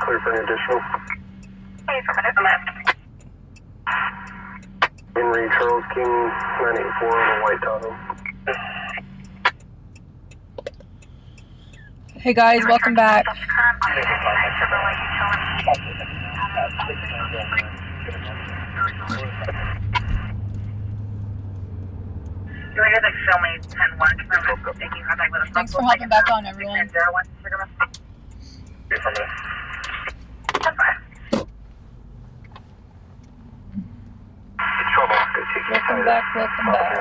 Clear for an additional. Hey, affirmative. Henry Charles King 984 on a white Tahoe. Hey guys, welcome back. Thanks for hopping back on, everyone. Welcome back, welcome back.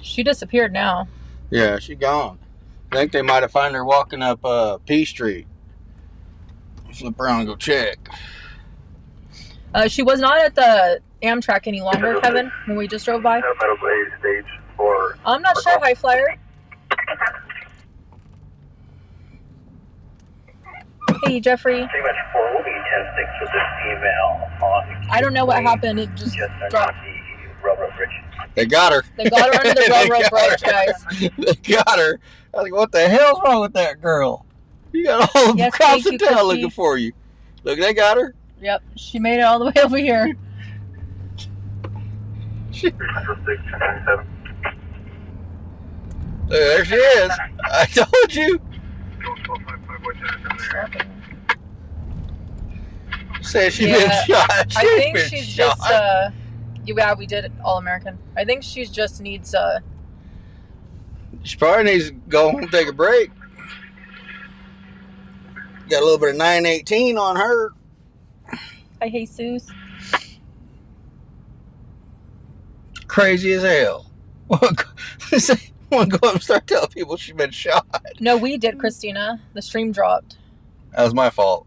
She disappeared now. Yeah, she gone. I think they might have found her walking up P Street. Flip around and go check. She was not at the Amtrak any longer, Kevin, when we just drove by. Stage 4. I'm not sure, High Flyer. Hey, Jeffrey. Pretty much 4 will be 10-6 with this email on. I don't know what happened. It just dropped. The railroad bridge. They got her. They got her under the railroad bridge, guys. They got her. I was like, what the hell's wrong with that girl? You got all the cops in town looking for you. Look, they got her. Yep, she made it all the way over here. There she is. I told you. Say she's been shot. I think she's just yeah, we did it all American. I think she just needs she probably needs to go home and take a break. Got a little bit of 918 on her. Hi, Jesus. Crazy as hell. Want to go up and start telling people she's been shot. No, we did, Christina. The stream dropped. That was my fault.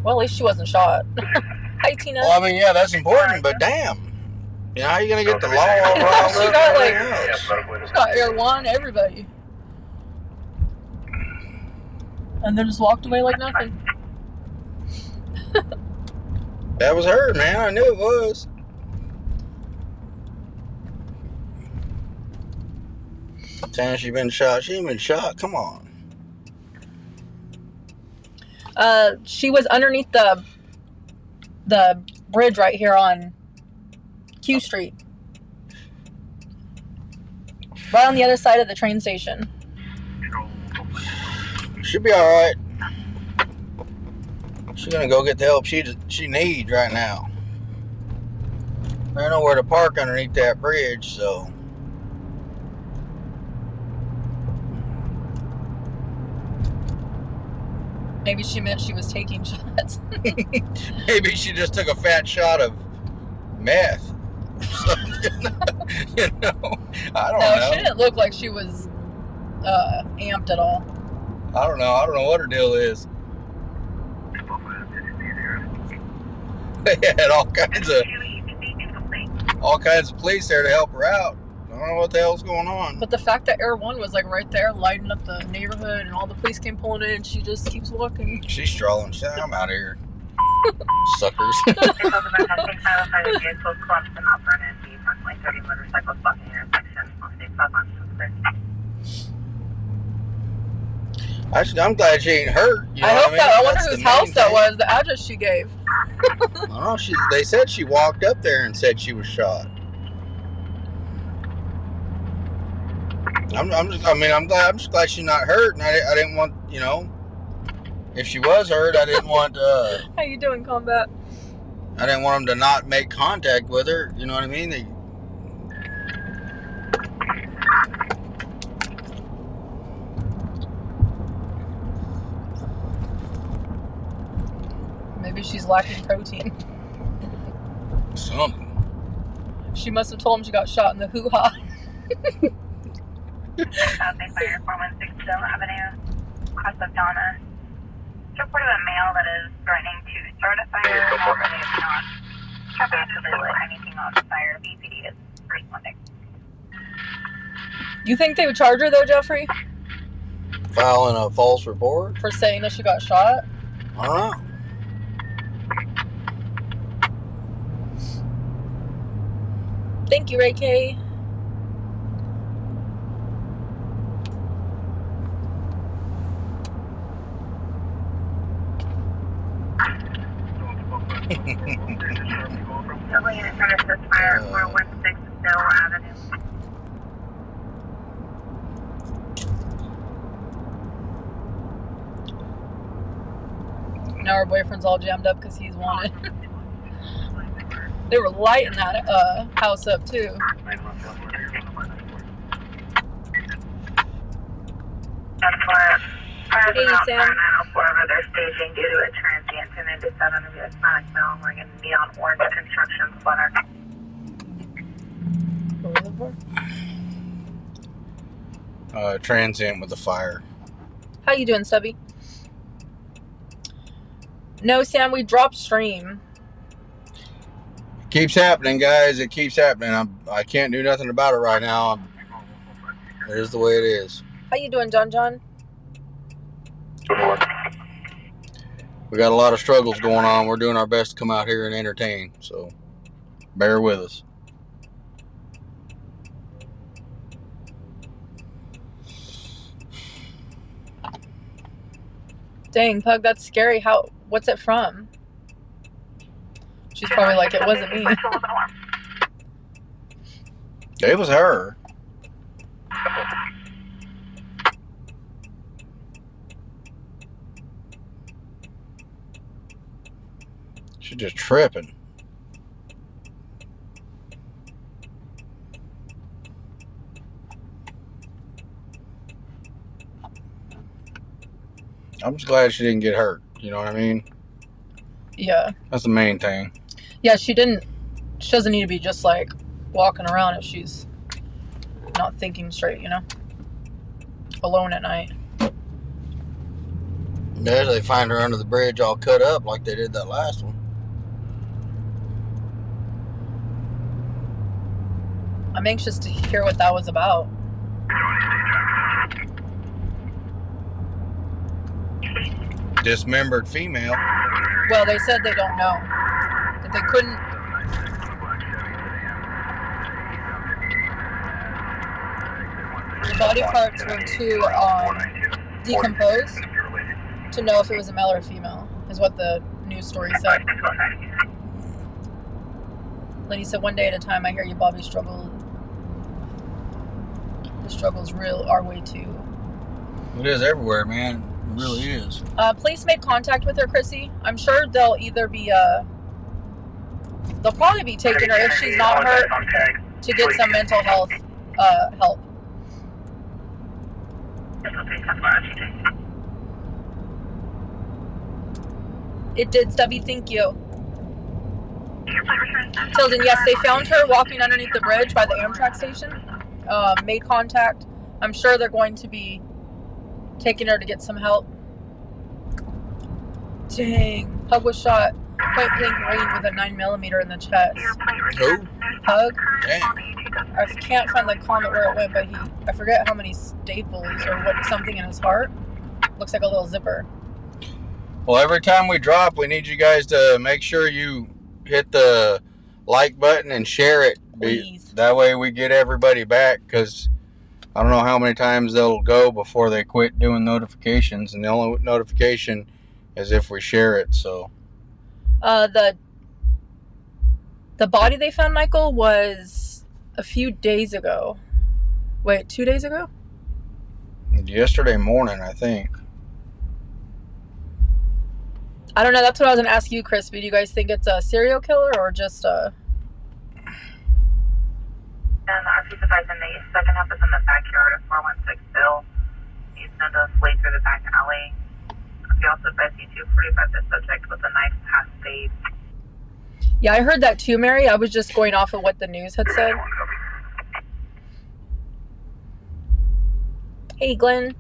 Well, at least she wasn't shot. Hi, Tina. Well, I mean, yeah, that's important, but damn. You know, how are you going to get the law all wrong? She got Air One, everybody. And then just walked away like nothing. That was her, man. I knew it was. Saying she been shot. She ain't been shot. Come on. She was underneath the bridge right here on Q Street. Right on the other side of the train station. She'll be alright. She's gonna go get the help she needs right now. There's nowhere to park underneath that bridge, so. Maybe she meant she was taking shots. Maybe she just took a fat shot of meth. You know, I don't know. No, she didn't look like she was amped at all. I don't know what her deal is. They had all kinds of police there to help her out. I don't know what the hell's going on. But the fact that Air One was like right there lighting up the neighborhood and all the police came pulling in and she just keeps walking. She's strolling. She's like, I'm out of here. Suckers. I'm glad she ain't hurt. You know I hope what that. I mean? wonder whose house that was, the address she gave. Oh, they said she walked up there and said she was shot. I'm just glad she's not hurt, and I didn't want, you know, if she was hurt, I didn't want. How you doing, Combat? I didn't want them to not make contact with her. You know what I mean? Maybe she's lacking protein. Something. She must have told him she got shot in the hoo-ha. Southside Fire 416 Avenue, cross of Donna. It's reported a male that is threatening to start a fire. However, they have not actively lit anything on the fire. BPD is responding. You think they would charge her though, Jeffrey? Filing a false report? For saying that she got shot? I don't know. Thank you, Ray K. Double unit trying to assist fire 416 Mill Avenue. Now our boyfriend's all jammed up because he's wanted. They were lighting that house up too. Hey, Sam. They're staging due to a transient to 97 of the Hispanic Mill wearing a neon orange construction sweater. What was it for? Transient with the fire. How you doing, Stubby? No, Sam, we dropped stream. It keeps happening, guys. It keeps happening. I can't do nothing about it right now. It is the way it is. How you doing, John? We got a lot of struggles going on. We're doing our best to come out here and entertain, so bear with us. Dang, Pug, that's scary. What's it from? She's probably like, it wasn't me. It was her. She's just tripping. I'm just glad she didn't get hurt. You know what I mean? Yeah. That's the main thing. Yeah, she doesn't need to be just like walking around if she's not thinking straight, you know? Alone at night. Yeah, they find her under the bridge all cut up like they did that last one. I'm anxious to hear what that was about. Dismembered female. Well, they said they don't know. That they couldn't. The body parts were too decomposed to know if it was a male or a female, is what the news story said. Lenny said, one day at a time. I hear you, Bobby. Struggle. The struggle's real our way too. It is everywhere, man. It really is. Please make contact with her, Chrissy. I'm sure they'll either be they'll probably be taking her if she's not hurt to get some mental health help. It did, Stubby. Thank you. Tilden, yes, they found her walking underneath the bridge by the Amtrak station. Made contact. I'm sure they're going to be taking her to get some help. Dang. Pug was shot point blank range with a 9mm in the chest. Who? Pug? Damn. I can't find the comment where it went, but I forget how many staples or what, something in his heart. Looks like a little zipper. Well, every time we drop, we need you guys to make sure you hit the like button and share it. Please. That way we get everybody back, because I don't know how many times they'll go before they quit doing notifications, and the only notification is if we share it. So the body they found, Michael, was a few days ago. Wait, 2 days ago? Yesterday morning, I think. I don't know. That's what I was going to ask you, Crispy. Do you guys think it's a serial killer or just a... And our piece of advice in the second half is in the backyard of 416 Bill. He's known to flee through the back alley. He also advised you to 45 the subject with a knife past spade. Yeah, I heard that too, Mary. I was just going off of what the news had said. Hey, Glenn.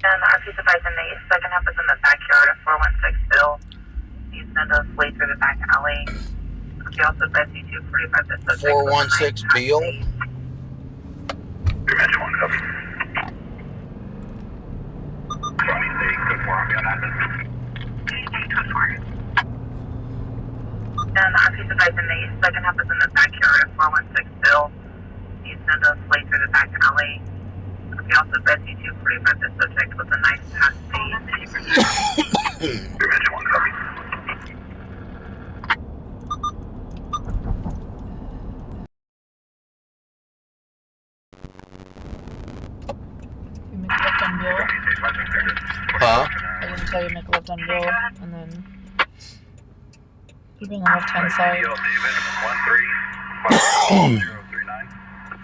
And our piece of advice in the second half is in the backyard of 416 Bill. He's known to flee through the back alley. He also advised you to 45 the subject 416 Bill. And our piece of advice in the second half is in the backyard of 416 Bill. You send a plate through the back alley. We also advise you to 45 the subject with a knife past the You make a left on Bill. Huh? I didn't tell you to make a left on Bill, and then you'll be on the left-hand side.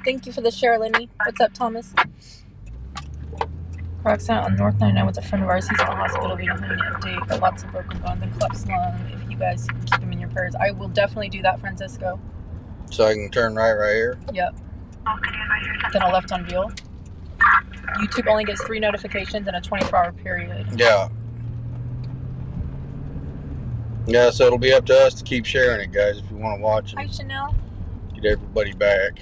Thank you for the share, Lenny. What's up, Thomas? Car accident on North 99 with a friend of ours. He's in the hospital. We don't have any update. Got lots of broken bones and collapsed lung. If you guys can keep him in your prayers, I will definitely do that, Francisco. So I can turn right here? Yep. Then a left on Beale. YouTube only gets 3 notifications in a 24-hour period. Yeah. Yeah, so it'll be up to us to keep sharing it, guys, if you want to watch it. Hi, Chanel. Get everybody back.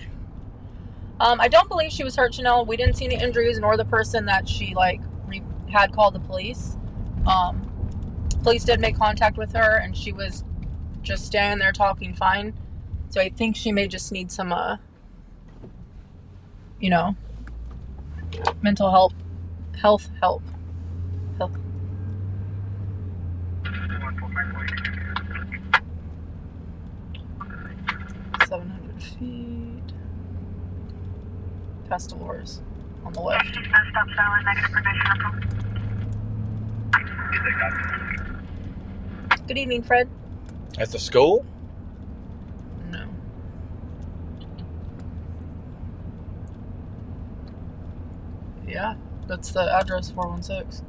I don't believe she was hurt, Chanel. We didn't see any injuries, nor the person that she had called the police. Police did make contact with her, and she was just standing there talking fine. So I think she may just need some, mental health help. 700 feet. Past Dolores on the left. Good evening, Fred. At the school? No. Yeah, that's the address, 416.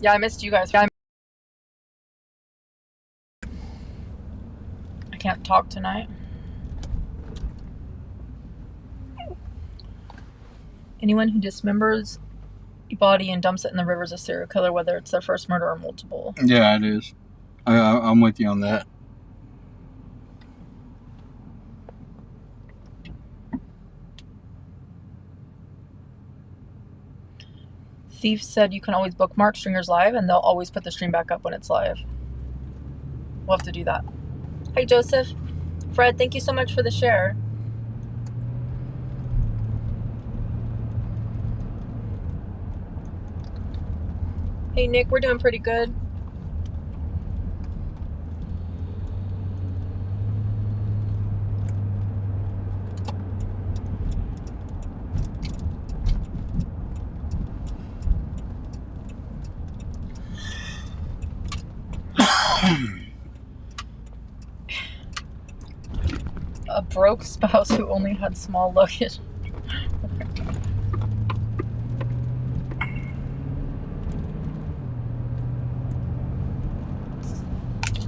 Yeah, I missed you guys. I can't talk tonight. Anyone who dismembers a body and dumps it in the river is a serial killer, whether it's their first murder or multiple. Yeah, it is. I'm with you on that. Thief said you can always bookmark Stringers Live, and they'll always put the stream back up when it's live. We'll have to do that. Hey, Joseph. Fred, thank you so much for the share. Hey, Nick, we're doing pretty good. A broke spouse who only had small luggage.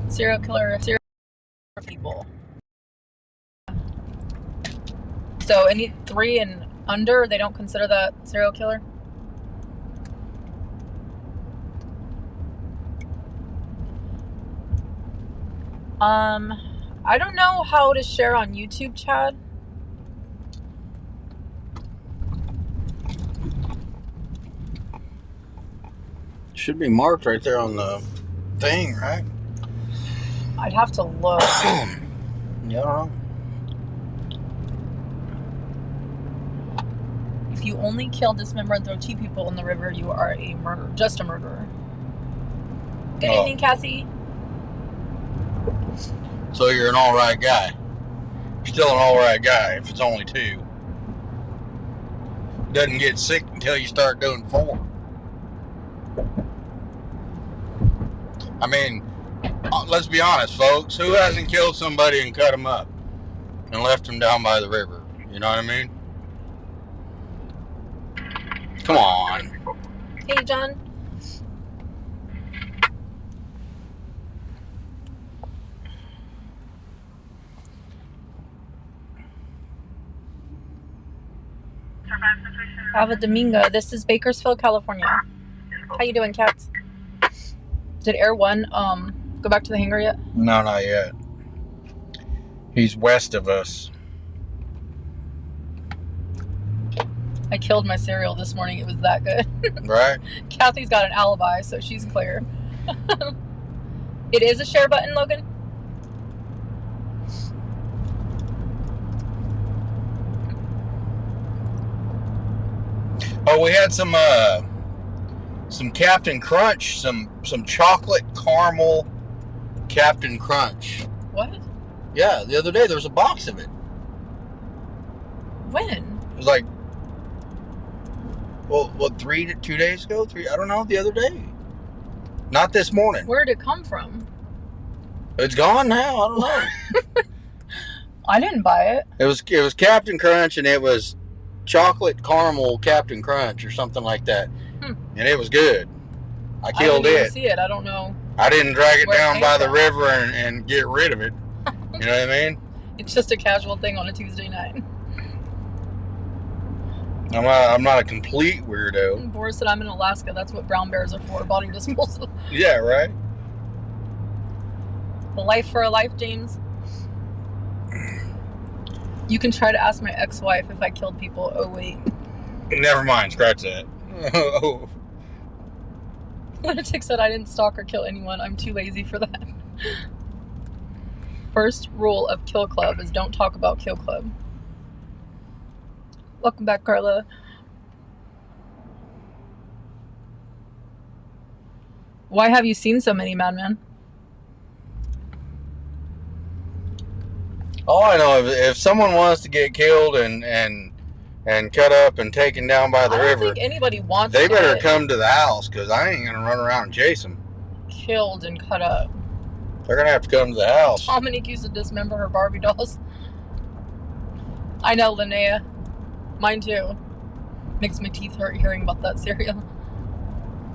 Serial killer people. So any 3 and under, they don't consider that serial killer? I don't know how to share on YouTube, Chad. Should be marked right there on the thing, right? I'd have to look. Yeah, I don't know. If you only kill, dismember, and throw 2 people in the river, you are a murderer. Just a murderer. Good evening, Cassie. So you're an alright guy. You're still an alright guy if it's only 2. Doesn't get sick until you start doing 4. I mean, let's be honest, folks. Who hasn't killed somebody and cut them up and left them down by the river? You know what I mean? Come on. Hey, John. Ava Domingo. This is Bakersfield, California. How you doing, Cats? Did Air 1 go back to the hangar yet? No, not yet. He's west of us. I killed my cereal this morning. It was that good. Right? Kathy's got an alibi, so she's clear. It is a share button, Logan. Oh, we had some Captain Crunch, some chocolate caramel Captain Crunch. What? Yeah, the other day there was a box of it. When? It was like, well, what, 2 days ago? I don't know, the other day. Not this morning. Where did it come from? It's gone now. I don't know. I didn't buy it. It was Captain Crunch, and it was chocolate caramel Captain Crunch or something like that. And it was good. I killed didn't even it. see it. I don't know. I didn't drag it where down it by came the from. river and get rid of it. You know what I mean? It's just a casual thing on a Tuesday night. I'm not a complete weirdo. Boris said I'm in Alaska. That's what brown bears are for. Body disposal. Yeah, right? A life for a life, James. You can try to ask my ex-wife if I killed people. Oh, wait. Never mind. Scratch that. Oh. Lunatic said I didn't stalk or kill anyone. I'm too lazy for that. First rule of Kill Club is don't talk about Kill Club. Welcome back, Carla. Why have you seen so many, Madman? All I know is if someone wants to get killed and cut up and taken down by the I don't river, think anybody wants they to better get come to the house, because I ain't going to run around and chase them. killed and cut up. They're going to have to come to the house. Dominique used to dismember her Barbie dolls. I know, Linnea. Mine too. Makes my teeth hurt hearing about that cereal.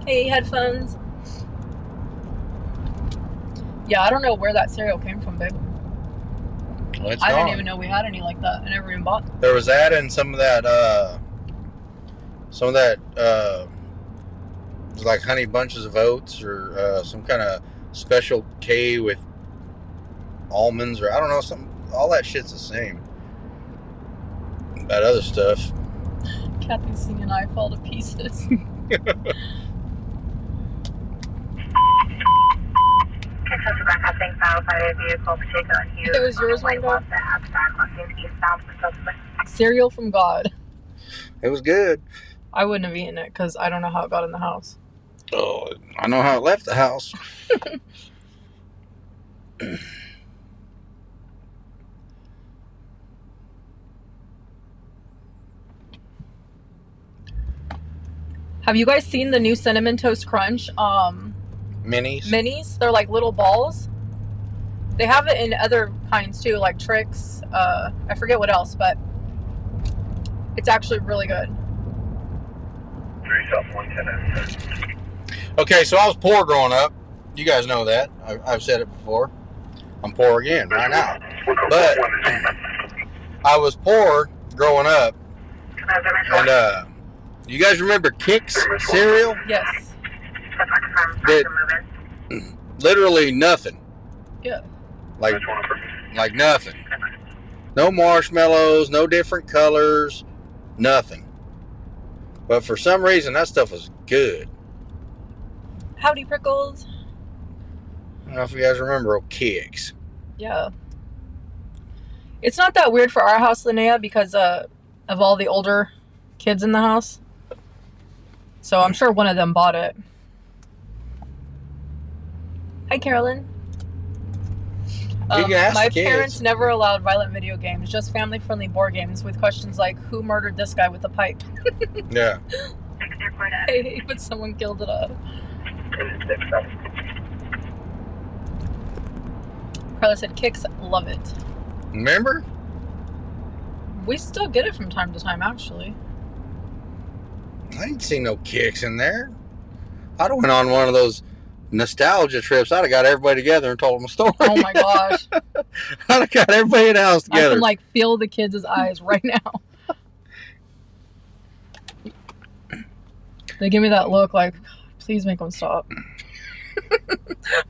Hey, headphones. Yeah, I don't know where that cereal came from, babe. Well, it's I gone. didn't even know we had any like that. I never even bought them. There was that and some of that like honey bunches of oats or some kind of special K with almonds, or I don't know, something. All that shit's the same. That other stuff. Kathy's singing I Fall to Pieces. Access back up, thanks, Battle Fire vehicle, particular on Hughes. It was yours, White Wanda? Wasta, abstract, looking eastbound for subsequent. Cereal from God. It was good. I wouldn't have eaten it because I don't know how it got in the house. Oh, I know how it left the house. Have you guys seen the new Cinnamon Toast Crunch Minis. minis? They're like little balls. They have it in other kinds too, like Trix. I forget what else, but it's actually really good. 3 South 110. Okay, so I was poor growing up. You guys know that. I've said it before. I'm poor again right now. But I was poor growing up. And you guys remember Kix cereal? Yes. Literally nothing. Yeah. Like nothing. No marshmallows, no different colors, nothing. But for some reason, that stuff was good. Howdy, Prickles. I don't know if you guys remember Kix. Yeah. It's not that weird for our house, Linnea, because of all the older kids in the house. So I'm sure one of them bought it. Hi, Carolyn. You can ask My the kids. parents never allowed violent video games, just family-friendly board games with questions like, who murdered this guy with a pipe? Yeah. Hey, but someone killed it up. Carla said, Kix, love it. Remember? We still get it from time to time, actually. I didn't see no Kix in there. I'd have went on one of those nostalgia trips. I'd have got everybody together and told them a story. Oh my gosh. I'd have got everybody in the house I together. can like feel the kids' eyes right now. They give me that look like, please make them stop.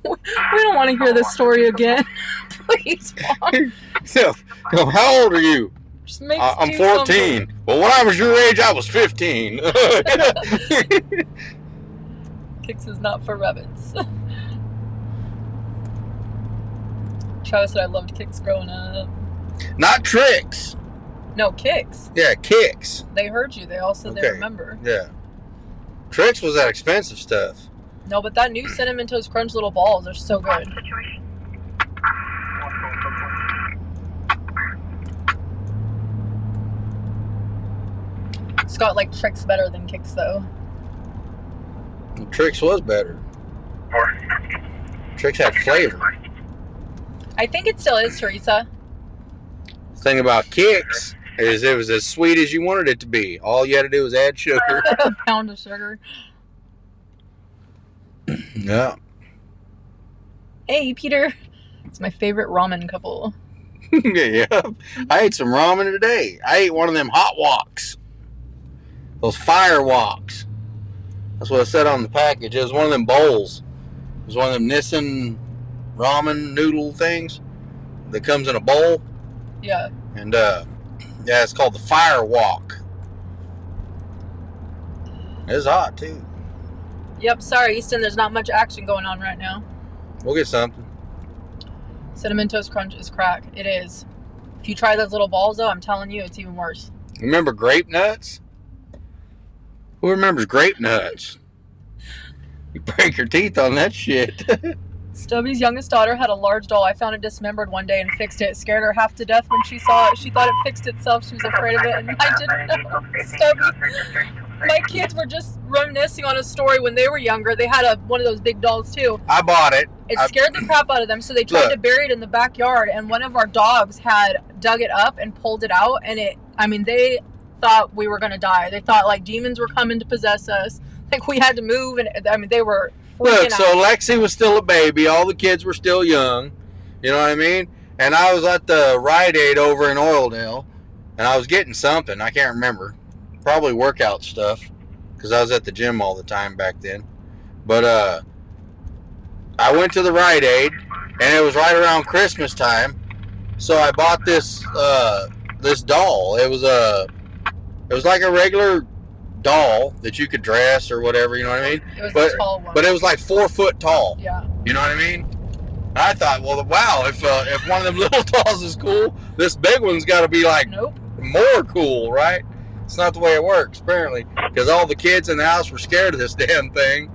We don't want to hear this story again. Please, Mom. So, how old are you? Just makes I'm do 14. something. Well, when I was your age, I was 15. Kicks is not for rabbits. Travis said I loved Kicks growing up. Not Tricks. No, Kicks. Yeah, Kicks. They heard you. They all said they remember. Yeah. Tricks was that expensive stuff. No, but that new Cinnamon Toast Crunch little balls are so good. Scott liked Tricks better than Kicks, though. Tricks was better. Tricks had flavor. I think it still is, Teresa. The thing about Kicks is it was as sweet as you wanted it to be. All you had to do was add sugar. A pound of sugar. Yeah. Hey, Peter. It's my favorite ramen couple. Yeah. I ate some ramen today. I ate one of them hot woks. Those fire woks. That's what it said on the package. It was one of them bowls. It was one of them Nissan ramen noodle things that comes in a bowl. Yeah. And yeah, it's called the fire wok. It's hot too. Yep, sorry, Easton, there's not much action going on right now. We'll get something. Cinnamon Toast Crunch is crack. It is. If you try those little balls, though, I'm telling you, it's even worse. Remember grape nuts? Who remembers grape nuts? You break your teeth on that shit. Stubby's youngest daughter had a large doll. I found it dismembered one day and fixed it. It scared her half to death when she saw it. She thought it fixed itself. She was afraid of it, and I didn't know. Stubby. My kids were just reminiscing on a story when they were younger. They had one of those big dolls, too. I bought it. It scared the crap out of them, so they tried to bury it in the backyard, and one of our dogs had dug it up and pulled it out, and they thought we were going to die. They thought, like, demons were coming to possess us. Like, we had to move, and, they were freaking out. So Lexi was still a baby. All the kids were still young. You know what I mean? And I was at the Rite Aid over in Oildale, and I was getting something. I can't remember. Probably workout stuff, because I was at the gym all the time back then. But I went to the Rite Aid, and it was right around Christmas time. So I bought this doll. It was like a regular doll that you could dress or whatever. You know what I mean? It was a tall one. But it was like 4 foot tall. Yeah. You know what I mean? And I thought, well, wow, if one of them little dolls is cool, this big one's got to be like more cool, right? It's not the way it works, apparently, because all the kids in the house were scared of this damn thing.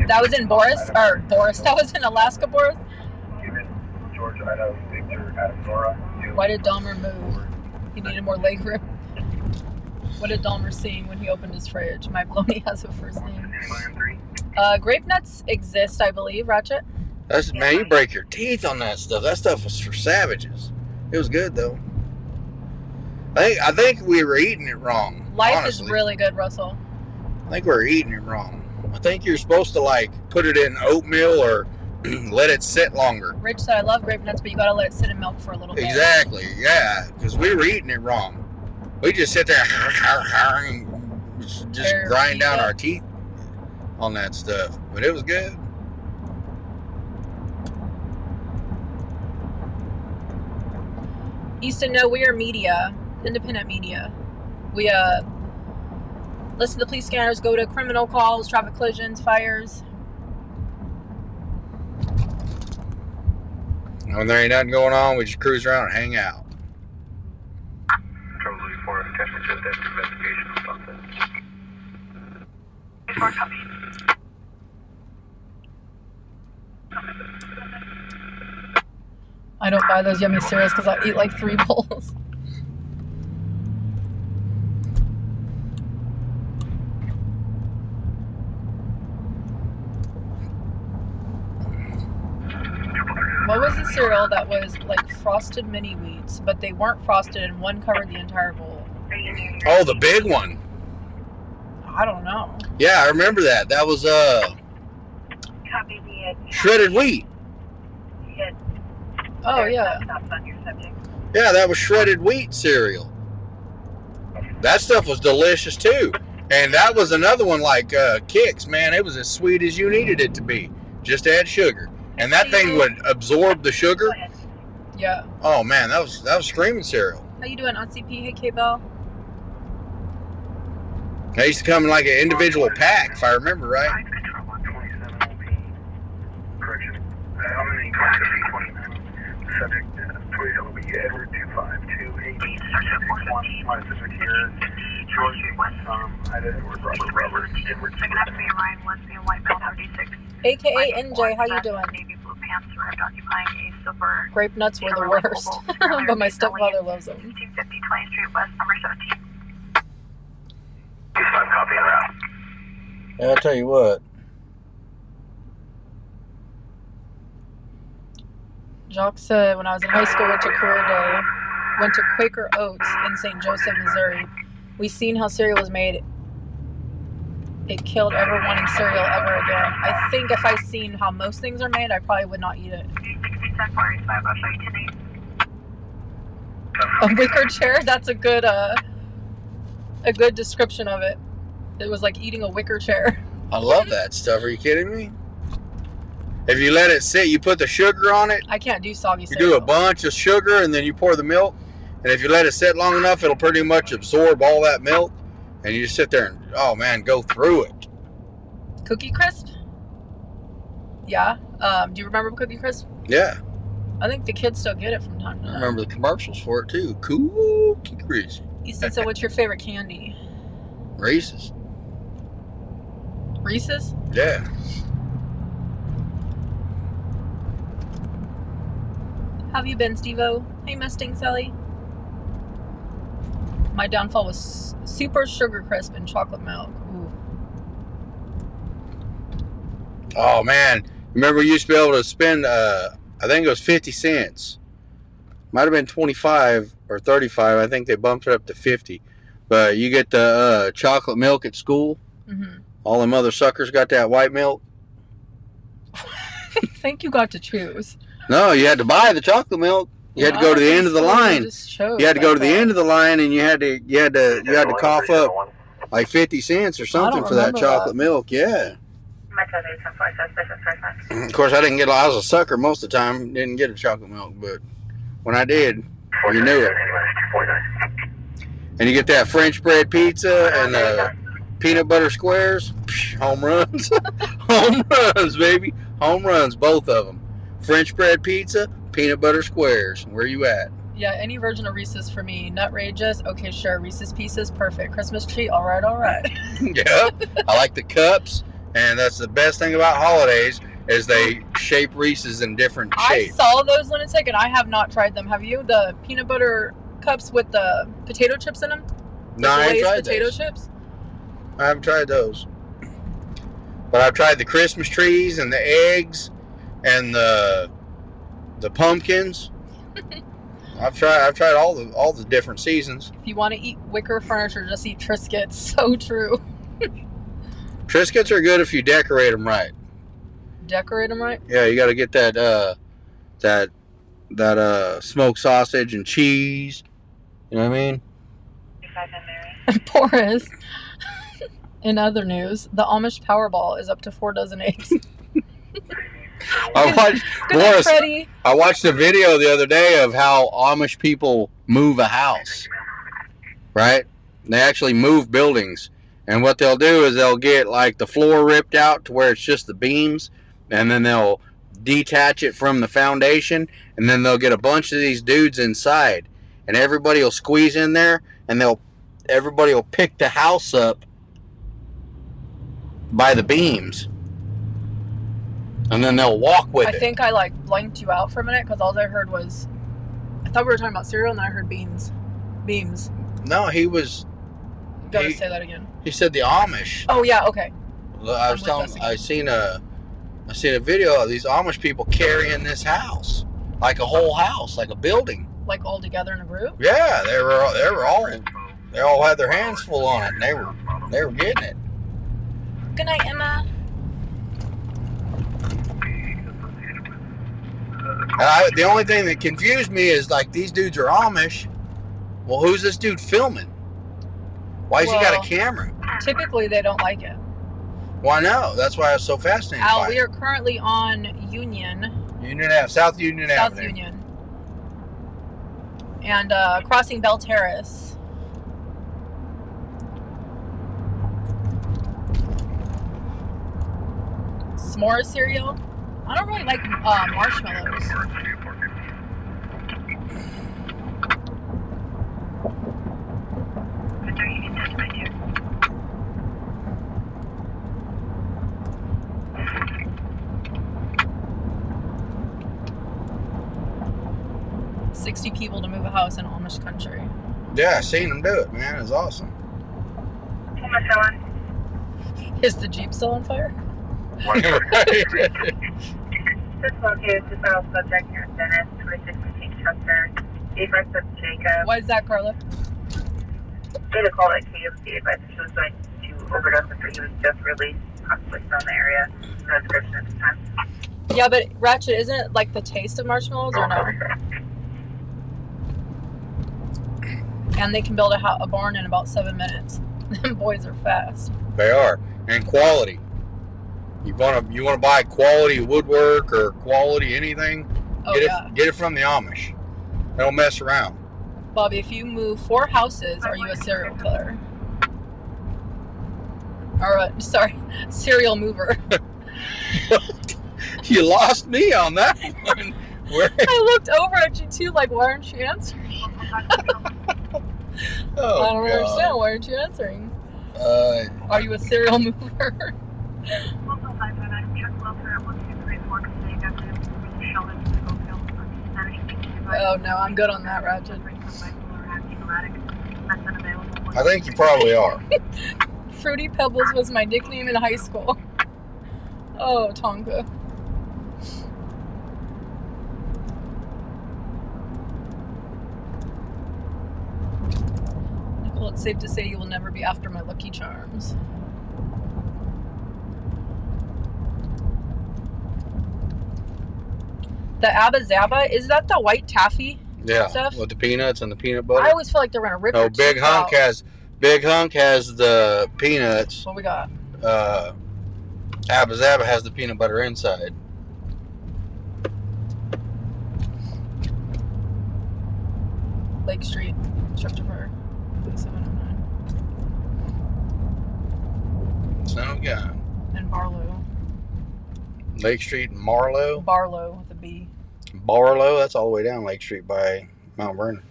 That was in Boris. That was in Alaska, Boris. Why did Dahmer move? He needed more leg room. What did Dahmer see when he opened his fridge? My Bloney has a first name. Grape nuts exist, I believe, Ratchet. Man, you break your teeth on that stuff. That stuff was for savages. It was good, though. I think we were eating it wrong. Life honestly. is really good, Russell. I think we were eating it wrong. I think you're supposed to, like, put it in oatmeal or let it sit longer. Rich said, I love grape nuts, but you gotta let it sit in milk for a little bit. Exactly, yeah, because we were eating it wrong. We just sit there and just grind down our teeth on that stuff. But it was good. Easton, no, we are media, independent media. We listen to police scanners, go to criminal calls, traffic collisions, fires. When there ain't nothing going on, we just cruise around and hang out. I don't buy those yummy cereals because I'll eat like 3 bowls. What was the cereal that was like frosted mini wheats, but they weren't frosted and one covered the entire bowl? Oh, the big one. I don't know. Yeah, I remember that. That was shredded wheat. Oh, yeah. Yeah, that was shredded wheat cereal. That stuff was delicious too. And that was another one like Kicks, man. It was as sweet as you needed it to be. Just add sugar. And that thing would absorb the sugar. Yeah. Oh man, that was screaming cereal. How you doing, OCP? Hey, K-Bell. They used to come in like an individual pack, if I remember right. Subject 27 will be Edward 25288. George Edward Edward. AKA NJ, how you doing? Grape nuts were the worst, but my stepfather loves them. 1850 20th Street West, number 17. Copy that. Yeah, I'll tell you what. Jock said when I was in high school, went to Career Day, went to Quaker Oats in St. Joseph, Missouri. We seen how cereal was made. It killed ever wanting cereal ever again. I think if I seen how most things are made, I probably would not eat it. A wicker chair? That's a good description of it. It was like eating a wicker chair. I love that stuff. Are you kidding me? If you let it sit, you put the sugar on it. I can't do soggy You cereal. do a bunch of sugar and then you pour the milk. And if you let it sit long enough, it'll pretty much absorb all that milk. And you just sit there and, oh man, go through it. Cookie Crisp? Yeah. Do you remember Cookie Crisp? Yeah. I think the kids still get it from time to I time. remember the commercials for it too. Cookie Crisp. You said, so what's your favorite candy? Reese's. Reese's? Yeah. How have you been, Steve-O? Hey, Mustang Sally. My downfall was super sugar crisp and chocolate milk. Ooh. Oh man. Remember you used to be able to spend, I think it was 50 cents. Might have been 25 or 35. I think they bumped it up to 50. But you get the chocolate milk at school. Mm-hmm. All them other suckers got that white milk. I think you got to choose. No, you had to buy the chocolate milk. You had to go to the end of the line. You had to go to the end of the line, and you had to cough up like 50 cents or something for that chocolate milk. Yeah. Of course, I was a sucker most of the time. Didn't get a chocolate milk, but when I did, you knew it. And you get that French bread pizza and the peanut butter squares. Psh, home runs. Home runs, baby. Home runs, both of them. French bread pizza, peanut butter squares. Where you at? Yeah, any version of Reese's for me. Nutrageous, okay, sure. Reese's Pieces, perfect. Christmas tree, all right. Yeah, I like the cups, and that's the best thing about holidays is they shape Reese's in different shapes. I saw those lunatic, and I have not tried them. Have you? The peanut butter cups with the potato chips in them? No, I haven't tried potato those. Chips? I haven't tried those. But I've tried the Christmas trees and the eggs and the pumpkins. I've tried all the different seasons. If you want to eat wicker furniture, just eat Triscuits. So true. Triscuits are good if you decorate them right. Decorate them right? Yeah, you got to get that smoked sausage and cheese. You know what I mean? Boris. In other news, the Amish Powerball is up to 4 dozen eggs. I watched a video the other day of how Amish people move a house. Right? They actually move buildings. And what they'll do is they'll get like the floor ripped out to where it's just the beams, and then they'll detach it from the foundation, and then they'll get a bunch of these dudes inside, and everybody will squeeze in there, and everybody will pick the house up by the beams. And then they'll walk with it. I think I like blanked you out for a minute because all I heard was, I thought we were talking about cereal and then I heard beams. Beams. No, he was. You gotta say that again. He said the Amish. Oh yeah, okay. I seen a video of these Amish people carrying this house, like a whole house, like a building. Like all together in a group? Yeah, they all had their hands full on it, and they were getting it. Good night, Emma. The only thing that confused me is like these dudes are Amish. Well, who's this dude filming? Why's he got a camera? Typically, they don't like it. Well, I know. That's why I was so fascinated by We are currently on Union. South Union South Avenue. Union. And crossing Bell Terrace. S'more cereal. I don't really like marshmallows. $60 people to move a house in Amish country. Yeah, I seen them do it, man. It's awesome. Is the Jeep still on fire? This located to file subject here in Dennis, 2615 Chester. Advice of Jacob. Why is that, Carla? Gave a call at KFC. Advice she was going to overdose after he was just released, possibly from the area. No description at this time. Yeah, but Ratchet, isn't it like the taste of marshmallows or no? And they can build a barn in about 7 minutes. Them boys are fast. They are. And quality. You want to buy quality woodwork or quality anything? Oh, Get it from the Amish. They don't mess around. Bobby, if you move 4 houses, are you a serial killer? Or serial mover. You lost me on that one. I looked over at you too, like, why aren't you answering? Oh, I don't understand. Why aren't you answering? Are you a serial mover? Oh no, I'm good on that, Ratchet. I think you probably are. Fruity Pebbles was my nickname in high school. Oh, Tonka. Nicole, it's safe to say you will never be after my Lucky Charms. The Abba Zaba, is that the white taffy stuff? With the peanuts and the peanut butter. I always feel like they're gonna rip. No, Big Hunk has the peanuts. What we got? Abba Zaba has the peanut butter inside. Lake Street, Structure Fire, 3709. Sound good. And Barlow. Lake Street and Marlow. Barlow with a B. Barlow, that's all the way down Lake Street by Mount Vernon.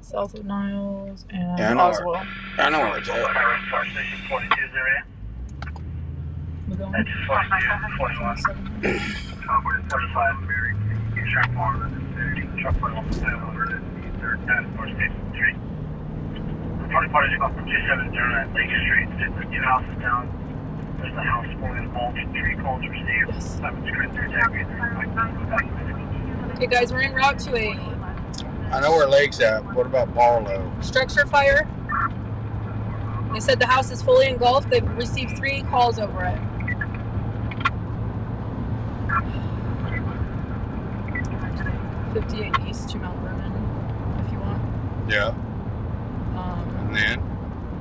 South of Niles and Yeah, Oswell. I know where it's at. Fire Station 42's area. We're going. That's 21. 45. Truck 1 in the city. Truck 1 on the 700 3rd Task Force Station 3. 24 is about from 27 at Lake Street. There's 2 houses down. There's the house fully involved. 3 calls received. 7 screen 3 Okay, guys, we're en route to a I know where Lake's at. What about Barlow? structure fire. They said the house is fully engulfed. They've received 3 calls over it. '58 East to Mount Vernon, if you want. Yeah. And then?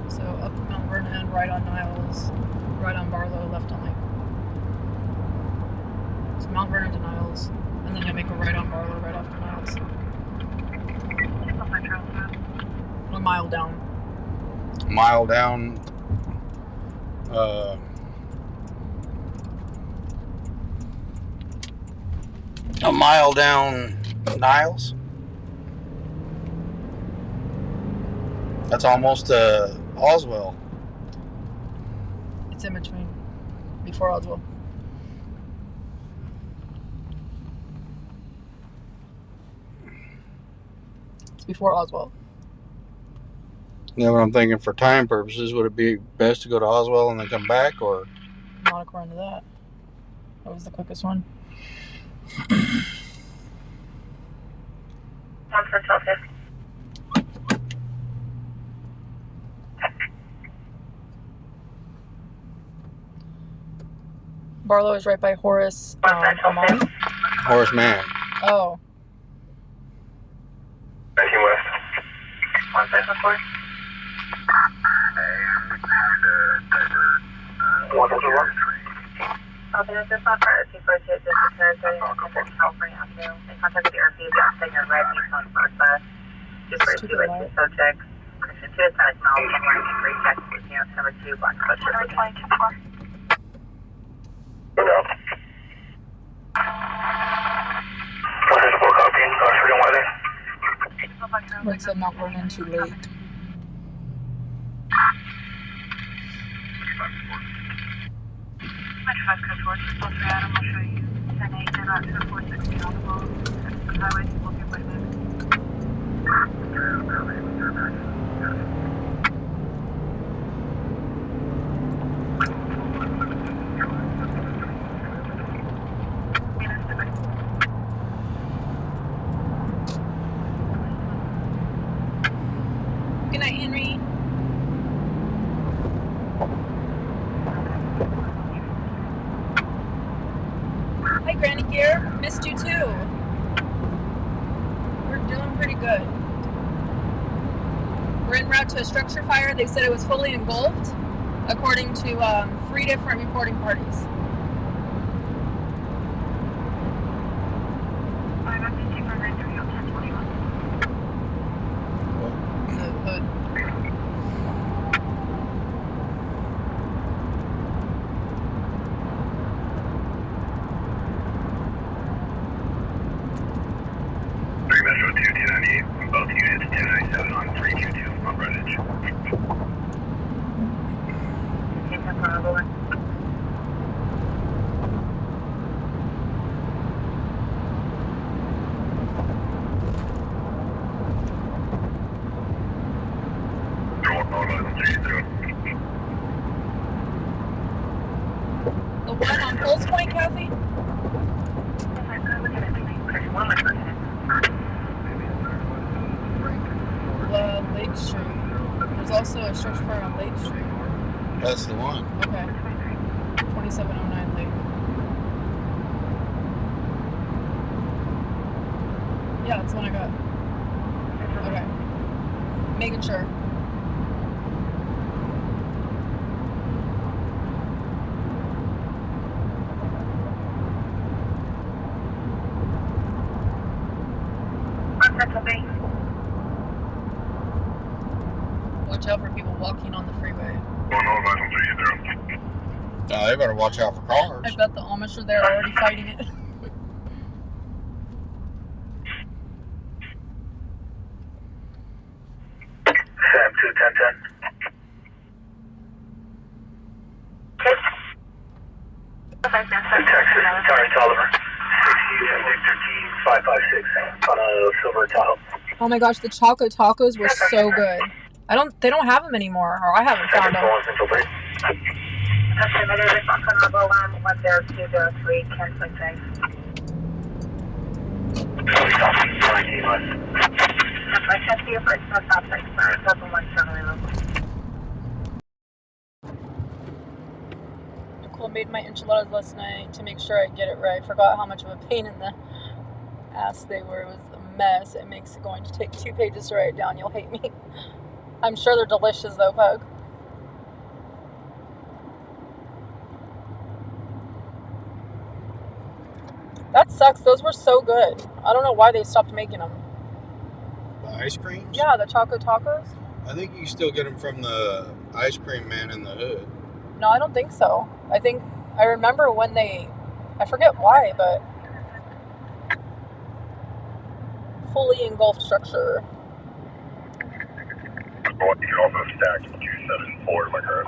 So up Mount Vernon, right on Niles, right on Barlow, left on Lake. So Mount Vernon to Niles, and then you'll make a right on Barlow right after Niles. A mile down. Mile down. A mile down Niles. That's almost Oswell. It's in between, before Oswell. It's before Oswell. You know what I'm thinking for time purposes, would it be best to go to Oswell and then come back, or? Not according to that. That was the quickest one. Barlow is right by Horace Amon. Horace Mann. Oh. 154. Okay, this is not part of 242, just a territory in California Avenue. In contact with the RV, the outside your red Nissan Versa. 242 with two subjects. Condition 2 is Hispanic male, 1 wearing a gray jacket with pants, number 2, black sweatshirt. 22-4. Hello. 154 copy, freedom weather. Looks like I'm not running too late. Metro 5 Code 4, just close to Adam, I'll show you 10-8, and out to 460 on the phone. Highway, we'll get by then. Good night, Henry. Hi, Granny here. Missed you too. We're doing pretty good. We're en route to a structure fire. They said it was fully engulfed, according to 3 different reporting parties. Metro 2, 1098, both units, 1097 on 322 on Greenwich. The one on Pulse Point, Kathy? Lake Street. There's also a structure fire on Lake Street. That's the one. Okay. 2709 Lake. Yeah, that's the one I got. Okay. Making sure. Watch out for people walking on the freeway. They better watch out for cars. I bet the Amish are there already fighting it. Sam 21010. Texas, sorry, Oliver. 556 on a silver Tahoe. Oh my gosh, the Choco Tacos were so good. They don't have them anymore, or I haven't found them. Okay, my name is Honorable 10203, Kansas City. I checked you for no stop sign, sorry, 717 Nicole made my enchiladas last night to make sure I get it right. Forgot how much of a pain in the ass they were. It was a mess. It makes it going to take 2 pages to write it down. You'll hate me. I'm sure they're delicious though, Pug. That sucks. Those were so good. I don't know why they stopped making them. The ice creams? Yeah, the Choco Tacos. I think you can still get them from the ice cream man in the hood. No, I don't think so. I remember when I forget why, but fully engulfed structure. You can also stack 274 in my car.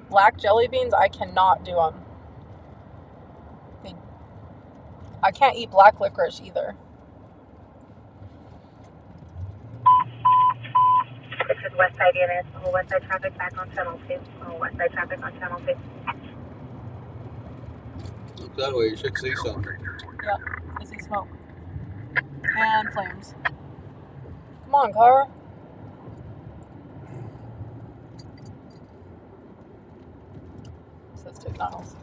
Black jelly beans, I cannot do them. I can't eat black licorice either. This is West Side units. All West Side traffic back on Channel 2. All West Side traffic on Channel 2. Look that way, you should see something. Yeah, I see smoke. And flames. Come on, car. It says to McDonald's.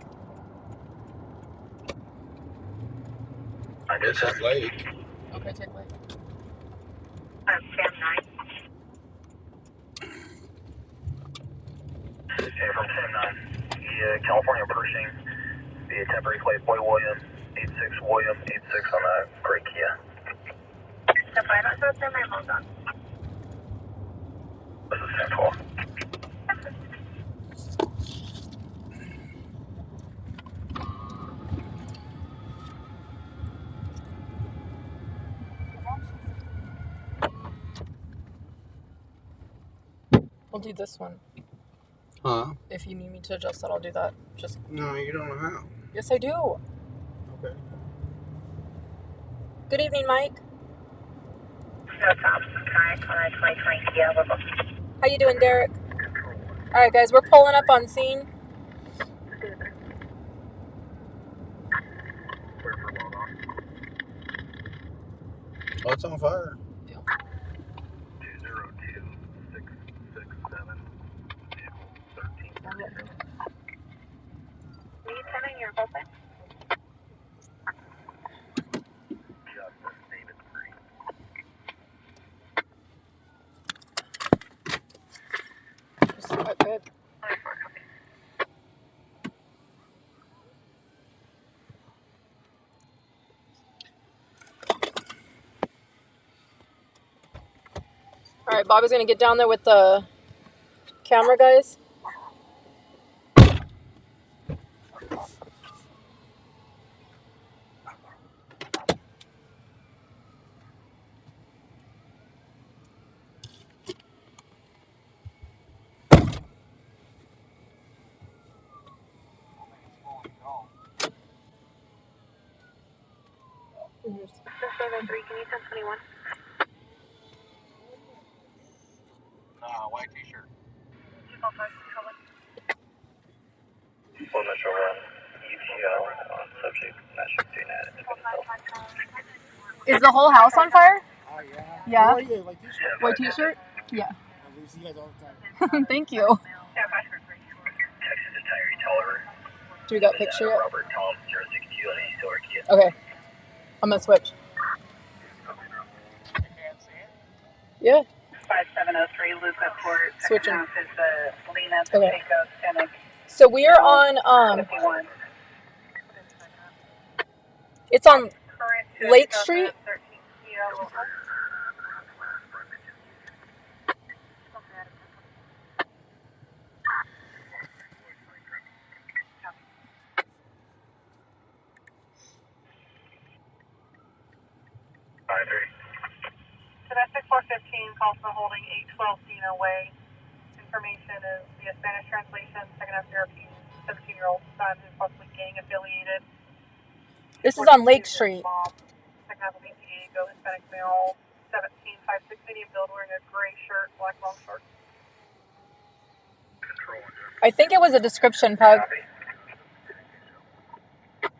This is late. Okay, take late. 10-9. Okay, from 10-9. The California Pershing, the temporary plate Boy William, 86 William, 86 on the gray Kia. The final shows are my mom's on. This is Central. We'll do this one. Huh? If you need me to adjust that, I'll do that. Just No, you don't know how. yes, I do. Okay. Good evening, Mike. No problem. Correct on a 2020 Kia level. How you doing, Derek? All right, guys, we're pulling up on scene. Oh, it's on fire. 202667, vehicle 13. Will you turn on your open? Just David Green. Just good. All right, Bobby's gonna get down there with the camera guys. This is 7-3. Can you send 21? White t-shirt. Full Metro 1, UTL, subject, National Data. Is the whole house on fire? Oh, yeah. Yeah. How are you? Like t-shirt? White t-shirt? Yeah. I see you guys all the time. Thank you. Texas to Tyree Toller. Do we got picture yet? Robert Tom, 062 on a Solar Kia. Okay. I'm gonna switch. Yeah. 5703, Luca Port. Switching. Is the Lena Okay. Pacheco Scenic So we are on 51. it's on Current to Lake Street. 2013 Kia local. Domestic 415 calls for holding 812 Dino Way. Information is via Spanish translation. Second half therapy. 17-year-old son who's possibly gang affiliated. This is on Lake Street. Mom. Second half of ATA, go Hispanic male. 1756, medium build, wearing a gray shirt, black long shorts. I think it was a description, Pug.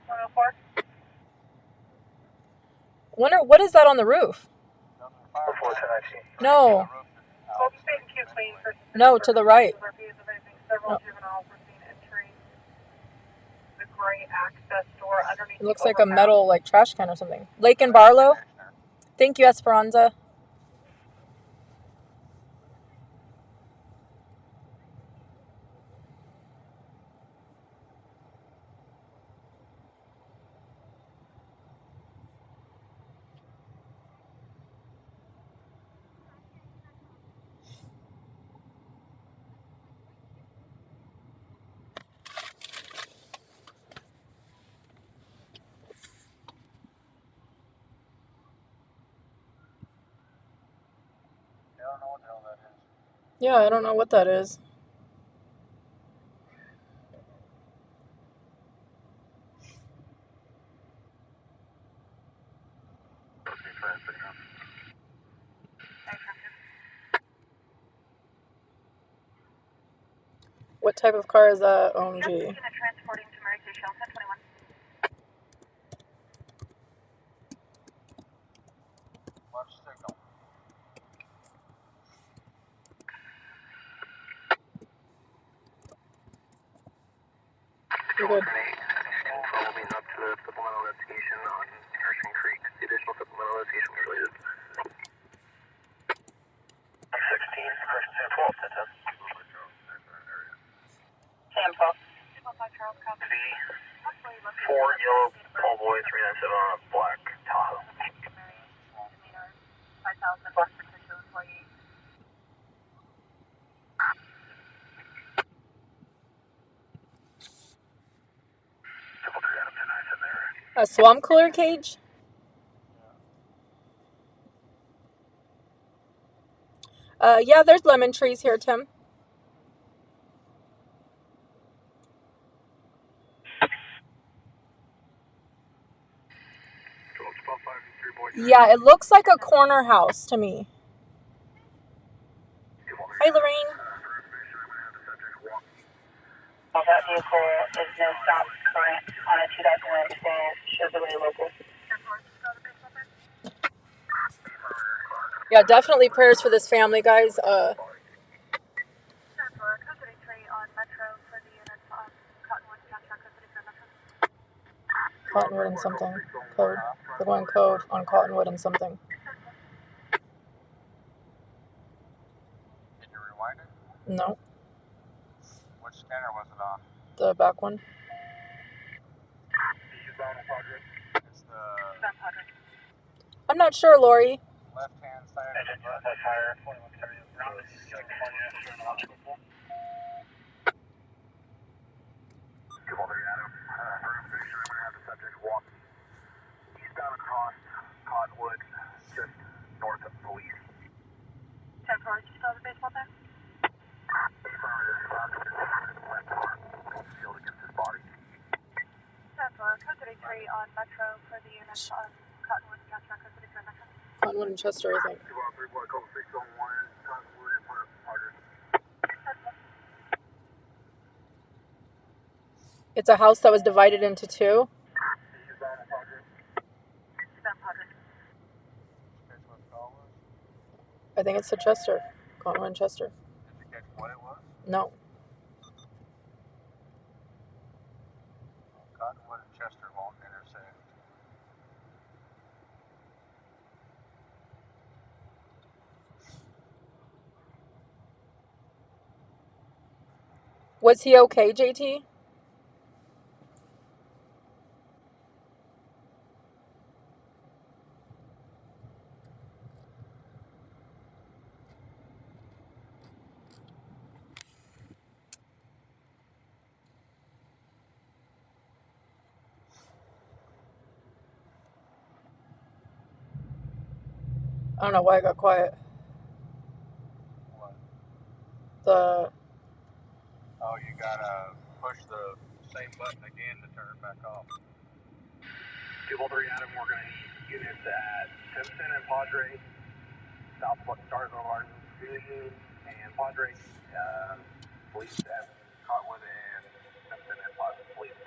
104. Wonder what is that on the roof? Before 1019. No. Well, the state and clean for No, to the right. reviews of anything. Several juveniles were seen entering the gray access door underneath. It looks like a metal like trash can or something. Lake and Barlow. Thank you, Esperanza. Yeah, I don't know what that is. What type of car is that? OMG. Transporting to Mary Kay Shelton, 21. yellow tall boy 397 on a black Tahoe. 5,000 black potential employee. A swamp cooler cage? Yeah, there's lemon trees here, Tim. Yeah, it looks like a corner house to me. Hi, Lorraine. Well, that vehicle is no stop current on a 2001 shows away local. Yeah, definitely prayers for this family, guys. Cottonwood and something. Code. They're going code on Cottonwood and something. Can you rewind it? No, Which scanner was it on? the back one. It's the I'm not sure, Lori. left-hand side of the button. Eastbound across Cottonwood, just north of police. 10-4, you saw the baseball there? Field against his body. 10-4, code 33 on Metro for the units on Cottonwood, Joshua, code 33 Metro. Cottonwood and Chester, I think. 203 code 601, Cottonwood in front of Harder. It's a house that was divided into two. That's what the call was? I think it's to Chester. Cottonwood and Chester. Did you catch what it was? No. Cottonwood and Chester won't intersect. Was he okay, JT? I don't know why I got quiet. What? The Oh, you gotta push the same button again to turn it back off. 203 Adam, we're going to need units at Simpson and Padre, Southwest Stars of Martin, Fusion, and Padre, police at Cottonwood and Simpson and Padre, police.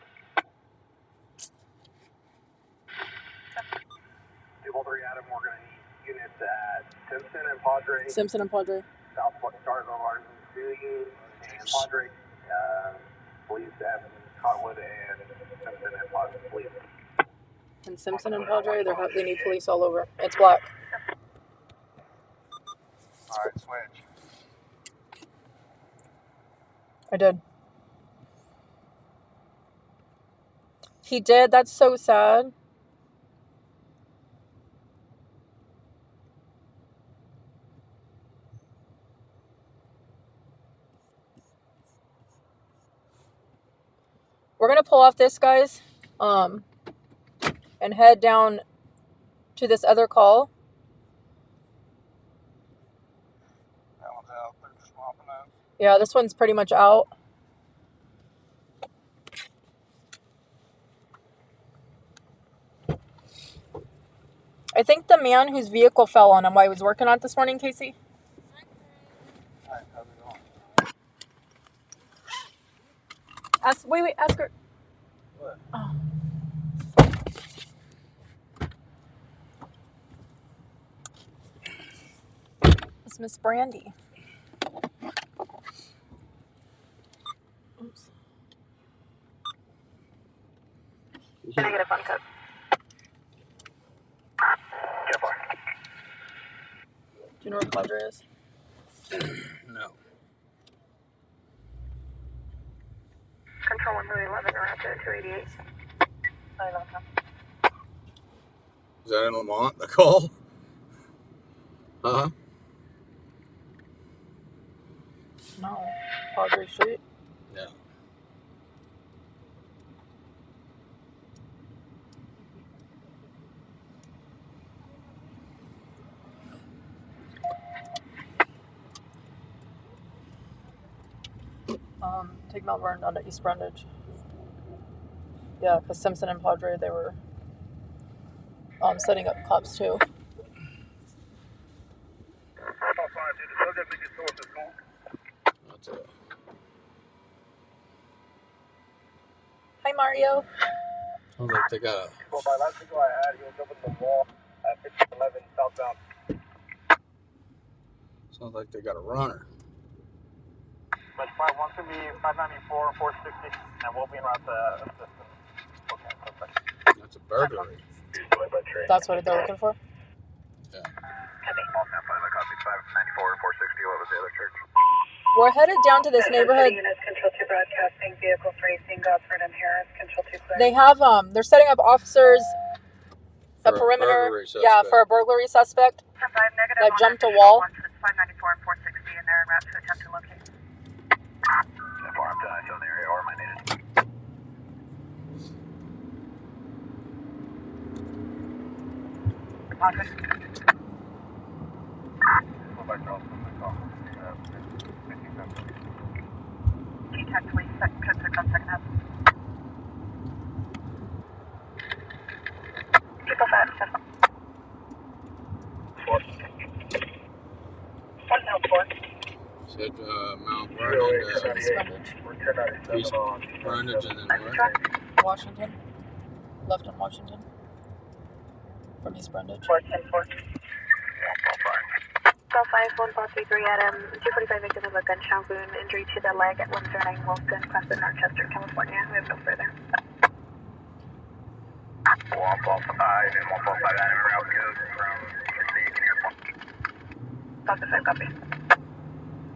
203 Adam, we're going to need units at Simpson and Padre, Simpson and Padre. Southwest Stars of Martin, Fusion, and Padre, police at Cottonwood and Simpson and Padre, police. And Simpson and Padre, they need police all over. It's black. Alright, switch. I did. He did? That's so sad. We're going to pull off this, guys, and head down to this other call. That one's out. They're swapping out. Yeah, this one's pretty much out. I think the man whose vehicle fell on him while he was working on it this morning, Casey. Alright, how's it going? Wait, ask her. What? Oh. It's Miss Brandy. Oops. Can I get a phone code? Do you know where Padre is? No. Control 1 Louis 11, we're up to 288. Is that in Lamont, the call? Uh-huh. No. Padre Street? Yeah. Take Mount Vernon down to East Brundage. Yeah, because Simpson and Padre, they were setting up cops too. That's it. Hi, Mario. Sounds like they got a... Well, my last video I had, he was over the wall at 1511 southbound. Sounds like they got a runner. But 51 to be 594, 460, and we'll be in route to assistance. Okay, perfect. That's a burglary. That's what they're looking for? Yeah. Copy 594, 460. What was the other church? We're headed down to this neighborhood. Units, Control 2 broadcasting, vehicles racing, Gosford and Harris, Control 2 clear. They have, they're setting up officers, a For a perimeter, burglary yeah, suspect. for a burglary suspect 5 negative that on jumped a additional wall. ones with 594 and 460, and they're en route to attempt to locate. Far up to eyes on the area, or am I needed? Padre. T-Tech police, code 6 on second half. People 5, 7. 104. Said Mount Vernon East to Brundage. East Brundage and then what? Washington. Left on Washington. From East Brundage. 410-4. Call 51433 Adam. 245 victim of a gunshot wound, injury to the leg at 109 Wilson, Class in Rochester, California. We have no further. 145 and 145 Adam route code from Copy 5, copy.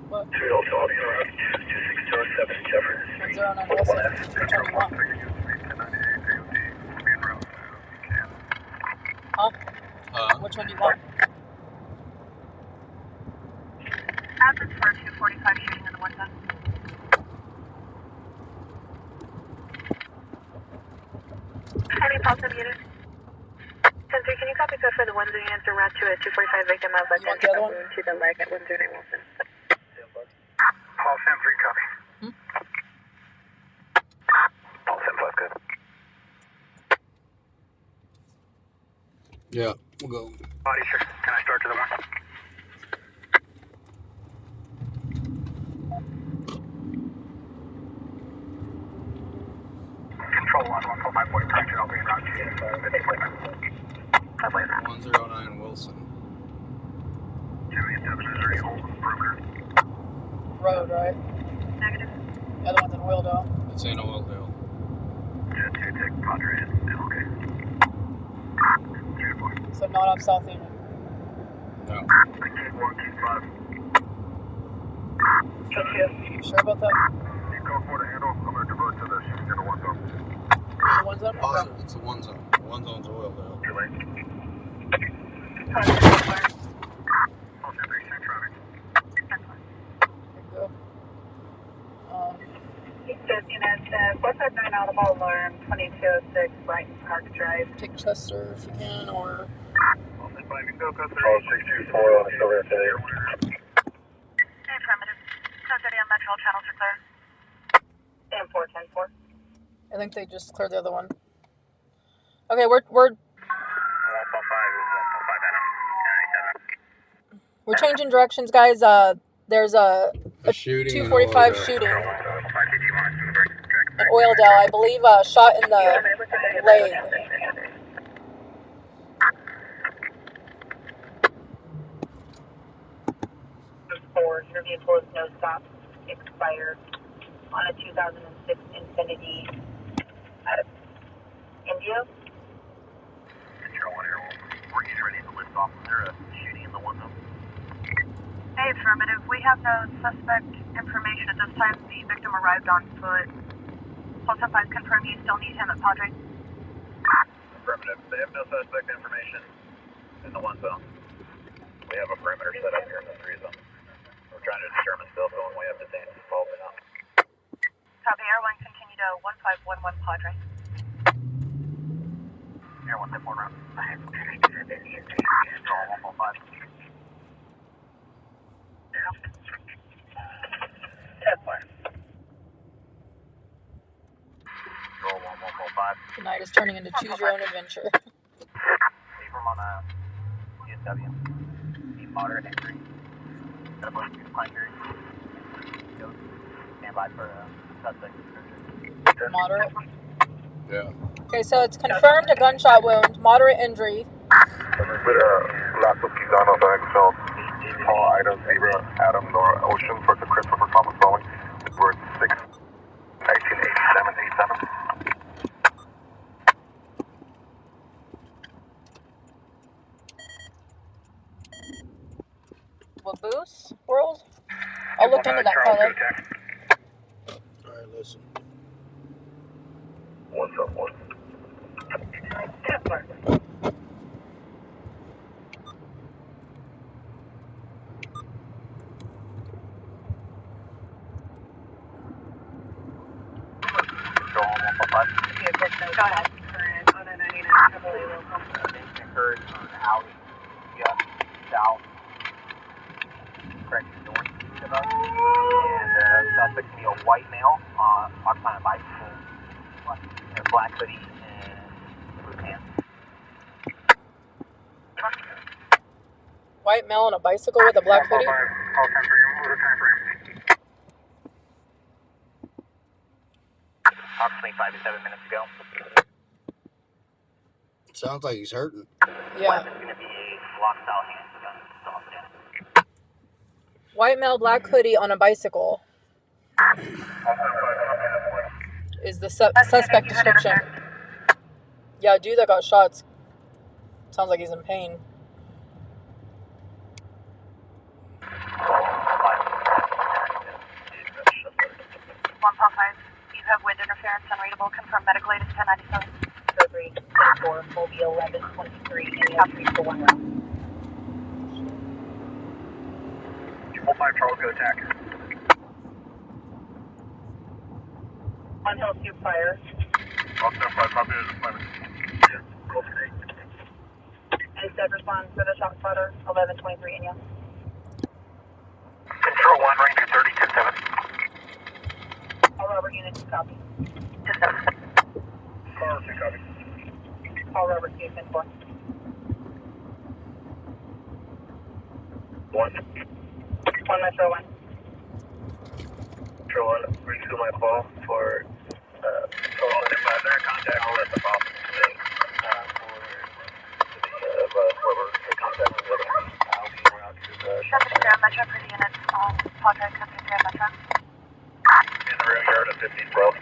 What? 2607 Jefferson. 109 Wilson. Which one do you want? Huh? Which one do you want? Athens for 245 shooting in the window. Any pulse of unit? 10-3, can you copy code for the 1 units en route to a 245 victim of a gunshot wound to the leg at 109 Wilson? Paul Sam 3, copy. Paul Sam 5, good. Yeah, we'll go. Body sure. Can I start to the 1? Control 145 point correction, I'll be in route to 109 Wilson. Road, right? Negative. The other one's in Wheeldale. It's in Oildale. Jet 2, take Padre, okay. So not up South Union. No. Keep 1, keep 5. You sure about that? You go for the handle, I'm going to divert to the shooting in the 1 zone. The one zone? Awesome. It's a one zone. One zone's Oildale. Too late. Go. Units, 459 Audible alarm, 2206 Brighton Park Drive. Take Chester if you can, or... Oh, 624 on the silver today. Affirmative. 1030 on Metro, channels are clear. And 410-4. I think they just cleared the other one. Okay, we're 145 changing directions, guys. There's a shooting. 245 shooting in Oildale. I believe shot in the leg. Your vehicle with no stop expired on a 2006 Infiniti Indio. Control 1 here, we're getting ready to lift off. Is there a shooting in the 1 zone? Hey, affirmative. We have no suspect information at this time. The victim arrived on foot. Pulse 5, confirm you still need him at Padre. they have no suspect information in the 1 zone. We have a perimeter set up here in the 3 zone. We're trying to determine still when we have detained involved or not. Copy, Air 1, continue to 1511 Padre. Air 1, 4 round. Control 115. Control 1115. Tonight is turning into choose your own adventure. Leave him on a CSW. Need moderate injury. Got a bunch of planetary. Stand by for suspect description. Moderate. Yeah. Okay, so it's confirmed a gunshot wound, moderate injury. Last of Kizano, Excel, all items, Zebra, Adam, Nora, Ocean, for the Christopher Thomas Boeing, word 6, 1987, 87. Waboose World? I'll look into that, Carla. Alright, listen. What's up, one? Control 115. Go ahead. Occurred on alley just south, correct, northeast of us. And suspect can be a white male, occupying a bicycle, in a black hoodie and blue pants. White male on a bicycle with a black hoodie? Approximately 5 to 7 minutes ago. Sounds like he's hurting. Yeah. Weapon's going to be a lock style handgun. Still on stand. White male, black hoodie on a bicycle is the suspect description. Yeah, dude that got shot. Sounds like he's in pain. You have wind interference, unreadable, confirm medical aid is 1097. Surgery, 4, Mobile 1123, and top 3 for 1 round. 5 Charles, go attack. 1 Hill 2 fire. I'll stand by, copy it, deployment. Instead respond for the shot spotter, 1123 India. Control 1, Ranger 3027. All Robert units, copy. Car 2, copy. All Robert 2, 10 4. 1. 1 Metro 1. Control 1, bring to my call for, control 1, if they're in contact, I'll let them off. Whoever in contact with them, I'll be around to the... Subject 0 Metro for the units, Padre, subject 0 Metro. In the rear yard of 1512.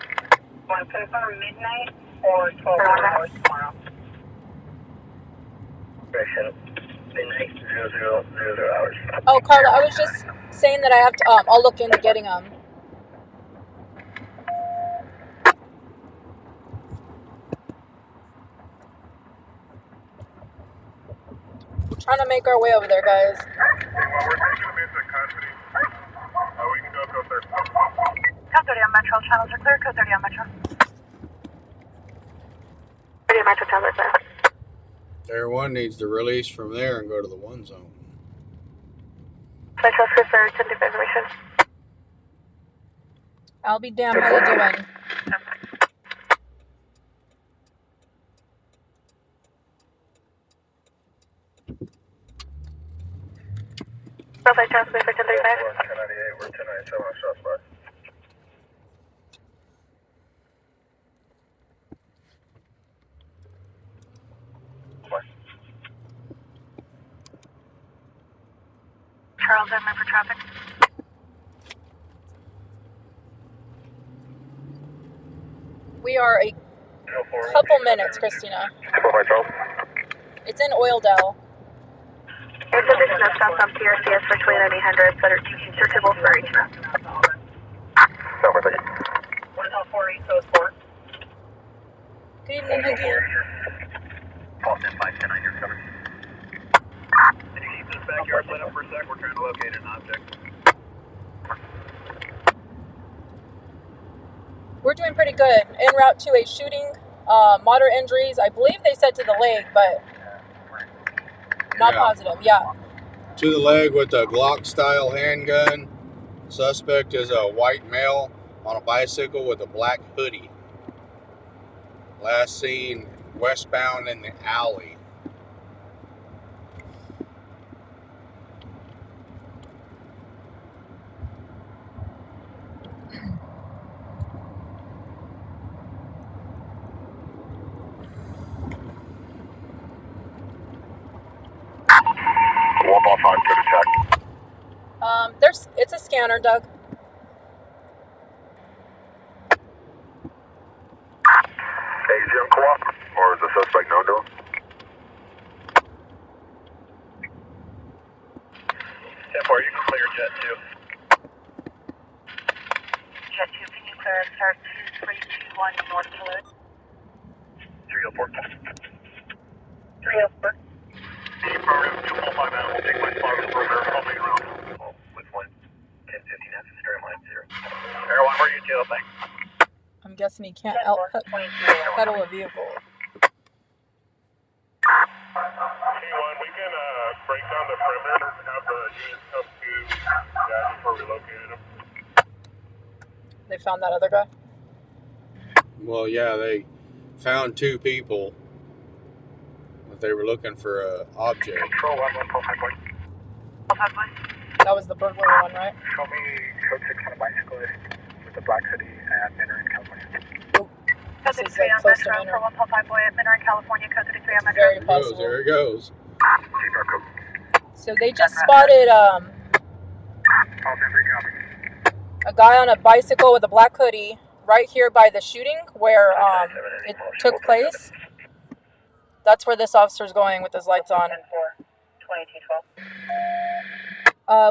1 confirm midnight or 12 hours tomorrow. Correction. Midnight, 0000 hours. Oh, Carla, I was just saying that I have to, I'll look into getting them. We're trying to make our way over there, guys. Hey, while we're taking them into custody, we can go there. Code 30 on Metro, channels are clear, code 30 on Metro. 30 on Metro, channels are clear. Air 1 needs to release from there and go to the 1 zone. Metro, clear for 10 information. I'll be damned. How you doing? Profile transfer for 1035. 1098, we're 1097 on shots fired. Charles, I'm for traffic. We are a couple minutes, Christina. 4 Charles. It's in Oildale. Information of stops on PRCS for 2900 that are searchable for each map. Sound for 1 Hill 4 East Coast 4. Good evening, Huggy. backyard lit up for a sec. We're trying to locate an object. We're doing pretty good. En route to a shooting, moderate injuries. I believe they said to the leg, but not positive. Yeah. To the leg with a Glock-style handgun. Suspect is a white male on a bicycle with a black hoodie. Last seen westbound in the alley. It's a scanner, Doug. AGM co-op, or is the suspect known to him? Therefore, you can clear Jet 2. Jet 2, can you clear start 2321 North Toulouse? 304. 304. Affirmative, 245 animal, take my spot on the perimeter, help me around. With 1, 10, 15, that's a straight line 0. Air 1, where are you two, thanks. I'm guessing he can't pedal a vehicle. T1, we can break down the perimeter and have the units come to that before we located them. They found that other guy? Well, yeah, they found two people, but they were looking for an object. Control 1145 point. That was the burglary one, right? Show me code 6 on a bicyclist with a black hoodie and Manor in California. This is like close to Manor. California, code 33 on Metro. Very possible. There it goes. So they just spotted a guy on a bicycle with a black hoodie right here by the shooting where it took place. That's where this officer's going with his lights on. 2212.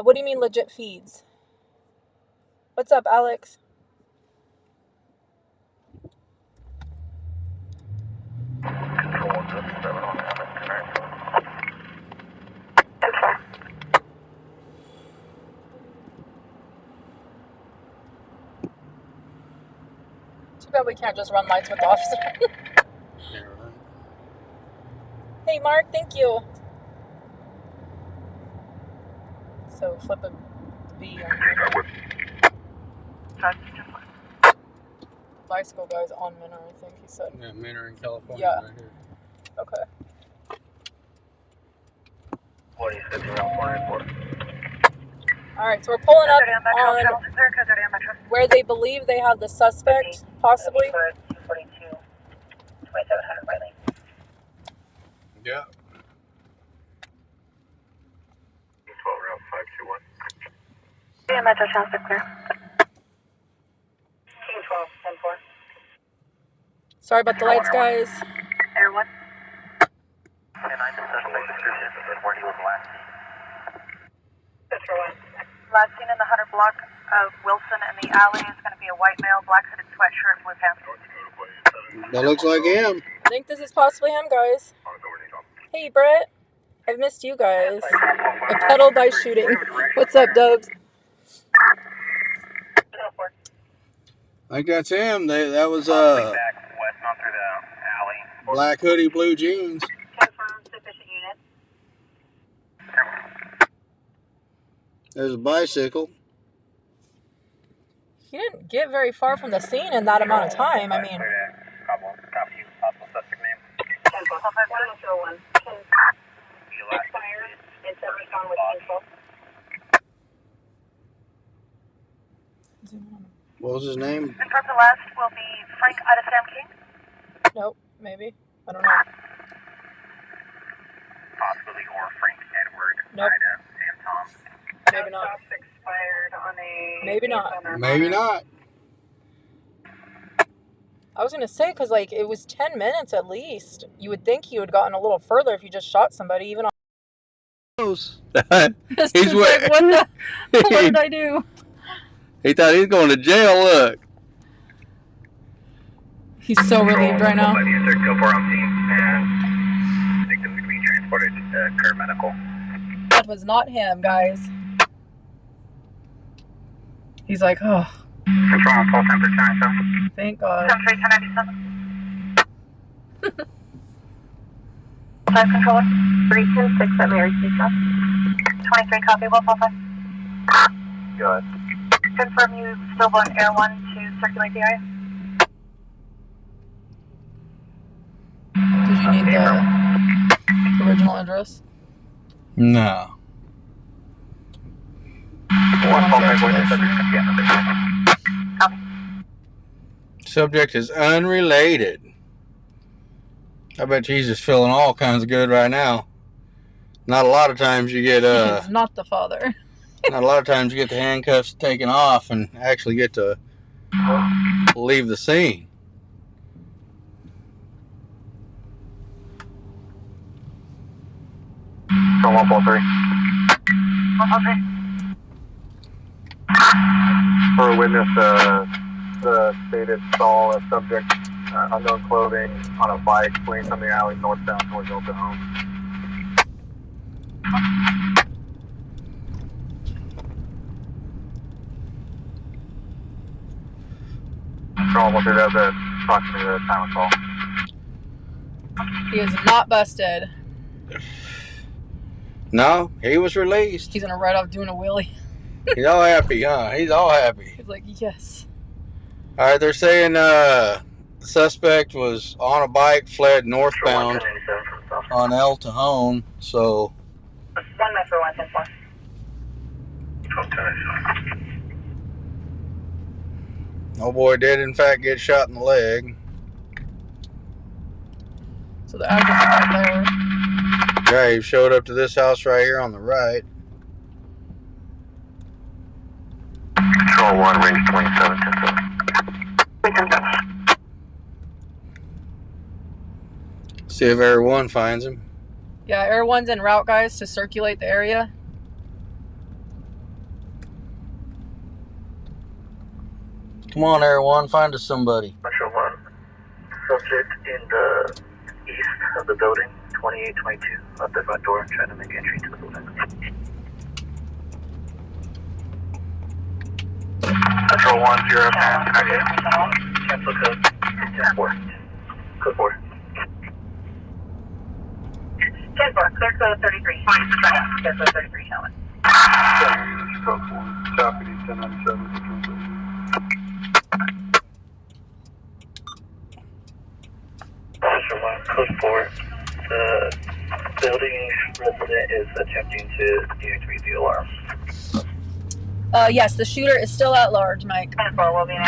What do you mean legit feeds? What's up, Alex? Too bad we can't just run lights with the officer. Hey, Mark, thank you. So flip a B on bicycle guy's on Minor, I think he said. Yeah, Manor in California, Yeah. right here. Okay. What do you say, around 494? Alright, so we're pulling up on where they believe they have the suspect, possibly. 242, 2700 by lane. Yeah. 12 route 521. Yeah, Metro sounds clear. King 12, 1-4. Sorry about the lights, guys. Air 1. And I'm the suspect description of where he was last seen. Metro 1. Last seen in the 100 block of Wilson in the alley is going to be a white male, black hooded sweatshirt, blue pants. That looks like him. I think this is possibly him, guys. Hey, Brett. I've missed you guys. A pedal by shooting. What's up, Dubs? I think that's him. That was Back west, not through the alley. black hoodie, blue jeans. Confirm sufficient unit. There's a bicycle. He didn't get very far from the scene in that amount of time. I mean, Copy you. Possible suspect name. 10-12-101. Expired. Intent respond with 10-12. What was his name? And from the last will be Frank Adesam King. nope, maybe. I don't know. Possibly or Frank Edward. Nope. Ida, Sam Tom. Maybe not. Expired on a... Maybe not. Maybe not. I was going to say, because, like, it was 10 minutes at least. You would think he would have gotten a little further if you just shot somebody, even on... He's This dude's like, what did I do? He thought he was going to jail. Look. He's so relieved right now. By the insert, go for on scene, and victim is being transported to Care Medical. that was not him, guys. He's like, oh. Control on call temperature 1097. Thank God. 1097. Five controller. 326 at Mary Street. 23 copy, Wolf Alpha. Go ahead. Confirm you still want Air 1 to circulate the area? Did you need the original address? No. Subject is unrelated. I bet he's just feeling all kinds of good right now. Not a lot of times you get He's not the father. not a lot of times you get the handcuffs taken off and actually get to leave the scene. From 143. 143. For a witness, the stated saw a subject, unknown clothing, on a bike fleeing from the alley northbound towards Oklahoma. Control 143, that's approximately the time of call. He is not busted. No, he was released. He's gonna ride off doing a wheelie. He's all happy, huh? He's all happy. He's like, yes. All right, they're saying suspect was on a bike, fled northbound on El Cajon. So 1 Metro 110. oh boy, did in fact get shot in the leg. So the address is right there. Yeah, he showed up to this house right here on the right. Control 1, range 27, 10-7. See if Air 1 finds him. Yeah, Air 1's en route, guys, to circulate the area. Come on, Air 1, find us somebody. Metro 1. Subject in the east of the building, 2822, at the front door, trying to make entry to the building. Control 1, 0, 10, 98. Cancel code 10-4. Code 4. 10-4, clear code 33. Clear code 33, Helen. Code 4, Deputy 1097. Metro 1, code 4. The building resident is attempting to deactivate the alarm. Yes, the shooter is still at large, Mike. 10-4 will be in.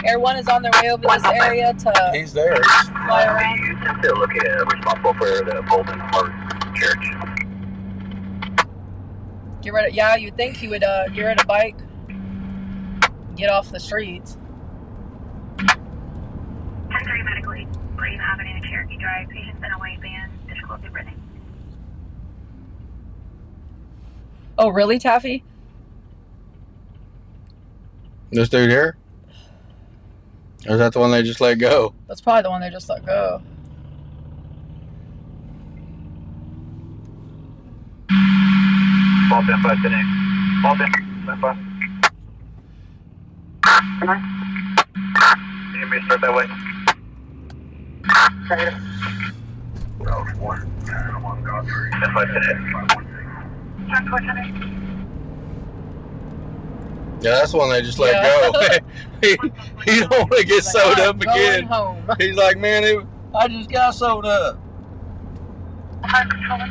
Air 1 is on their way over this area to He's there. fly around. You still looking at responsible for the Golden Heart Church. Get rid of, yeah, you'd think he would get rid of bike, get off the streets. 10-3 medically. Please happening in Cherokee Drive. Patients in a white van. Difficulty breathing. Oh, really, Taffy? This dude here? Or is that the one they just let go? That's probably the one they just let go. Ball 10-5 today. Ball 10-5. You may start that way. Route 4. 10-5 today. 10-4 today. Yeah, that's the one they just let go. he don't want to get sewed up Going again. home. He's like, man, I just got sewed up. Hard controller.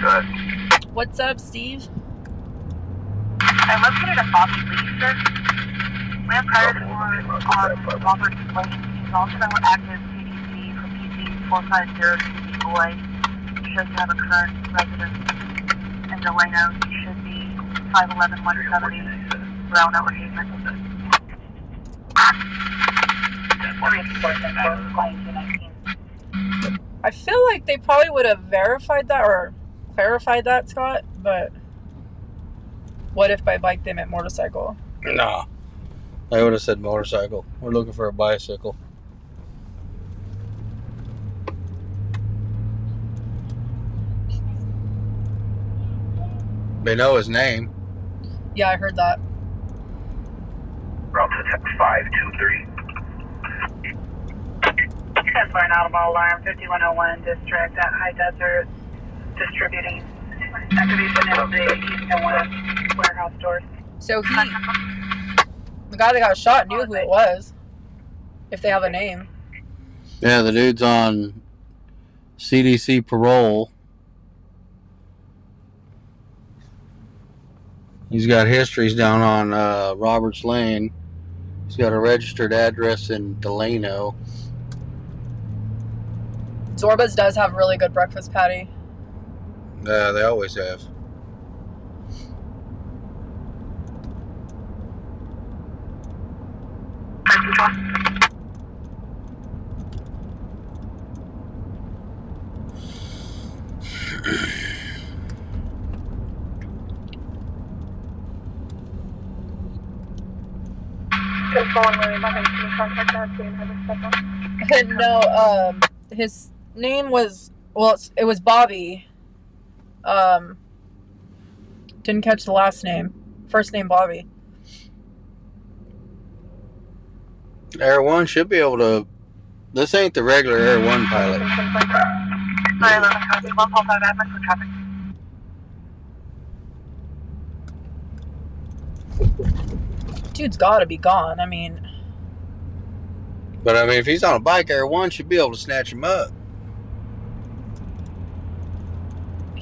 Good. What's up, Steve? I located a Bobby Lee, sir. We have prior to on Robert Lane. He's also now active CDC for PC 450 boy. He should have a current residence in Delano. He should be 5'11", 170, brown over pavement. I feel like they probably would have verified that or clarified that, Scott, but what if by bike they meant motorcycle? No. They would have said motorcycle. We're looking for a bicycle. They know his name. Yeah, I heard that. Route to 523. 10 for an audible alarm, 5101 district at High Desert, distributing activation of the east and west warehouse doors. So the guy that got shot knew who it was, if they have a name. Yeah, the dude's on CDC parole. He's got histories down on Roberts Lane. He's got a registered address in Delano. Zorba's does have really good breakfast patty. Yeah, they always have. No, his name was, well, it was Bobby. Didn't catch the last name. First name Bobby. Air One should be able to. This ain't the regular Air One pilot. Dude's gotta be gone. I mean, But I mean, if he's on a bike, Air One should be able to snatch him up.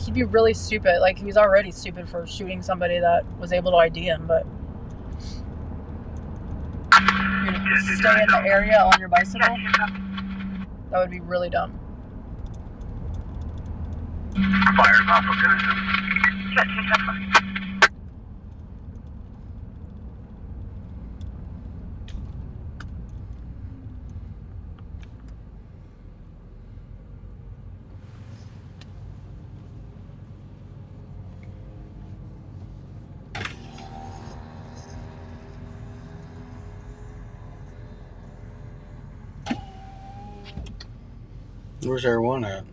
he'd be really stupid. Like, he was already stupid for shooting somebody that was able to ID him, but you'd stay in the area on your bicycle? That would be really dumb. Fires off of Genesis. Where's Air One at?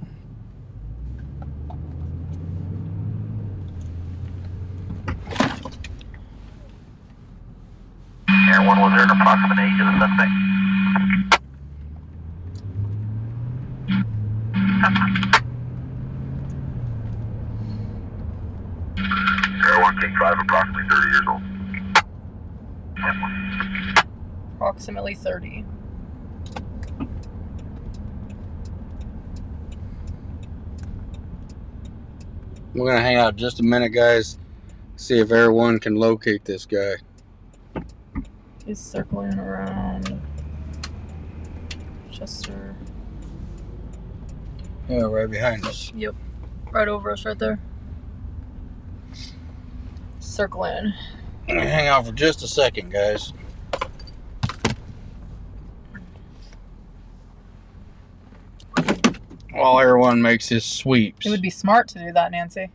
Air One, was there an approximate age of the suspect? Air One, King 5, approximately 30 years old. Approximately 30. We're gonna hang out just a minute, guys. See if Air One can locate this guy. He's circling around Chester. Yeah, right behind us. Yep. Right over us right there. Circling. I'm gonna hang out for just a second, guys. While Air One makes his sweeps. It would be smart to do that, Nancy.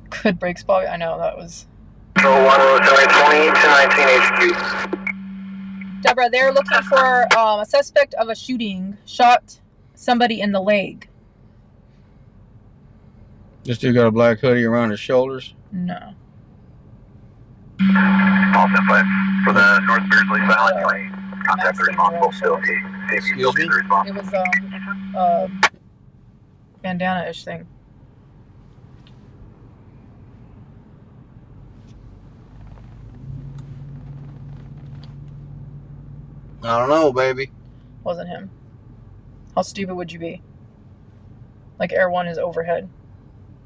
Good brakes, Bobby. I know, that was... 10720 to 19 HQ. Deborah, they're looking for a suspect of a shooting. Shot somebody in the leg. This dude got a black hoodie around his shoulders. No. All set 5 for the North Beardsley Silent Lane. Contact the responsible facility. See if you Excuse me? the response. It was bandana-ish thing. I don't know, baby. Wasn't him. How stupid would you be? Like, Air One is overhead.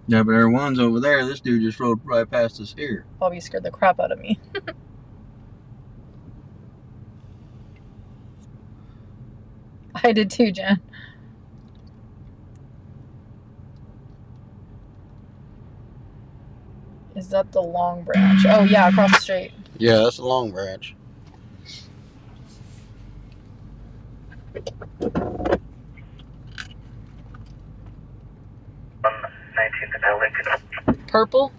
Yeah, but Air One's over there. This dude just rode right past us here. Bobby scared the crap out of me. I did too, Jen. Is that the Long Branch? Oh, yeah, across the street. Yeah, that's a Long Branch. Purple?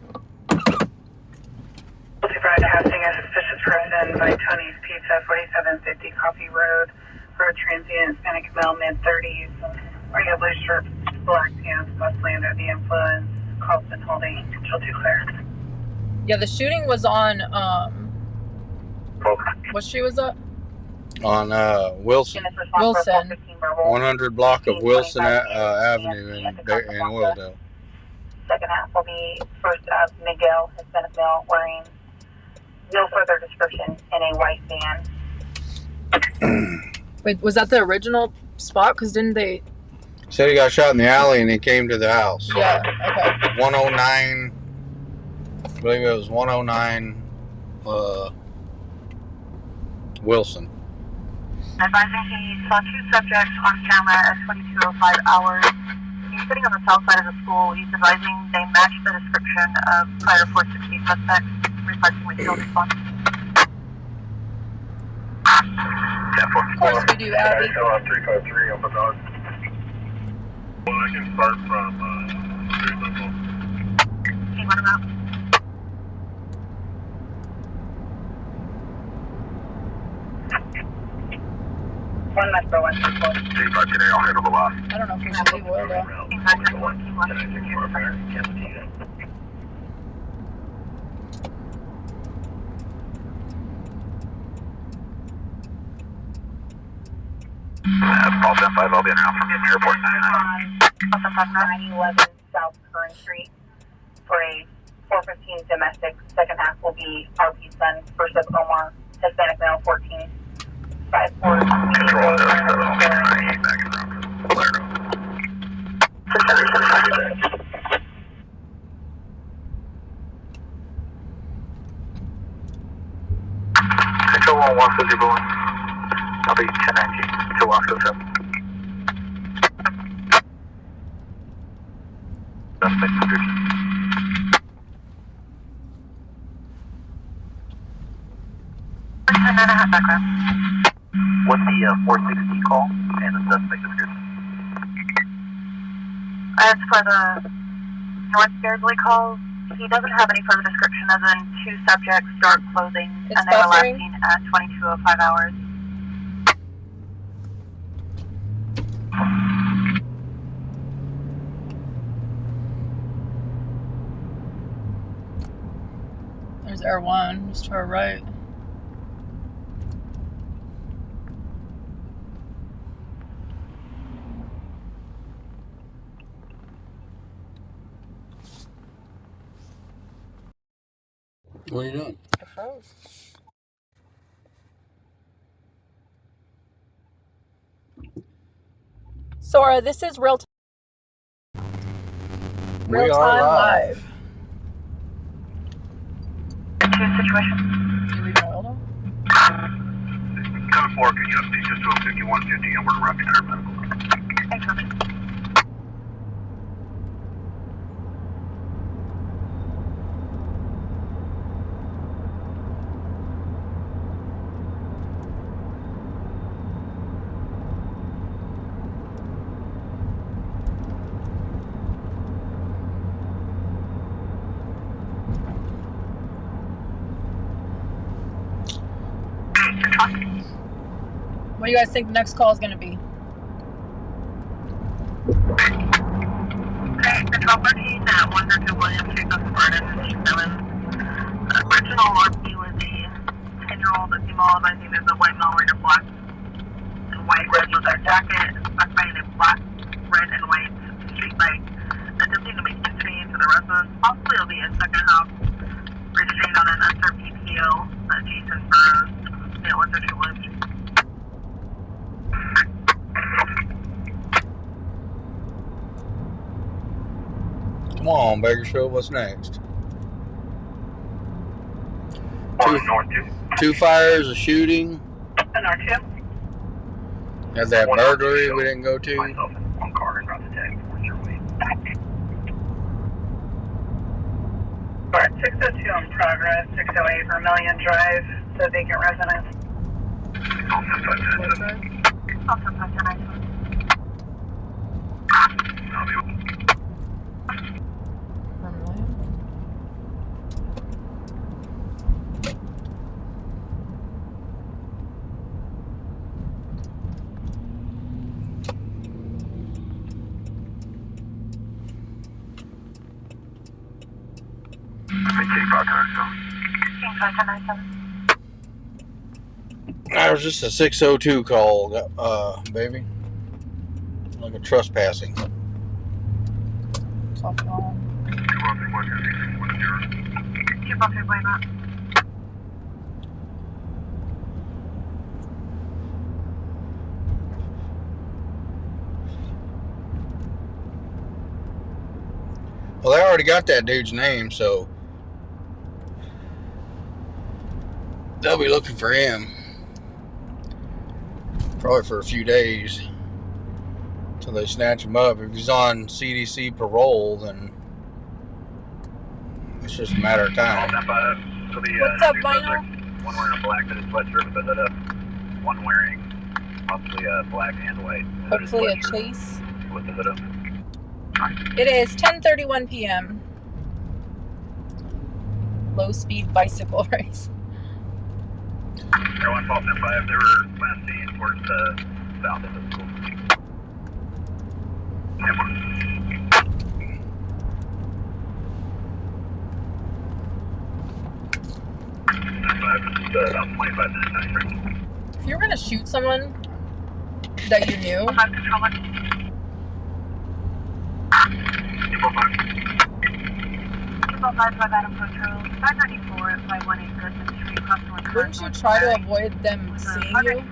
Multi-Bride Housing, a suspicious person by Tony's Pizza, 4750 Coffee Road. for a transient Hispanic male, mid-30s, wearing a blue shirt, black pants, mostly under the influence, Carlton holding, still declared. Yeah, the shooting was on, what street was that? On Wilson. Wilson. 100 block of Wilson Avenue in Oildale. Second half will be first up, Miguel, Hispanic male, wearing no further description in a white van. Wait, was that the original spot? Because didn't they... Said he got shot in the alley and he came to the house. Yeah, okay. 109, I believe it was 109 Wilson. Advising he saw two subjects on camera at 22:05 hours. He's sitting on the south side of the school. He's advising they match the description of prior 460 suspects, requesting we field response. Of course we do, Abby. 353 on the dog. Well, I can start from Okay, what about? One Metro, 134. today, I'll handle the last. I don't know if we should leave Oildale. Paul 10-5, I'll be around from the airport 911 South Current Street for a 415 domestic. Second half will be RP Sun, first up Omar, Hispanic male, 14. 5-4. Control, back around Valero. Control 150 Boeing. I'll be 1019 to Wasco 7. Suspect description. Background. What's the 460 call and the suspect description? As for the North Beardsley call, he doesn't have any further description other than two subjects, dark clothing, It's and they were last buffering. seen at 22:05 hours. There's Air 1, just to our right. What are you doing? I froze. Sora, this is real time We are live. Situation. You leaving Oildale? Code 4, can you update just to a 5150 and we're wrapping our medical? Thanks, Robin. What do you guys think the next call is going to be? Okay, Control 13 at 102 William Street, Barton, and 7. Original RP was a 10-year-old female advising there's a white male wearing a black and white red leather jacket, specifying a black, red, and white street light, attempting to make entry into the residence. Possibly it'll be a second house, restrained on an unserved PPO, Jason Burrows, at 102 William Street. Come on, Bakersfield, what's next? Two fires, a shooting. An R2? Had that burglary we didn't go to. Myself in one car and route the tag towards your way. Alright, 602 in progress, 608 Vermilion Drive, the vacant residence. What drive? Also, I'll be Vermilion? That was just a 602 call, baby. Like a trespassing. Soft phone. Well, they already got that dude's name, so they'll be looking for him. Probably for a few days. Until they snatch him up. If he's on CDC parole, then it's just a matter of time. What's up, Vinyl? One wearing a black fitted sweatshirt, but one wearing possibly a black and white. Hopefully a chase. With the hood up. It is 10:31 p.m. Low speed bicycle race. They're 112.5. They were last seen towards the south of the school. About 25 minutes time frame. If you were gonna shoot someone that you knew, wouldn't you try to avoid them seeing you?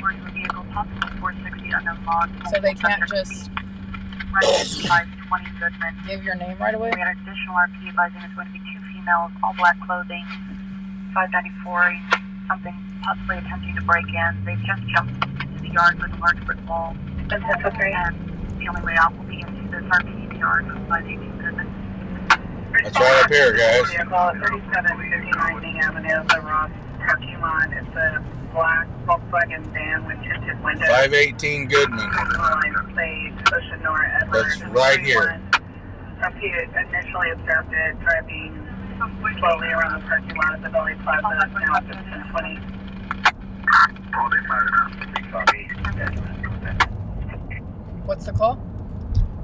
So they can't just give your name right away? We had additional RP advising it's going to be 2 females, all black clothing, 594, something possibly attempting to break in. They just jumped into the yard with a large brick wall. And the only way out will be into this RP yard by the 18 Goodman. That's right up here, guys. Vehicle at 3759 Main Avenue, the Ross parking lot. It's a black Volkswagen van with tinted windows. 518 Goodman. That's right here. RP initially observed it driving slowly around the parking lot at the Valley Plaza. Now it's 1020. What's the call?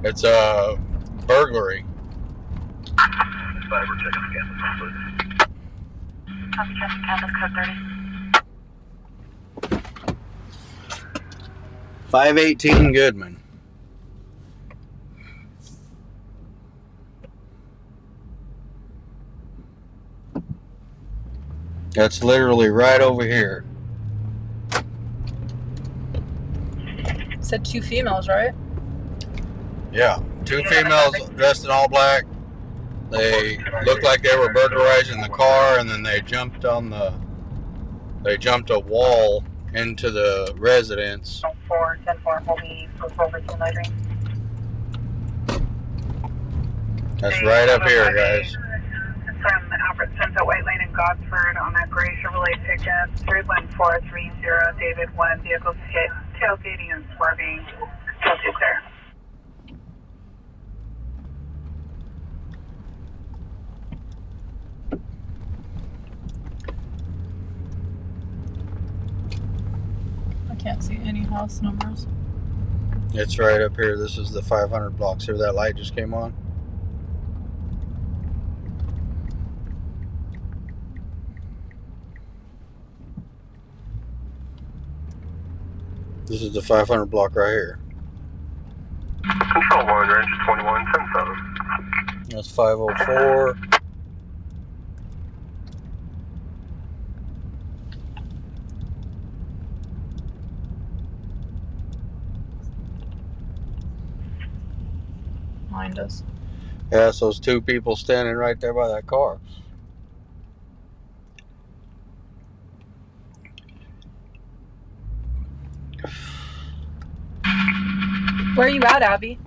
It's a burglary. We're checking the campus, please. Copy, checking campus code 30. 518 Goodman. That's literally right over here. Said 2 females, right? Yeah, 2 females dressed in all black. They looked like they were burglarizing the car, and then they jumped a wall into the residence. 410-4 will be over to Nightring. That's right up here, guys. From Albertsons at White Lane in Gosford on a gray Chevrolet pickup, 31430, David 1, vehicles hit tailgating and swerving. Subject there. I can't see any house numbers. It's right up here. This is the 500 block. See where that light just came on? This is the 500 block right here. Control 1, range 21, 10-7. That's 504. Mind us. Yeah, it's those 2 people standing right there by that car. Where are you at, Abby?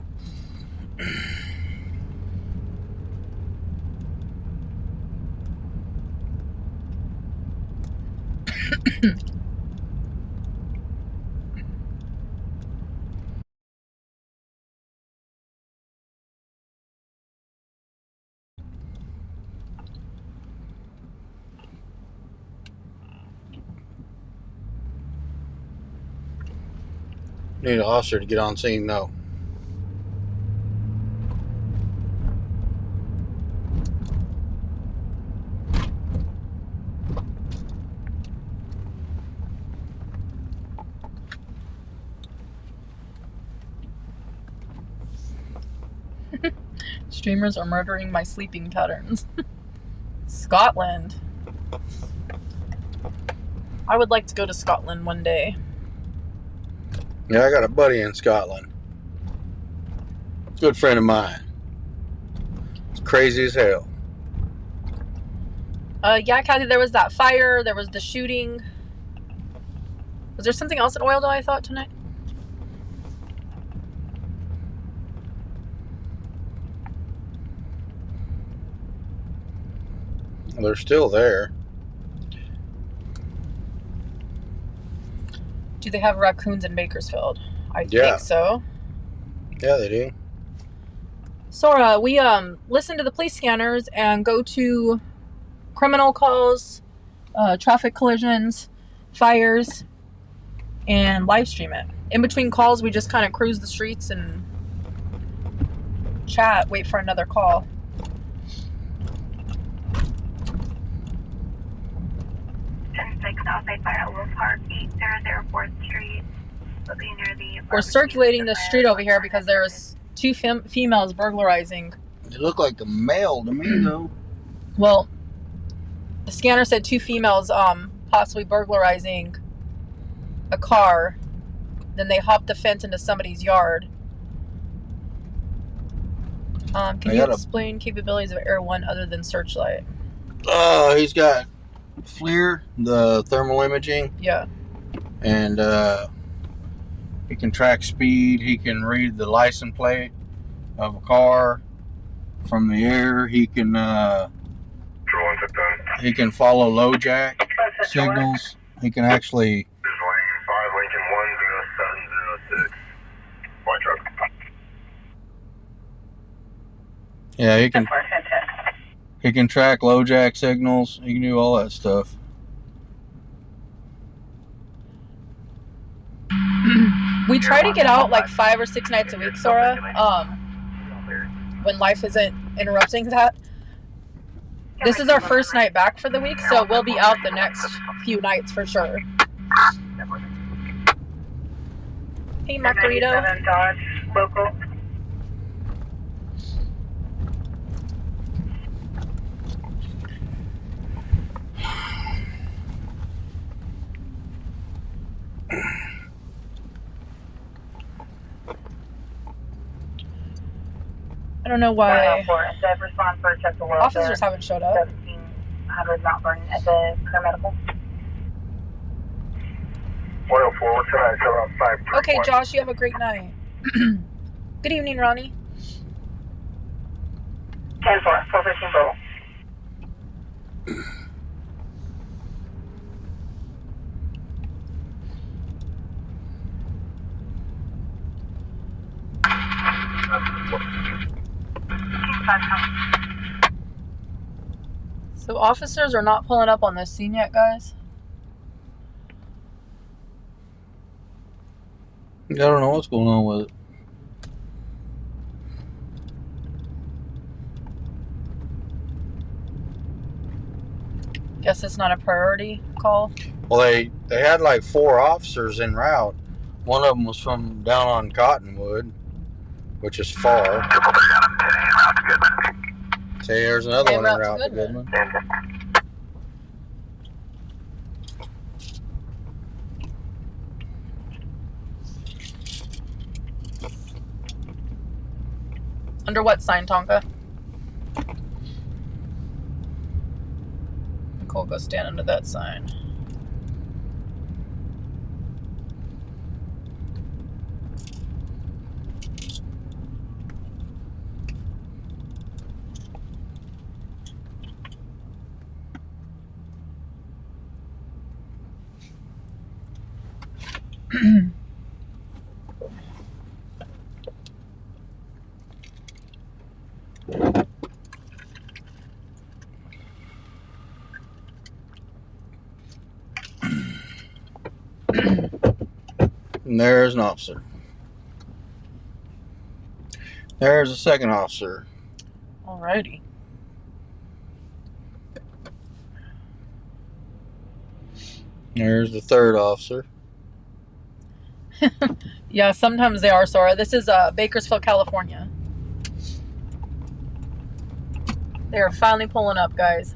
Need an officer to get on scene, though. Streamers are murdering my sleeping patterns. Scotland. I would like to go to Scotland one day. Yeah, I got a buddy in Scotland. Good friend of mine. It's crazy as hell. Yeah, Kathy, there was that fire. There was the shooting. Was there something else in Oildale I thought tonight? They're still there. Do they have raccoons in Bakersfield? I Yeah. think so. Yeah, they do. Sora, we listen to the police scanners and go to criminal calls, traffic collisions, fires, and live stream it. In between calls, we just kind of cruise the streets and chat, wait for another call. Outside Fire Will Park, 8004th Street. Looking near the We're circulating the street over here because there's two females burglarizing. They look like a male to me, though. Well, the scanner said two females possibly burglarizing a car. Then they hopped the fence into somebody's yard. Can you explain capabilities of Air 1 other than Searchlight? He's got FLIR, the thermal imaging. Yeah. And he can track speed. He can read the license plate of a car from the air. He can follow low jack signals. He can actually. Yeah, he can. He can track low jack signals. He can do all that stuff. We try to get out like 5 or 6 nights a week, Sora. When life isn't interrupting that. This is our first night back for the week, so we'll be out the next few nights for sure. Hey, Margarito. Dodge, local. I don't know why Response for check the world. officers haven't showed up. 1700 Mount Vernon at the paramedical. 104, what's tonight? So around 531. Okay, Josh, you have a great night. Good evening, Ronnie. 10-4, 415 Bravo. So officers are not pulling up on this scene yet, guys? I don't know what's going on with it. Guess it's not a priority call. Well, they had like 4 officers en route. One of them was from down on Cottonwood, which is far. Say, there's another one en route to Goodman. Under what sign, Tonka? Nicole, go stand under that sign. And there's an officer. There's a second officer. Alrighty. There's the third officer. Yeah, sometimes they are, Sora. This is Bakersfield, California. They are finally pulling up, guys.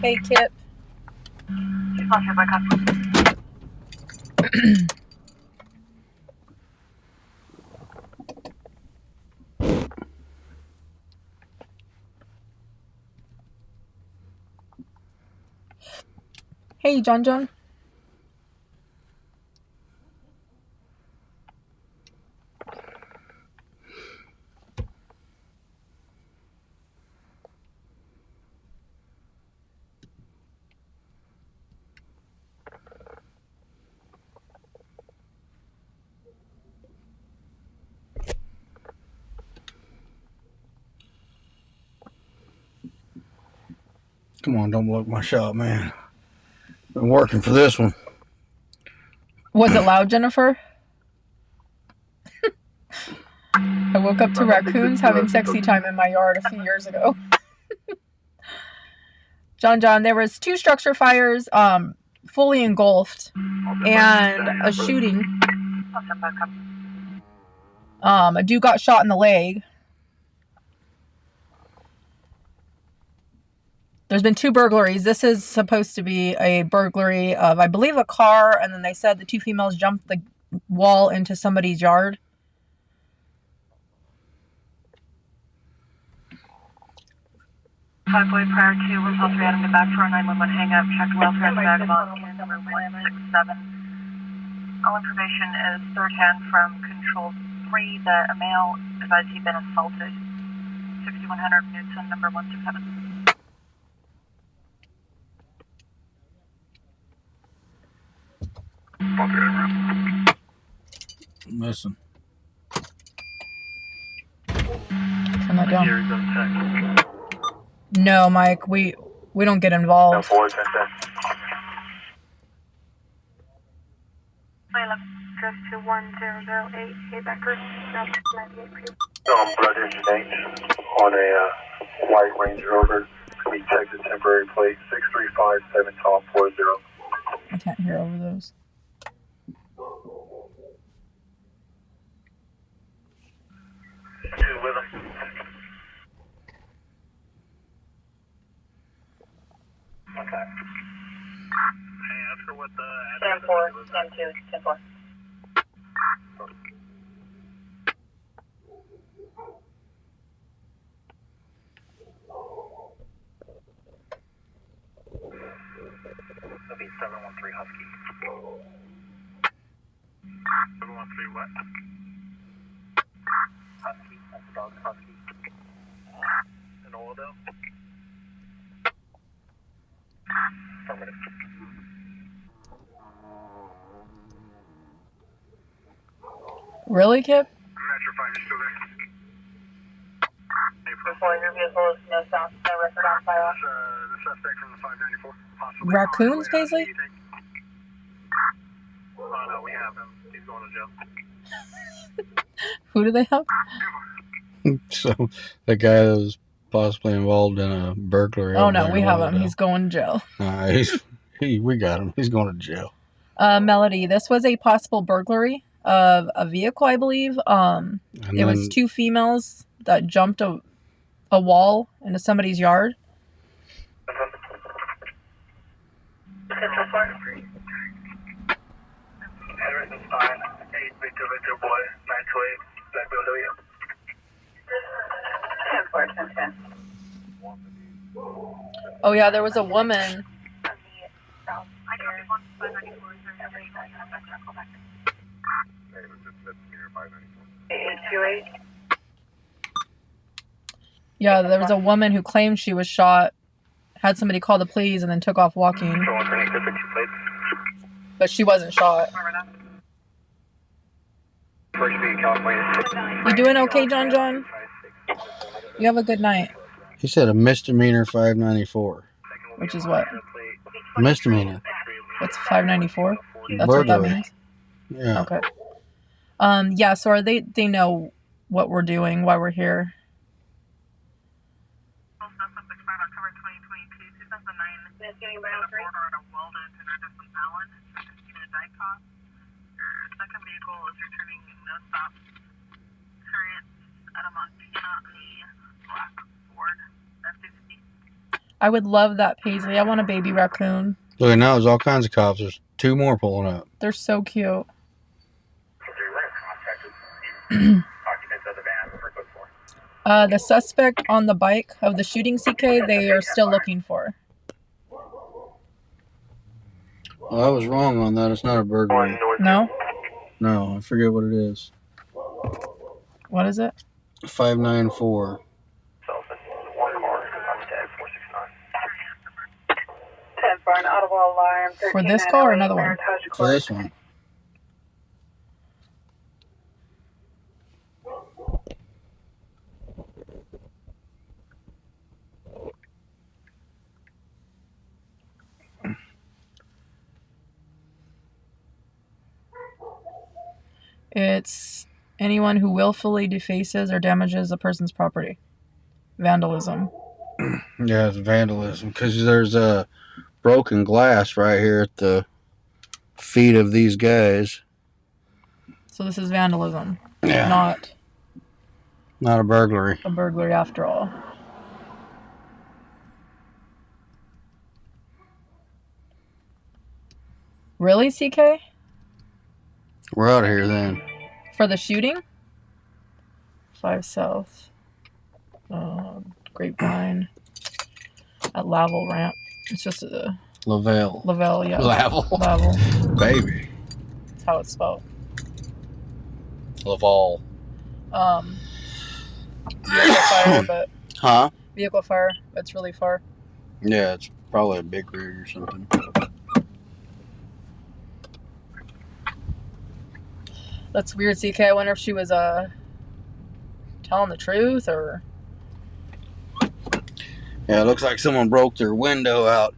Hey, Kip. Hey, John. Come on, don't block my shot, man. Been working for this one. Was it loud, Jennifer? I woke up to raccoons having sexy time in my yard a few years ago. John, there was 2 structure fires, fully engulfed, and a shooting. A dude got shot in the leg. There's been 2 burglaries. This is supposed to be a burglary of, I believe, a car, and then they said the 2 females jumped the wall into somebody's yard. Boy prior to 103 Adam, get back for a 911 hang-up, checked welfare at the Vagabond, and number 167. All information is third hand from Control 3 that a male advised he'd been assaulted. 6100 Newton, number 167. Listen. Turn that down. No, Mike, we don't get involved. Drift to 1008, get back for 98 for you. Blood exchange on a white Range Rover. We checked the temporary plate 6357 top 40. I can't hear over those. With him. Okay. Hey, after what the... 10-4, 10-2, 10-4. That'll be 713 Husky. 713 what? Husky. That's the dog, Husky. In Oildale? Affirmative. Really, Kip? I'm not sure if I'm still there. Before your vehicle is no sound, no record on file. The suspect from the 594. Possibly. Raccoons, Paisley? Oh, no, we have him. He's going to jail. Who do they have? So, the guy that was possibly involved in a burglary. Oh, no, we have him. He's going to jail. We got him. He's going to jail. Melody, this was a possible burglary of a vehicle, I believe. It was 2 females that jumped a wall into somebody's yard. Everything's fine. 8 Victor Boy, 928, Black BMW. 10-4, 10-10. Oh, yeah, there was a woman. Yeah, there was a woman who claimed she was shot, had somebody call the police, and then took off walking. But she wasn't shot. You doing okay, John? You have a good night. He said a misdemeanor 594. Which is what? Misdemeanor. What's 594? That's Burglary. what that means? Yeah. Okay. Yeah, so they know what we're doing, why we're here. second vehicle is returning no stop. Current at a Montana on the black Ford F-60. I would love that, Paisley. I want a baby raccoon. Look, now there's all kinds of cops. There's 2 more pulling up. They're so cute. Occupants of the van for code 4. The suspect on the bike of the shooting, CK, they are still looking for. Well, I was wrong on that. It's not a burglary. No? No, I forget what it is. What is it? 594. One car is on tag 469. 10 for an audible alarm. For this call or another one? For this one. It's anyone who willfully defaces or damages a person's property. Vandalism. Yeah, it's vandalism because there's a broken glass right here at the feet of these guys. So this is vandalism. Yeah. Not a burglary. a burglary after all. Really, CK? We're out of here then. For the shooting? 5 South. Grapevine. At Laval Ramp. It's just a... Lavelle. Lavelle, yeah. Laval. Laval. Baby. That's how it's spelled. Laval. Vehicle fire, but... Huh? Vehicle fire. It's really far. Yeah, it's probably a big rig or something. That's weird, CK. I wonder if she was telling the truth or... Yeah, it looks like someone broke their window out.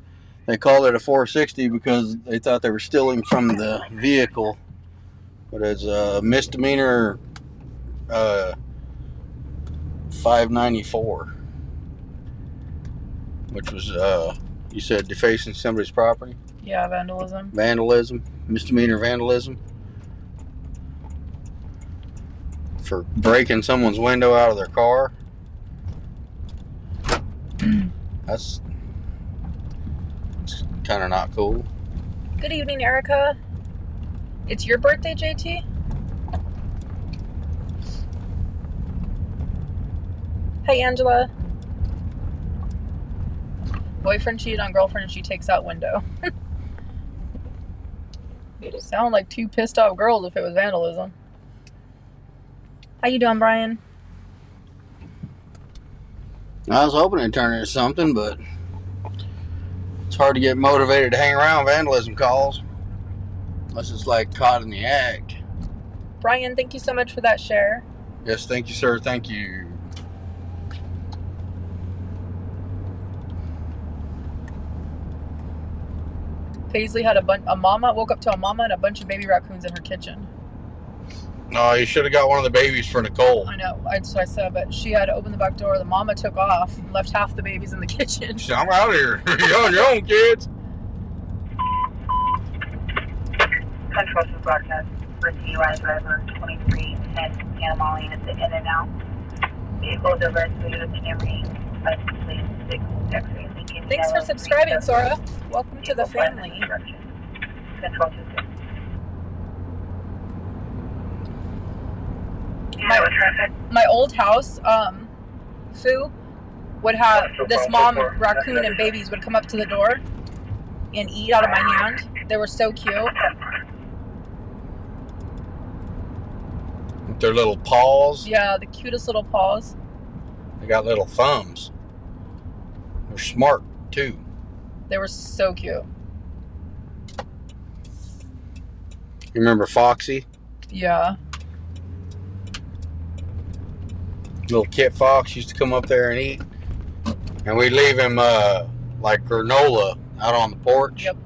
They called it a 460 because they thought they were stealing from the vehicle. But it's a misdemeanor 594. Which was, you said defacing somebody's property? Yeah, vandalism. Vandalism. Misdemeanor vandalism. For breaking someone's window out of their car. That's kind of not cool. Good evening, Erica. It's your birthday, JT? Hey, Angela. Boyfriend cheated on girlfriend and she takes out window. It'd sound like 2 pissed off girls if it was vandalism. How you doing, Brian? I was hoping it'd turn into something, but it's hard to get motivated to hang around vandalism calls. Unless it's like caught in the act. Brian, thank you so much for that share. Yes, thank you, sir. Thank you. Paisley had a mama, woke up to a mama and a bunch of baby raccoons in her kitchen. No, you should have got one of the babies for Nicole. I know, that's what I said, but she had to open the back door. The mama took off and left half the babies in the kitchen. She said, I'm out of here. You're on your own, kids. Control to broadcast for DUI driver 2310 Panama Lane at the in and out. Vehicle diversity with Camry, license plate 6 X-ray Lincoln. Thanks for subscribing, Sora. Welcome to the family. Control to My old house, Fu, would have this mom raccoon and babies would come up to the door and eat out of my hand. They were so cute. With their little paws. Yeah, the cutest little paws. They got little thumbs. They're smart, too. They were so cute. You remember Foxy? Yeah. Little Kit Fox used to come up there and eat. And we'd leave him like granola out on the porch. Yep.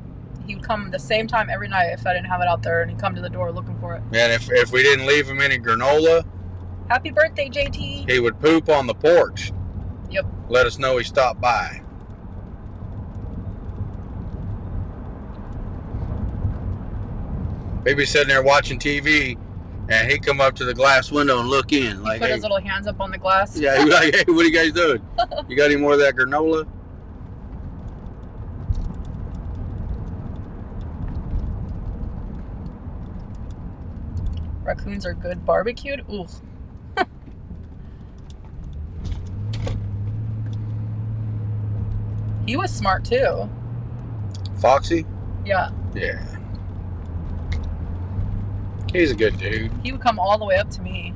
He would come the same time every night if I didn't have it out there, and he'd come to the door looking for it. And if we didn't leave him any granola, Happy birthday, JT. he would poop on the porch. Yep. Let us know he stopped by. He'd be sitting there watching TV, and he'd come up to the glass window and look in. Like, Put hey. his little hands up on the glass. Yeah, he'd be like, hey, what are you guys doing? You got any more of that granola? Raccoons are good barbecued. Ooh. He was smart too. Foxy? Yeah. Yeah. He's a good dude. He would come all the way up to me.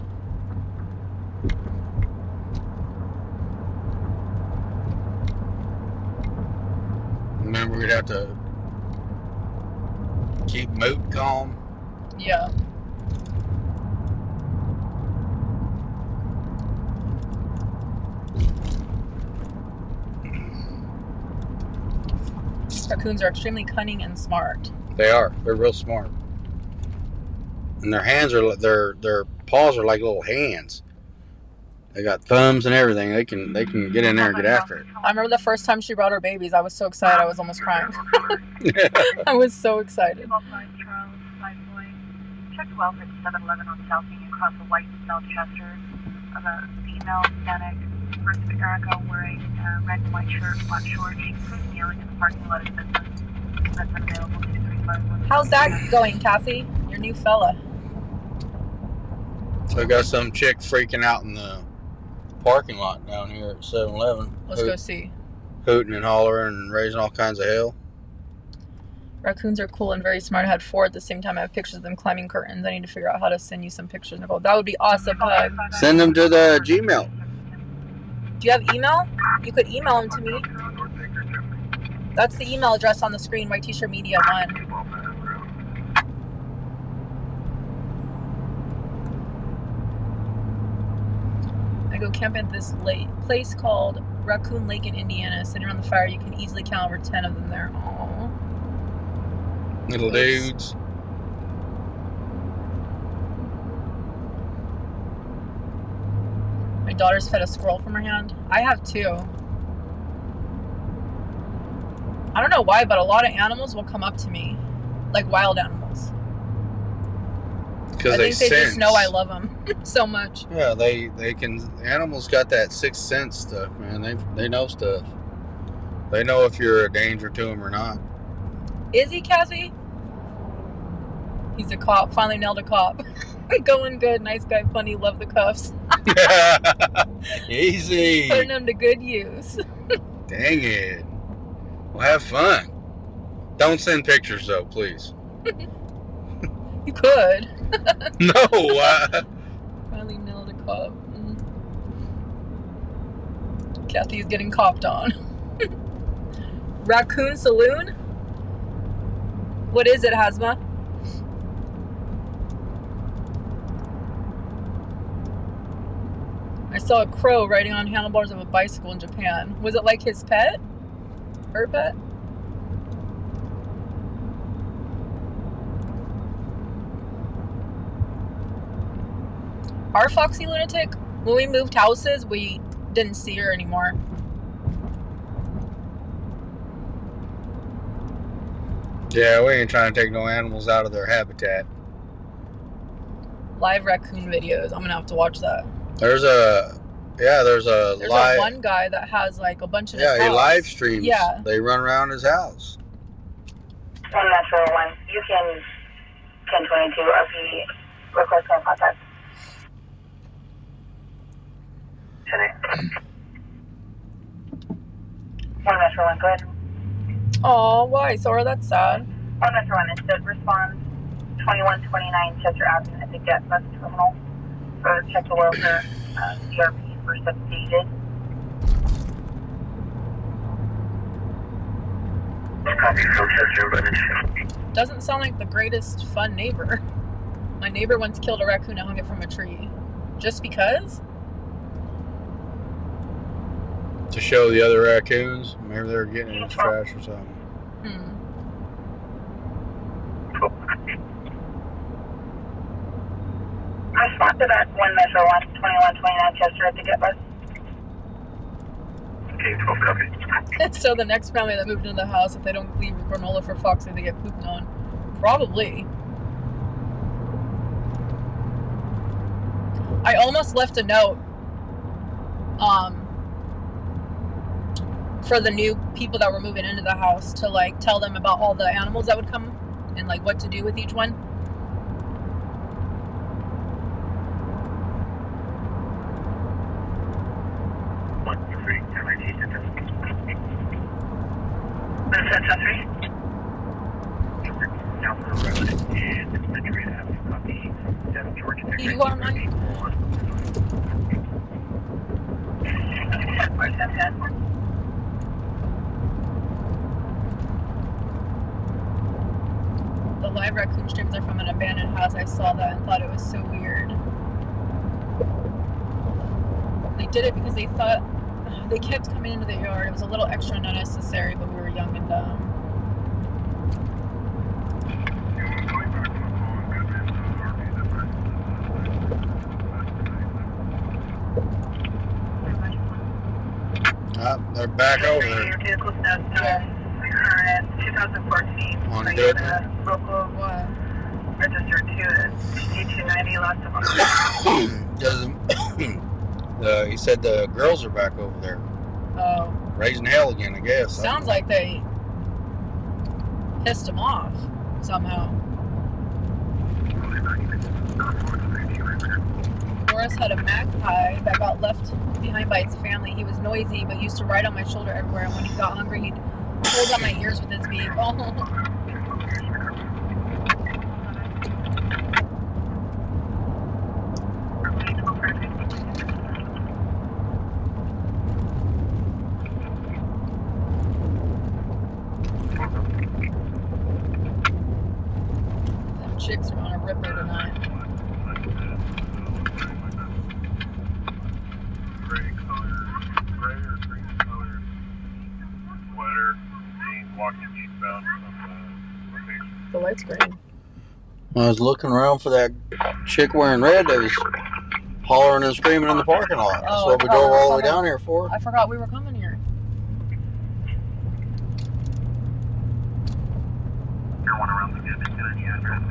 Remember, we'd have to keep Moot calm. Yeah. Raccoons are extremely cunning and smart. They are. They're real smart. And their hands are, their paws are like little hands. They got thumbs and everything. They can get in there and get after it. I remember the first time she brought her babies. I was so excited. I was almost crying. I was so excited. Check 12 at 7-Eleven on South Union across the White and South Chester of a female Hispanic person of Erica wearing a red and white shirt, black shorts. She's kneeling in the parking lot of the business. That's unavailable 235. How's that going, Kathy? Your new fella. So I got some chick freaking out in the parking lot down here at 7-Eleven. Let's go see. Hooting and hollering and raising all kinds of hell. Raccoons are cool and very smart. I had 4 at the same time. I have pictures of them climbing curtains. I need to figure out how to send you some pictures, Nicole. That would be awesome, Pug. Send them to the Gmail. Do you have email? You could email them to me. That's the email address on the screen, White T-shirt Media 1. I go camping at this place called Raccoon Lake in Indiana. Sitting around the fire, you can easily count over 10 of them there. Aww. Little dudes. My daughter's fed a squirrel from her hand. I have too. I don't know why, but a lot of animals will come up to me. Like wild animals. Because I they think they sense. just know I love them so much. Yeah, they can. Animals got that sixth sense stuff, man. They know stuff. They know if you're a danger to them or not. Is he, Kathy? He's a cop. Finally nailed a cop. Going good. Nice guy. Funny. Love the cuffs. Easy. Putting them to good use. Dang it. Well, have fun. Don't send pictures, though, please. You could. No. Finally nailed a cop. Kathy's getting copped on. Raccoon Saloon? What is it, Hazma? I saw a crow riding on handlebars of a bicycle in Japan. Was it like his pet? Her pet? Our Foxy Lunatic, when we moved houses, we didn't see her anymore. Yeah, we ain't trying to take no animals out of their habitat. Live raccoon videos. I'm gonna have to watch that. There's a There's live. one guy that has like a bunch of his Yeah, he house. live streams. Yeah. They run around his house. 1 Metro 1, you can 1022 RP request phone contact. 1 Metro 1, go ahead. Oh, why? Sorry, that's sad. 1 Metro 1, instead respond 2129 Chester Avenue at the Jet Bus Terminal. For check the oil for CRP for substated. Doesn't sound like the greatest fun neighbor. My neighbor once killed a raccoon and hung it from a tree. Just because? To show the other raccoons. Maybe they're getting in his trash or something. Respond to that 1 Metro 1, 2129 Chester at the Jet Bus. Okay, 12 copy. So the next family that moved into the house, if they don't leave granola for Foxy, they get pooped on. Probably. I almost left a note for the new people that were moving into the house to like tell them about all the animals that would come and like what to do with each one. You want mine? The live raccoon streams are from an abandoned house. I saw that and thought it was so weird. They did it because they thought they kept coming into the yard. It was a little extra unnecessary, but we were young and dumb. They're back over there. Your vehicle's now 2014. On Are good. you the local What? registered to D290 lots of He said the girls are back over there. Oh. Raising hell again, I guess. Sounds like they pissed him off somehow. Boris had a magpie that got left behind by its family. He was noisy, but used to ride on my shoulder everywhere. And when he got hungry, he'd hold on my ears with his beak. Oh. Them chicks are on a ripper tonight. The light's green. I was looking around for that chick wearing red that was hollering and screaming in the parking lot. That's Oh, what we drove all the way down here for. I forgot we were coming here. around the Miscellaneous address.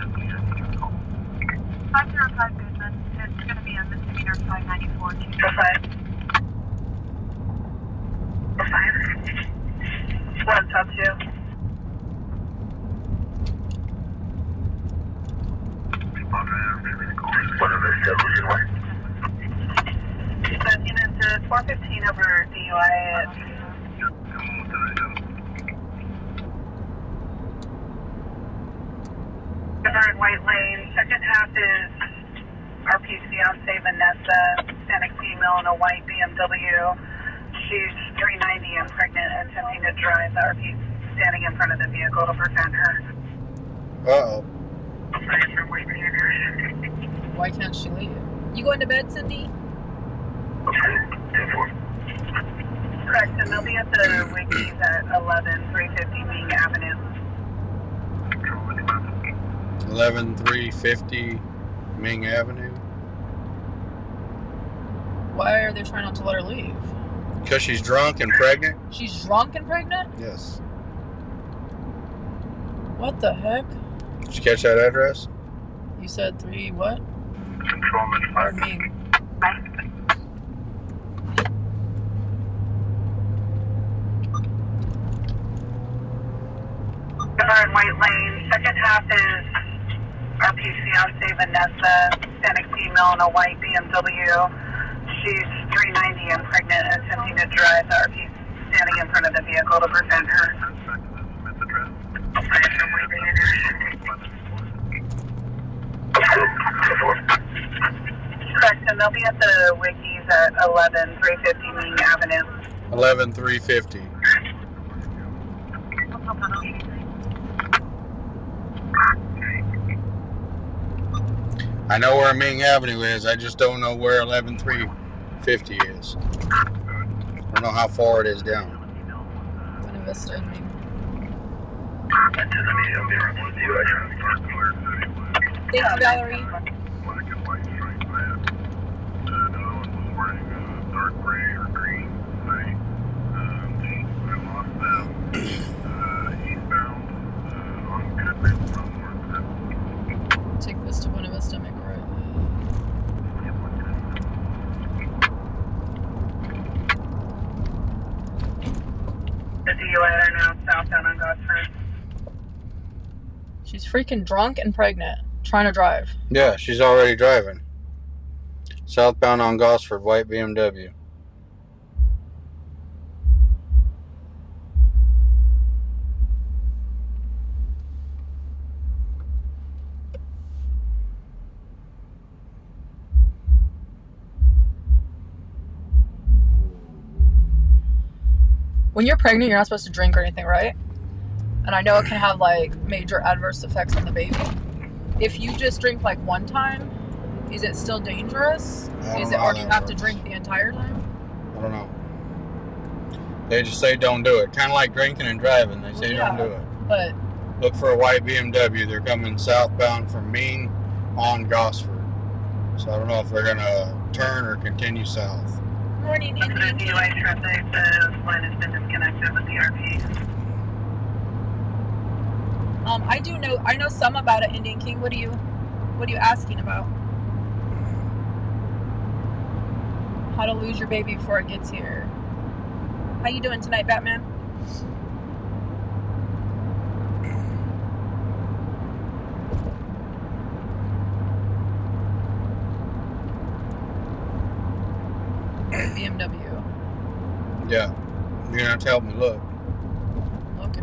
505 Goodman. It's going to be a misdemeanor 594. 205. 1 top 2. Unit 415 over DUI. River White Lane. Second half is RP fiance Vanessa, Hispanic female in a white BMW. She's 390 and pregnant, attempting to drive. The RP standing in front of the vehicle to prevent her. Uh-oh. Why can't she leave? You going to bed, Cindy? Correct, and they'll be at the Wiggies at 350 Ming Avenue. 11350 Ming Avenue. Why are they trying not to let her leave? Because she's drunk and pregnant? She's drunk and pregnant? Yes. What the heck? Did you catch that address? You said 3 what? Controlman Pardon me. River White Lane. Second half is RP fiance Vanessa, Hispanic female in a white BMW. She's 390 and pregnant, attempting to drive. The RP standing in front of the vehicle to prevent her. Correct, and they'll be at the Wiggies at 11350 Ming Avenue. 11350. I know where Ming Avenue is. I just don't know where 11350 is. I don't know how far it is down. Buena Vista, I mean. Thanks, Valerie. Take this to Buena Vista, make a right. DUI are now southbound on Gosford. She's freaking drunk and pregnant, trying to drive. Yeah, she's already driving. Southbound on Gosford, white BMW. When you're pregnant, you're not supposed to drink or anything, right? And I know it can have like major adverse effects on the baby. If you just drink like one time, is it still dangerous? Is it, or do you have to drink the entire time? I don't know. They just say don't do it. Kind of like drinking and driving. They say don't do it. But look for a white BMW. They're coming southbound from Mean on Gosford. So I don't know if they're gonna turn or continue south. Morning, The DUI traffic, the line has been disconnected with the RP. I know some about it, Indian King. What are you asking about? How to lose your baby before it gets here. How you doing tonight, Batman? BMW. Yeah. You're gonna have to help me look. Okay.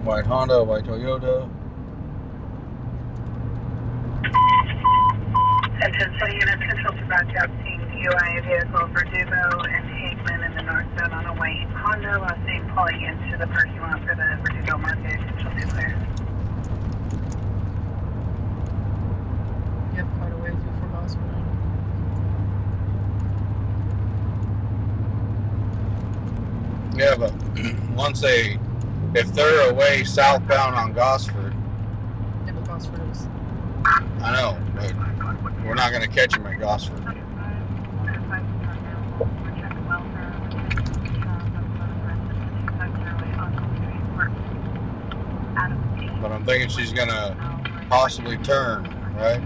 White Honda, white Toyota. Attention City units, control to broadcast team DUI vehicle Verdugo and Hageman in the northbound on a white Honda, last name pulling into the parking lot for the Verdugo market. Control to clear. You have quite a ways before Gosford. Yeah, but if they're away southbound on Gosford, Yeah, but Gosford is. I know, but we're not gonna catch them at Gosford. But I'm thinking she's gonna possibly turn, right?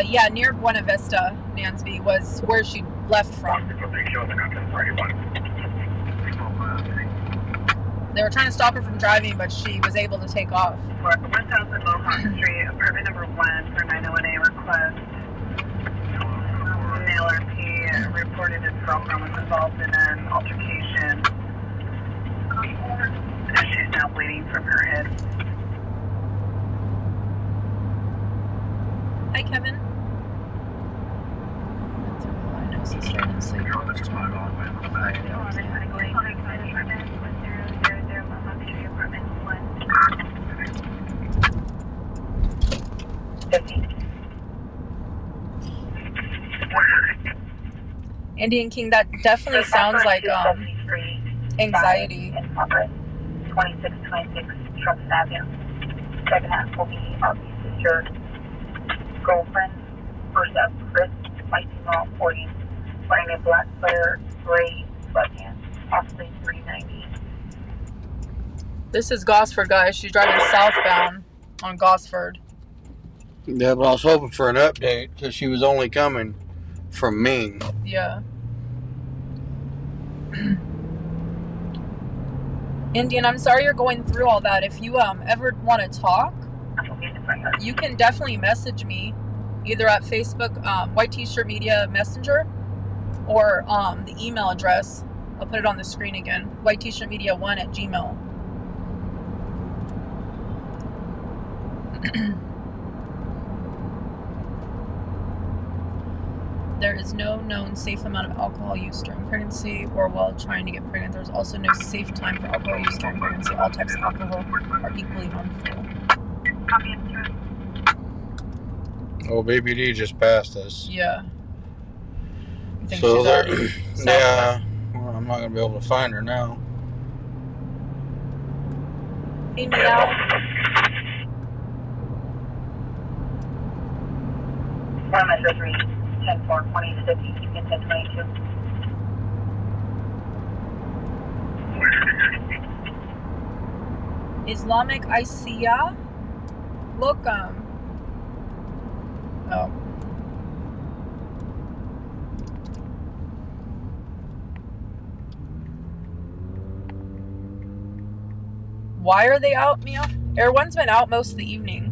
Yeah, near Buena Vista, Nansby was where she left from. They were trying to stop her from driving, but she was able to take off. 1000 Mohawk Street, apartment number 1 for 901A request. Male RP reported his girlfriend was involved in an altercation. She's now bleeding from her head. Hi, Kevin. I know sister didn't sleep. Indian King, that definitely sounds like anxiety. 2626 Trump Avenue. Second half will be RP's sister, girlfriend. First up, Chris, white female, 40, wearing a black sweater, gray sweatpants, possibly 390. This is Gosford, guys. She's driving southbound on Gosford. Yeah, but I was hoping for an update because she was only coming from Ming. Yeah. Indian, I'm sorry you're going through all that. If you ever want to talk, you can definitely message me either at Facebook, White T-Shirt Media Messenger, or the email address. I'll put it on the screen again. White T-Shirt Media 1@gmail.com. There is no known safe amount of alcohol use during pregnancy or while trying to get pregnant. There's also no safe time for alcohol use during pregnancy. All types of alcohol are equally harmful. Oh, Baby D just passed us. Yeah. think So she's there, already southwest. yeah, well, I'm not gonna be able to find her now. Hey, Meow. Parameter 3, 10-4, 26, you can 10-22. Islamic Isiah? Look, oh. Why are they out, Mia? Everyone's been out most of the evening.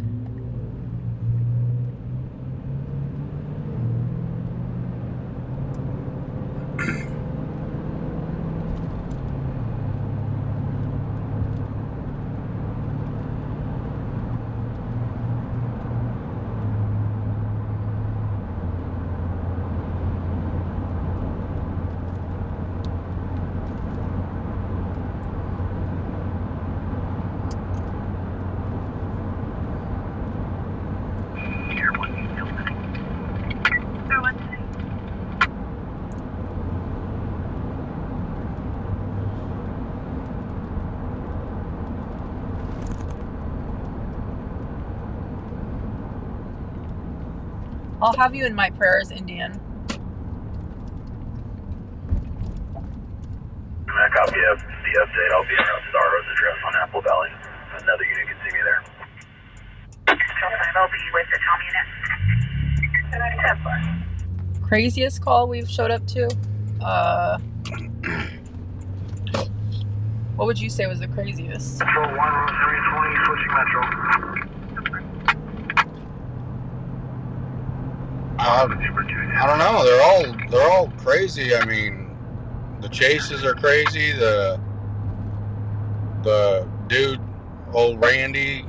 I'll have you in my prayers, Indian. I copy of the update. I'll be around Star Rosa address on Apple Valley. Another unit can see me there. I'll be with the Tom unit. Craziest call we've showed up to? What would you say was the craziest? Control 10320, switching Metro. I don't know. They're all crazy. I mean, the chases are crazy. The dude, old Randy,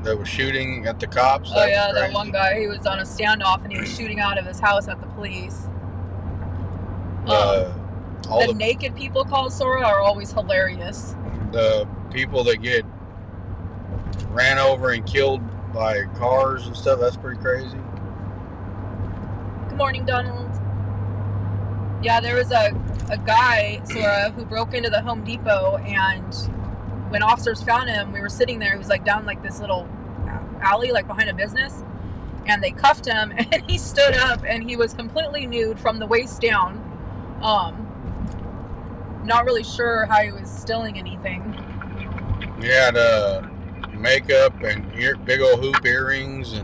that was shooting at the cops. Oh yeah, that one guy. He was on a standoff and he was shooting out of his house at the police. All the naked people called Sora are always hilarious. The people that get ran over and killed by cars and stuff. That's pretty crazy. Good morning, Donald. Yeah, there was a guy, Sora, who broke into the Home Depot, and when officers found him, we were sitting there. He was like down like this little alley, like behind a business, and they cuffed him, and he stood up, and he was completely nude from the waist down. Not really sure how he was stealing anything. He had makeup and big old hoop earrings,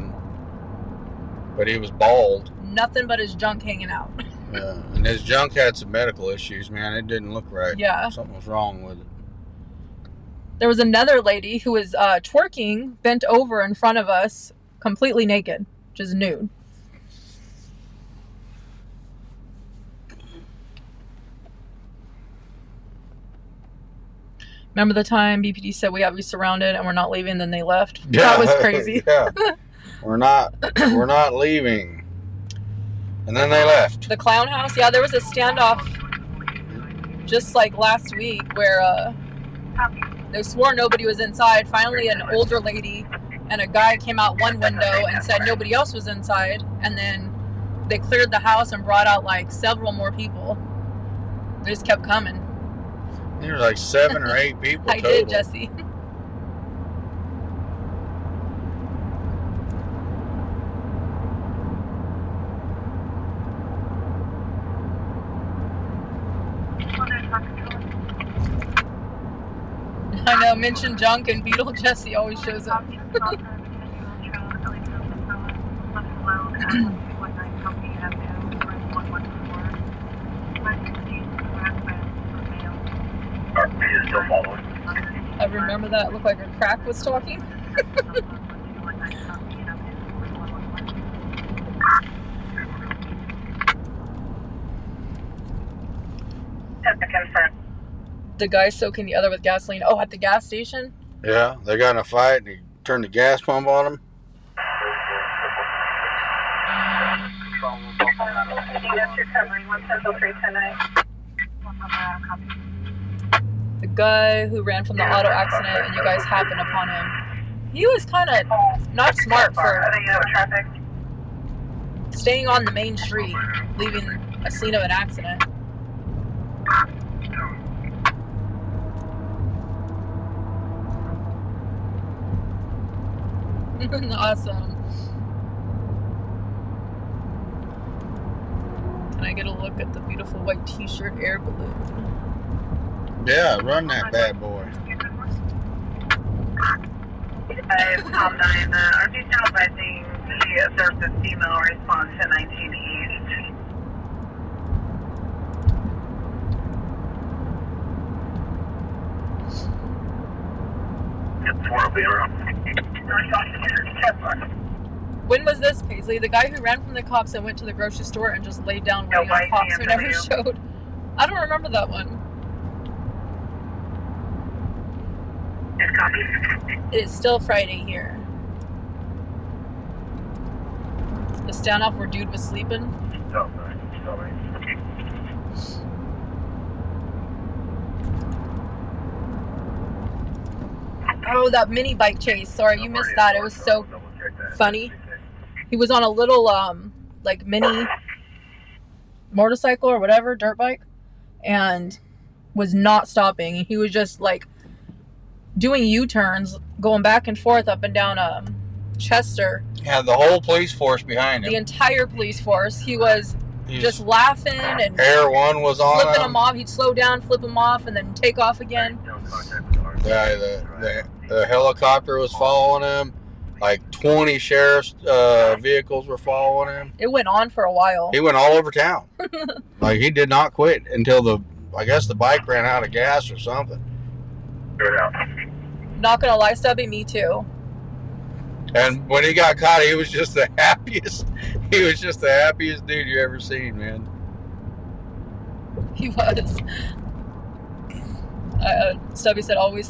but he was bald. Nothing but his junk hanging out. Yeah, and his junk had some medical issues, man. It didn't look right. Yeah. Something was wrong with it. There was another lady who was twerking, bent over in front of us, completely naked, just nude. Remember the time BPD said we have you surrounded and we're not leaving, then they left? Yeah, that was crazy. Yeah. We're not leaving. And then they left. The clown house? Yeah, there was a standoff just like last week where they swore nobody was inside. Finally, an older lady and a guy came out one window and said nobody else was inside. And then they cleared the house and brought out like several more people. They just kept coming. There were like 7 or 8 people I total. did, Jesse. I know, mention junk and Beetle Jesse always shows up. I remember that. It looked like a crack was talking. The guy soaking the other with gasoline. Oh, at the gas station? Yeah, they got in a fight and he turned the gas pump on him. The guy who ran from the auto accident and you guys happened upon him. He was kind of not smart for staying on the main street, leaving a scene of an accident. Awesome. Can I get a look at the beautiful white t-shirt air balloon? Yeah, run that bad boy. Tom 9, RG South, I think he observed a female response to 19 East. When was this, Paisley? The guy who ran from the cops and went to the grocery store and just laid down waiting on cops who never showed. I don't remember that one. It is still Friday here. The standoff where dude was sleeping. Oh, that mini bike chase. Sorry, you missed that. It was so funny. He was on a little, like mini motorcycle or whatever, dirt bike, and was not stopping. He was just like doing U-turns, going back and forth up and down Chester. Had the whole police force behind him. The entire police force. He was just laughing and Air One was on flipping him off. He'd slow down, flip him off, and then take off again. Yeah, the helicopter was following him. Like 20 sheriff's vehicles were following him. It went on for a while. He went all over town. Like he did not quit until I guess the bike ran out of gas or something. Not gonna lie, Stubby, me too. And when he got caught, he was just the happiest. He was just the happiest dude you ever seen, man. He was. Stubby said, I always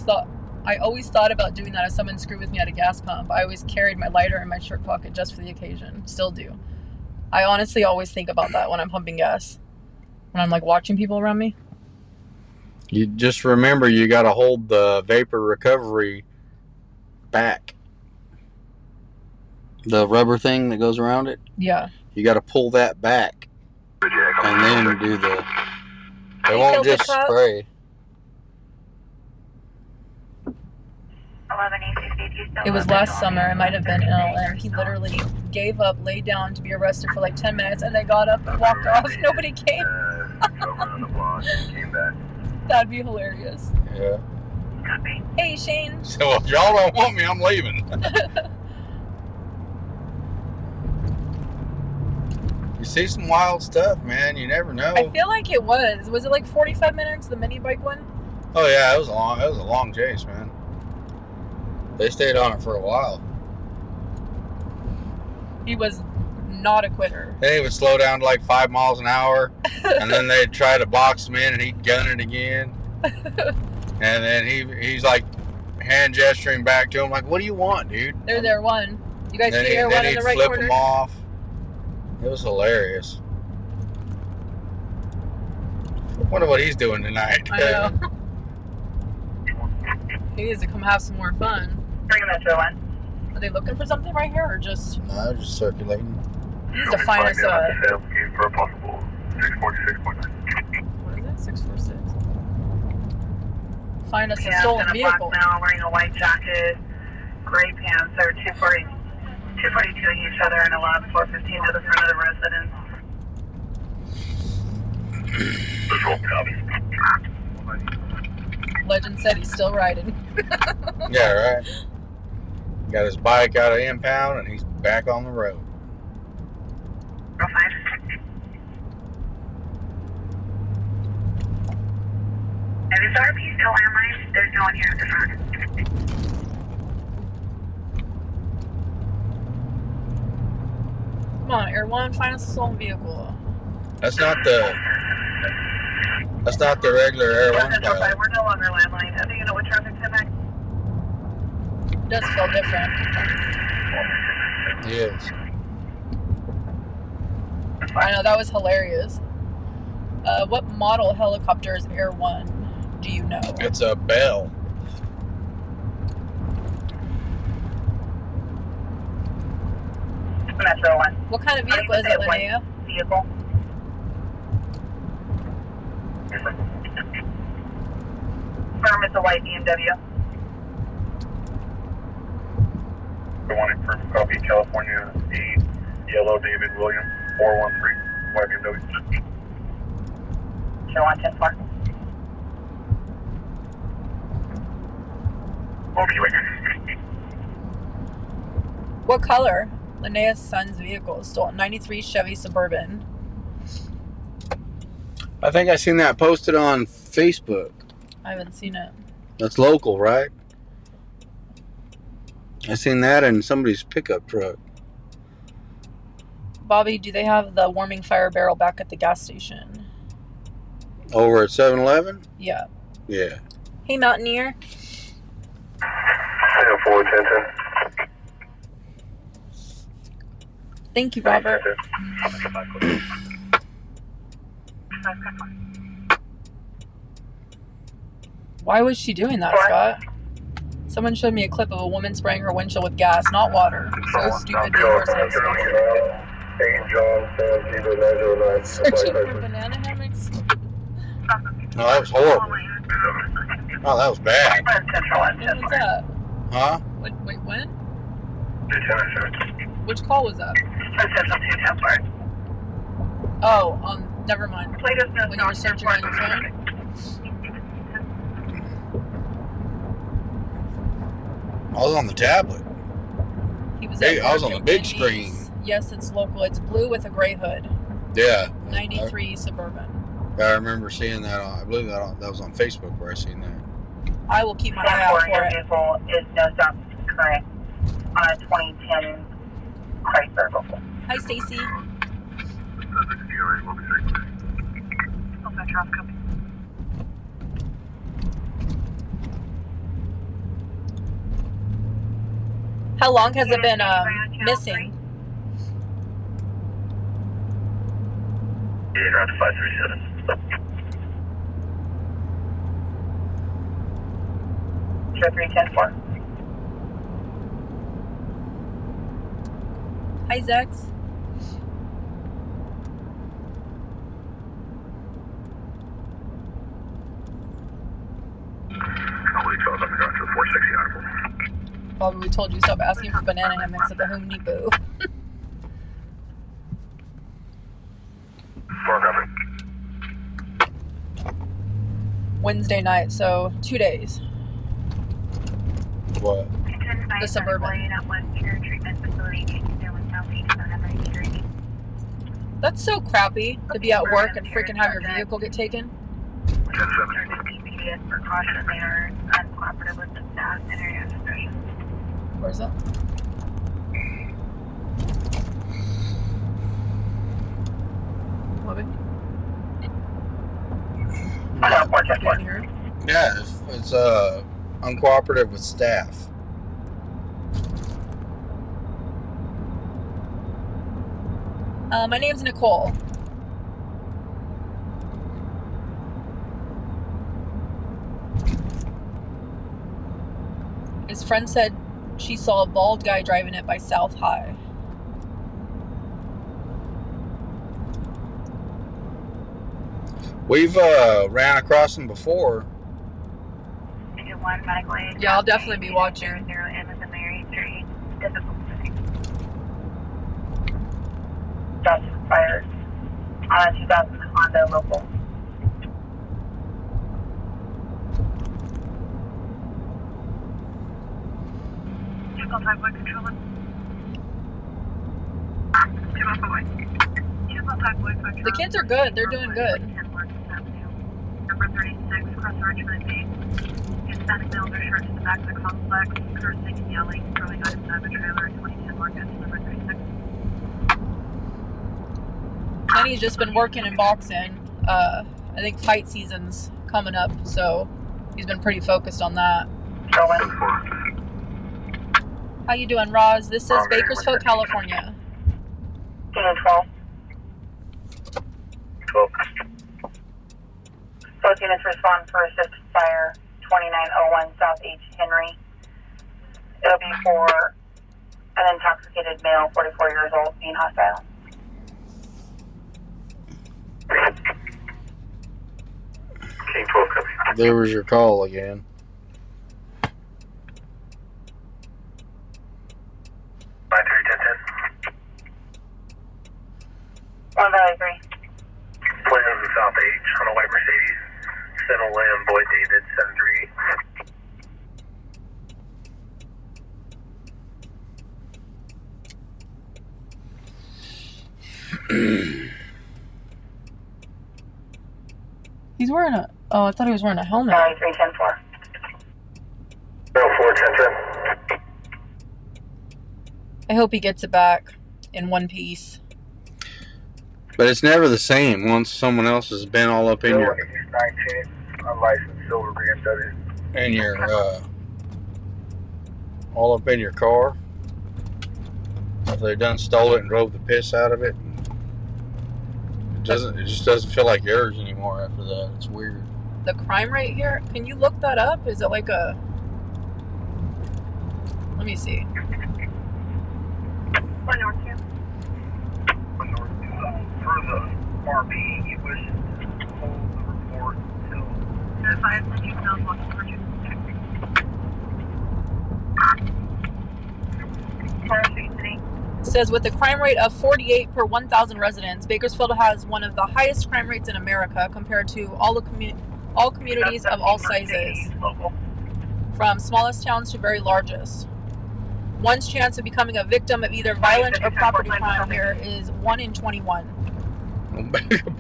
thought about doing that if someone screwed with me at a gas pump. I always carried my lighter in my shirt pocket just for the occasion. Still do. I honestly always think about that when I'm pumping gas. When I'm like watching people around me. You just remember you got to hold the vapor recovery back. The rubber thing that goes around it. Yeah. You got to pull that back. And then do the... They won't just spray. It was last summer. It might have been NLM. He literally gave up, laid down to be arrested for like 10 minutes, and they got up and walked off. Nobody came. That'd be hilarious. Yeah. Hey, Shane. So if y'all don't want me, I'm leaving. You see some wild stuff, man. You never know. I feel like it was. Was it like 45 minutes, the mini bike one? Oh yeah, it was a long chase, man. They stayed on it for a while. He was not a quitter. Then he would slow down to like 5 miles an hour, and then they'd try to box him in, and he'd gun it again. And then he's like hand gesturing back to him, like, "What do you want, dude?" They're Air One. You guys see Air One in the right flip corner? him off. It was hilarious. Wonder what he's doing tonight. I know. He needs to come have some more fun. Bring Metro 1. Are they looking for something right here, or just? No, just circulating. He needs to find us a. For a possible 646.9. What is it? 646. Find us a Yeah, stolen in a vehicle. black male wearing a white jacket, gray pants. They're 242 each other in a lab 415 to the front of the residence. Legend said he's still riding. Yeah, right. Got his bike out of the impound, and he's back on the road. Real fine. If it's RP still landline, there's no one here at the front. Come on, Air One, find us a stolen vehicle. That's not the regular Air One pilot. We're no longer landline. I think you know what traffic's in that. It does feel different. He is. I know, that was hilarious. What model helicopter is Air One? Do you know? It's a Bell. Metro 1. What kind of vehicle is it, Linnea? Vehicle. Firm, it's a white BMW. The one in Firm Copy, California, the yellow David William 413, white BMW. Show on 10-4. What color? Linnea's son's vehicle is stolen. 93 Chevy Suburban. I think I seen that posted on Facebook. I haven't seen it. That's local, right? I seen that in somebody's pickup truck. Bobby, do they have the warming fire barrel back at the gas station? Over at 7-Eleven? Yeah. Yeah. Hey, Mountaineer. 410. Thank you, Robert. Why was she doing that, Scott? Someone showed me a clip of a woman spraying her windshield with gas, not water. So stupid, dangerous, and expensive. Searching for banana hammocks? No, that was horrible. Oh, that was bad. When was that? Huh? Wait, when? Which call was that? Oh, never mind. When you were searching on your phone? I was on the tablet. He was Hey, at I was on the big Wendy's. screen. Yes, it's local. It's blue with a gray hood. Yeah. 93 Suburban. I remember seeing that I believe that was on Facebook where I seen that. I will keep my eye out for Your it. vehicle is no stop current on a 2010 Chrysler Volvo. Hi, Stacy. How long has it been missing? Yeah, around 537. Show 310-4. Hi, Zex. Bobby, we told you stop asking for banana hammocks at the Home Depot. Wednesday night, so 2 days. What? The Suburban. That's so crappy to be at work and freaking have your vehicle get taken. Where's that? Bobby? You can hear it? Yeah, it's uncooperative with staff. My name's Nicole. His friend said she saw a bald guy driving it by South High. We've ran across them before. Yeah, I'll definitely be watching. Shots fired on a 2000 Honda local. The kids are good. They're doing good. Number 36, across Richmond Bay. Hispanic males are short to the back of the complex, cursing and yelling, throwing items out of a trailer at 2010 Marcus, number 36. Kenny's just been working in boxing. I think fight season's coming up, so he's been pretty focused on that. How you doing, Roz? This is Bakersfield, California. 12. Both units respond for assist fire 2901 South H. Henry. It'll be for an intoxicated male, 44 years old, being hostile. There was your call again. One Valley 3. Plans in South H on a white Mercedes. Settle in Boyd David 73. He's wearing a... Oh, I thought he was wearing a helmet. Valley 3, 10-4. 04, 10-10. I hope he gets it back in one piece. But it's never the same once someone else has been all up in your... Unlicensed silver BMW. In your, all up in your car. If they done stole it and drove the piss out of it. It just doesn't feel like yours anymore after that. It's weird. The crime rate here, can you look that up? Is it like a... Let me see. 1 North 2. For the RB, you wish to hold the report until... Notified the juveniles looking for you. It says with a crime rate of 48 per 1,000 residents, Bakersfield has one of the highest crime rates in America compared to all communities of all sizes, from smallest towns to very largest. One's chance of becoming a victim of either violent or property crime here is 1 in 21.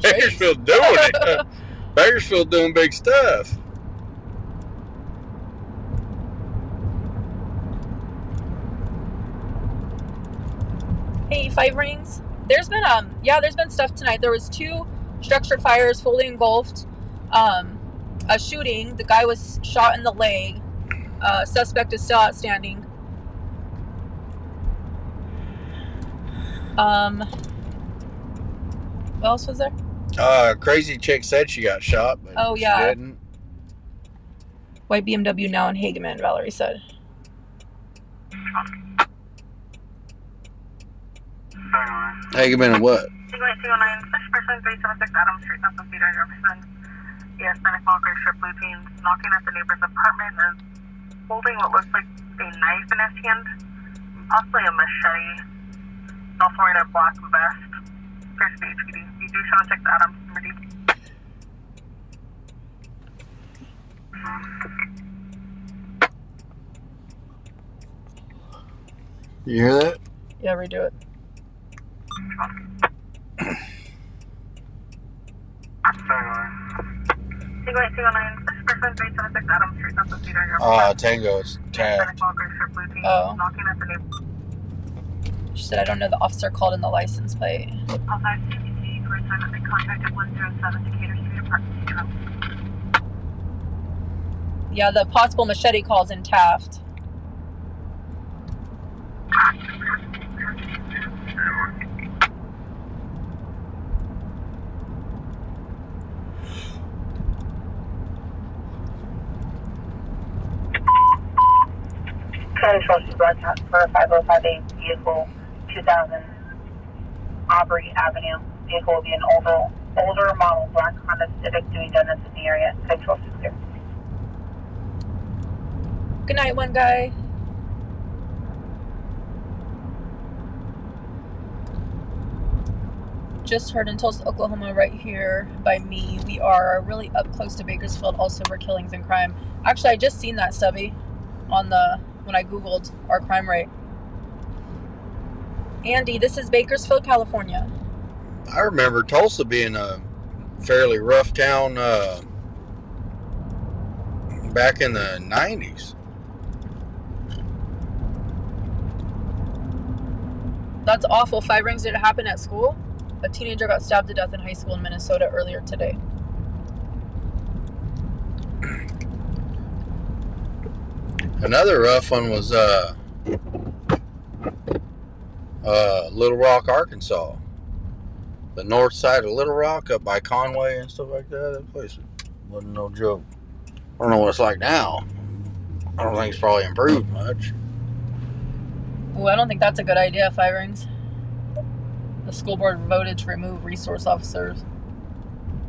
Bakersfield doing it. Bakersfield doing big stuff. Hey, 5 Rings. There's been there's been stuff tonight. There was 2 structured fires fully engulfed. A shooting. The guy was shot in the leg. Suspect is still outstanding. What else was there? Crazy chick said she got shot, but Oh, yeah. she didn't. White BMW now in Hageman, Valerie said. Hageman and what? 209, such person 376 Adams Street, South of Cedar, Jefferson. Yes, and a small gray strip blue jeans knocking at the neighbor's apartment and holding what looks like a knife in his hand, possibly a machete. Also wearing a black vest. Appears to be HPD. You do 76 Adams, number D. You hear that? Yeah, redo it. Single 209, such person 376 Adams Street, South of Cedar, Jefferson. Tango is tagged. Oh. Knocking at the neighbor's She said, I don't know the officer called in the license plate. All 5 CCTV for a time that they contacted 107 Decatur Street Apartment 2. Yeah, the possible machete call's in Taft. Control to broadcast for 5058 vehicle 2000 Aubrey Avenue. Vehicle will be an older model black Honda Civic doing donuts in the area. Control to clear. Good night, one guy. Just heard in Tulsa, Oklahoma, right here by me. We are really up close to Bakersfield, also for killings and crime. Actually, I just seen that, Stubby, on when I Googled our crime rate. Andy, this is Bakersfield, California. I remember Tulsa being a fairly rough town back in the 90s. That's awful. 5 Rings, did it happen at school? A teenager got stabbed to death in high school in Minnesota earlier today. Another rough one was Little Rock, Arkansas. The north side of Little Rock up by Conway and stuff like that. That place wasn't no joke. I don't know what it's like now. I don't think it's probably improved much. Ooh, I don't think that's a good idea, 5 Rings. The school board voted to remove resource officers.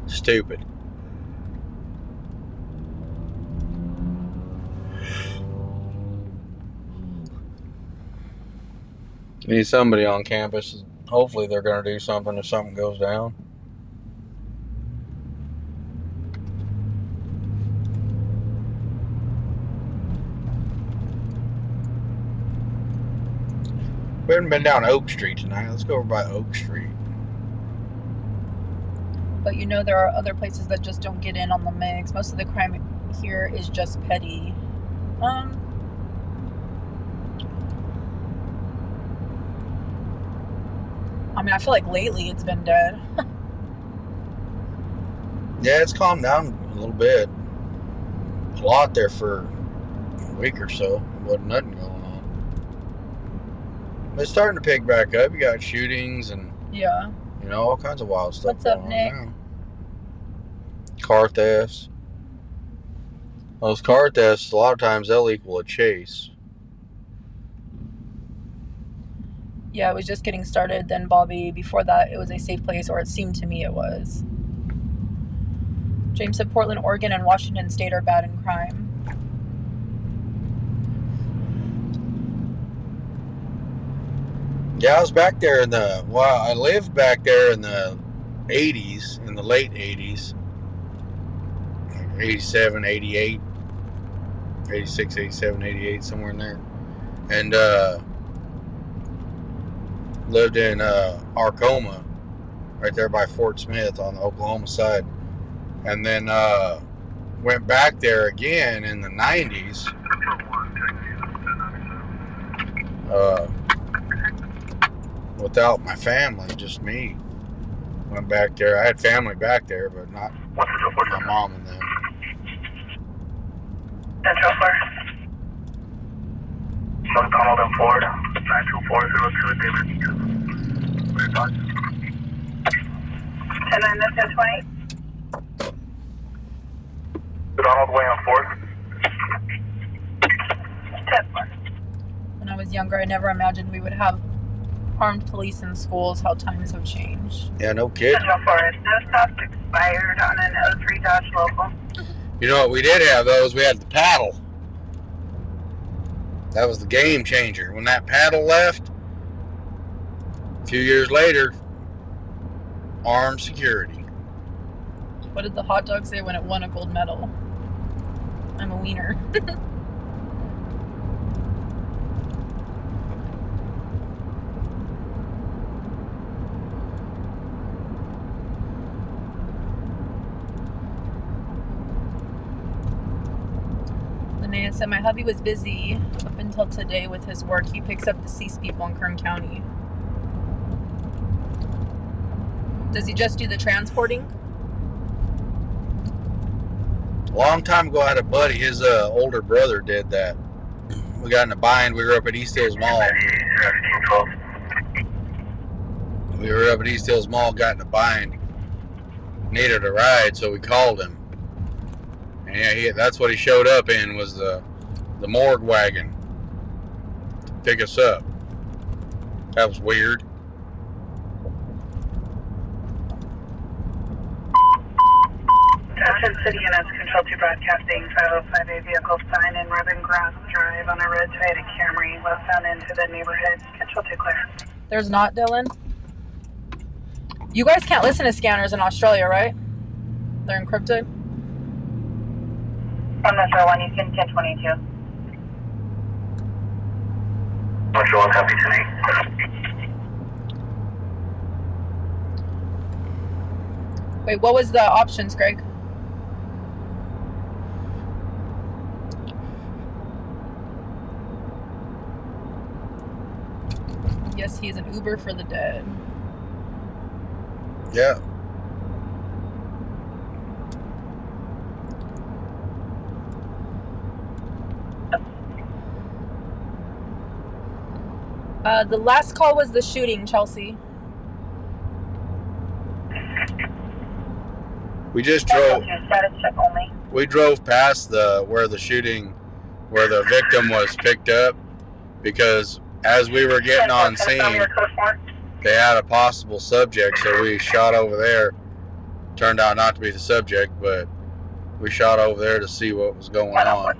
Stupid. Need somebody on campus. Hopefully they're going to do something if something goes down. We haven't been down Oak Street tonight. Let's go over by Oak Street. But you know there are other places that just don't get in on the mix. Most of the crime here is just petty. I mean, I feel like lately it's been dead. Yeah, it's calmed down a little bit. A lot there for a week or so. Wasn't nothing going on. But it's starting to pick back up. You got shootings and Yeah. you know, all kinds of wild stuff. What's up, going Nick? on now. Car thefts. Those car thefts, a lot of times they'll equal a chase. Yeah, it was just getting started. Then Bobby, before that, it was a safe place, or it seemed to me it was. James said Portland, Oregon, and Washington State are bad in crime. Yeah, I was back there in the, well, I lived back there in the 80s, in the late 80s. 87, 88, 86, 87, 88, somewhere in there. And lived in Arcoma, right there by Fort Smith on the Oklahoma side. And then went back there again in the 90s. Without my family, just me. Went back there. I had family back there, but not my mom and them. Central 4. McDonald in Florida, 92402 David. 10-9, this is 20. McDonald way on 4th. 10-4. When I was younger, I never imagined we would have armed police in schools. How times have changed. Yeah, no kidding. Central 4, no stops expired on an 03 Dodge local. You know what? We did have those. We had the paddle. That was the game changer. When that paddle left, a few years later, armed security. What did the hot dog say when it won a gold medal? I'm a wiener. Linnea said my hubby was busy up until today with his work. He picks up deceased people in Kern County. Does he just do the transporting? A long time ago, I had a buddy. His older brother did that. We got in a bind. We were up at East Hills Mall. We were up at East Hills Mall, got in a bind. Needed a ride, so we called him. And yeah, that's what he showed up in, was the morgue wagon to pick us up. That was weird. Attention City Units, Control 2 broadcasting 505A vehicle sign in Ribbon Grass Drive on a road to Camry, westbound into the neighborhood. Control 2 clear. There's not, Dylan. You guys can't listen to scanners in Australia, right? They're encrypted. On Metro 1, you can 1022. Metro 1, copy tonight. Wait, what was the options, Greg? Yes, he is an Uber for the dead. Yeah. The last call was the shooting, Chelsea. We just drove. Status check only. We drove past where the victim was picked up, because as we were getting on scene, they had a possible subject, so we shot over there. Turned out not to be the subject, but we shot over there to see what was going on.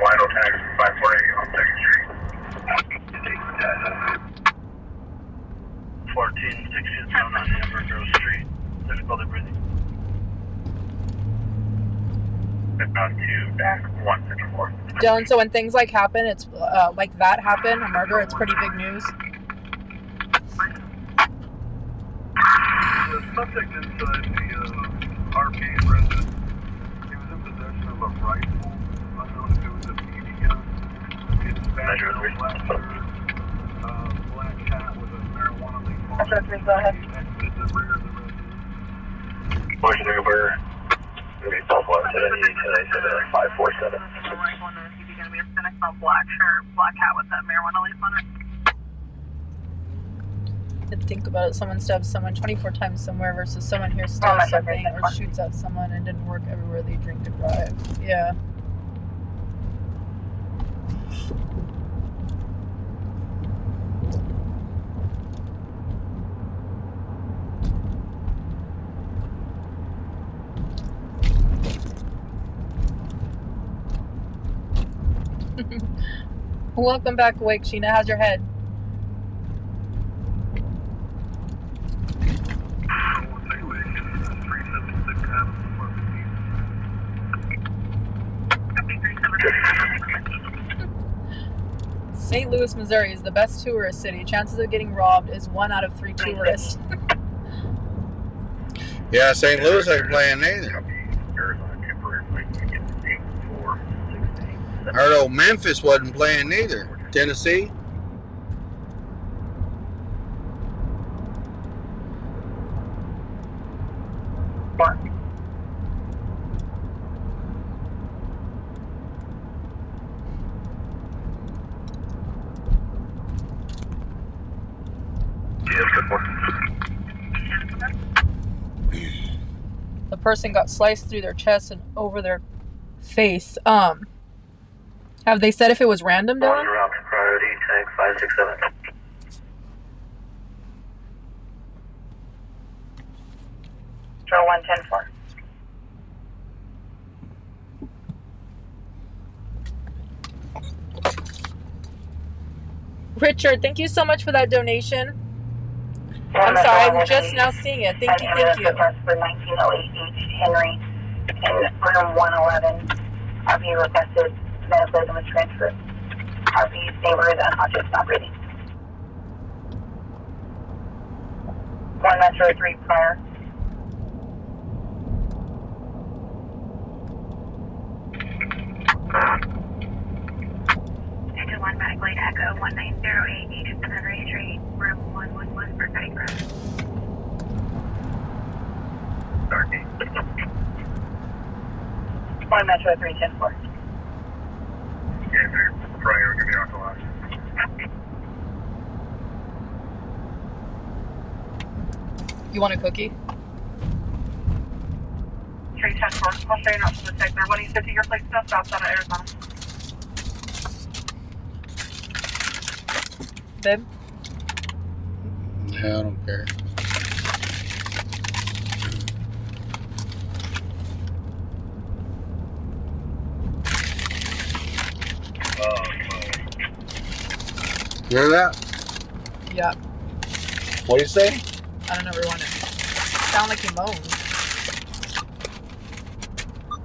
Wido tags 548 on 2nd Street. 1467 on Amber Grove Street. Difficulty breathing. Inbound to back 154. Dylan, so when things like happen, it's like that happen, a murder, it's pretty big news. The subject inside the RP residence, he was in possession of a rifle, unknown if it was a BB gun. He had black hat with a marijuana leaf on it. Go ahead. He exited the rear of the residence. Motion over. Maybe Southwest at any 547. Black shirt, black hat with a marijuana leaf on it. Think about it, someone stabs someone 24 times somewhere versus someone here steals something or shoots at someone and didn't work everywhere they drink and drive. Yeah. Welcome back, Awake Sheena. How's your head? St. Louis, Missouri is the best tourist city. Chances of getting robbed is 1 out of 3 tourists. Yeah, St. Louis ain't playing neither. I heard old Memphis wasn't playing neither. Tennessee. The person got sliced through their chest and over their face. Have they said if it was random, Dylan? Priority tag 567. Draw 110-4. Richard, thank you so much for that donation. I'm sorry, I'm just now seeing it. Thank you, thank you. For 1908 H. Henry in room 111. RV requested Vandalism was transferred. RV favored unconscious, not breathing. 1 Metro 3 prior. Into 1 Backlight Echo 1908 East Henry Street, room 111 for Cutting Road. 1 Metro 3 10-4. Prior, give me out the last. You want a cookie? 310-4. I'll show you not from the tech there. When you sit to your place, no stops out of Arizona. Babe? Yeah, I don't care. You hear that? Yeah. What do you say? I don't know, rewind it. Sound like he moans.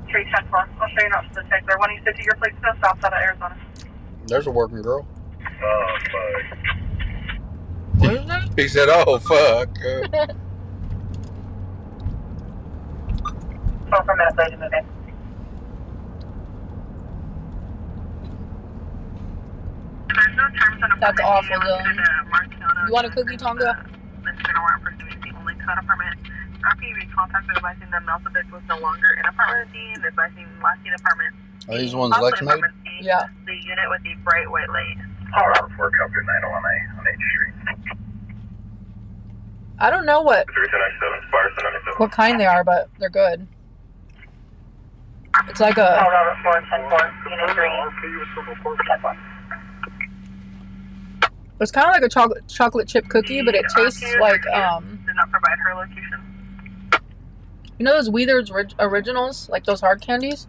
310-4. I'll show you not from the tech there. When you sit to your place, no stops out of Arizona. There's a working girl. Oh, fuck. What is that? He said, oh, fuck. 4 minutes later, move in. There's no terms on a That's permit awful, being Dylan. listed, Marciano. You want a cookie, Tonga? Mr. Warrant pursuing the only cut permit. RPV contacted advising the male subject was no longer in apartment D and advising last seen apartment. Are these ones Also election made? apartment C, Yeah. the unit with the bright white light. Colorado 4, copy 901A on H Street. I don't know what 397, fire 97. what kind they are, but they're good. It's like a Colorado 4 10-4. Unit 3 10-4. it's kind of like a chocolate chip cookie, but it tastes like Did not provide her location. you know those Weathers originals, like those hard candies.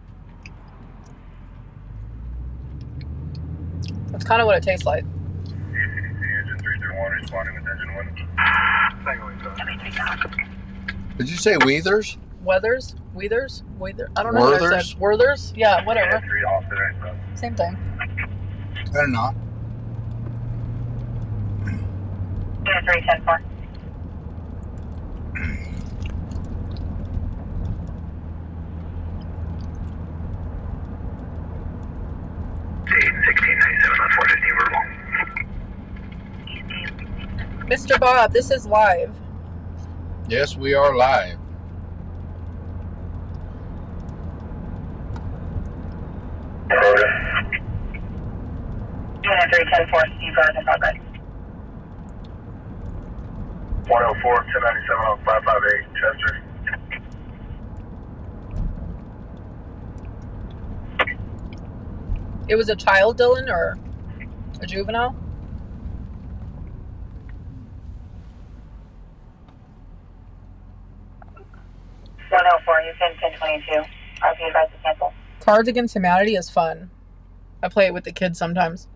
That's kind of what it tastes like. Engine 331 responding with engine 1. Did you say Weathers? Weathers? I don't know what I said. Werthers? Yeah, whatever. Same thing. Better not. Unit 310-4. Mr. Bob, this is live. Yes, we are live. Unit 310-4, Steve Rose in progress. 104, 1097 on 558 Chester. It was a child, Dylan, or a juvenile? You can 1022. RP advised to cancel. Cards Against Humanity is fun. I play it with the kids sometimes.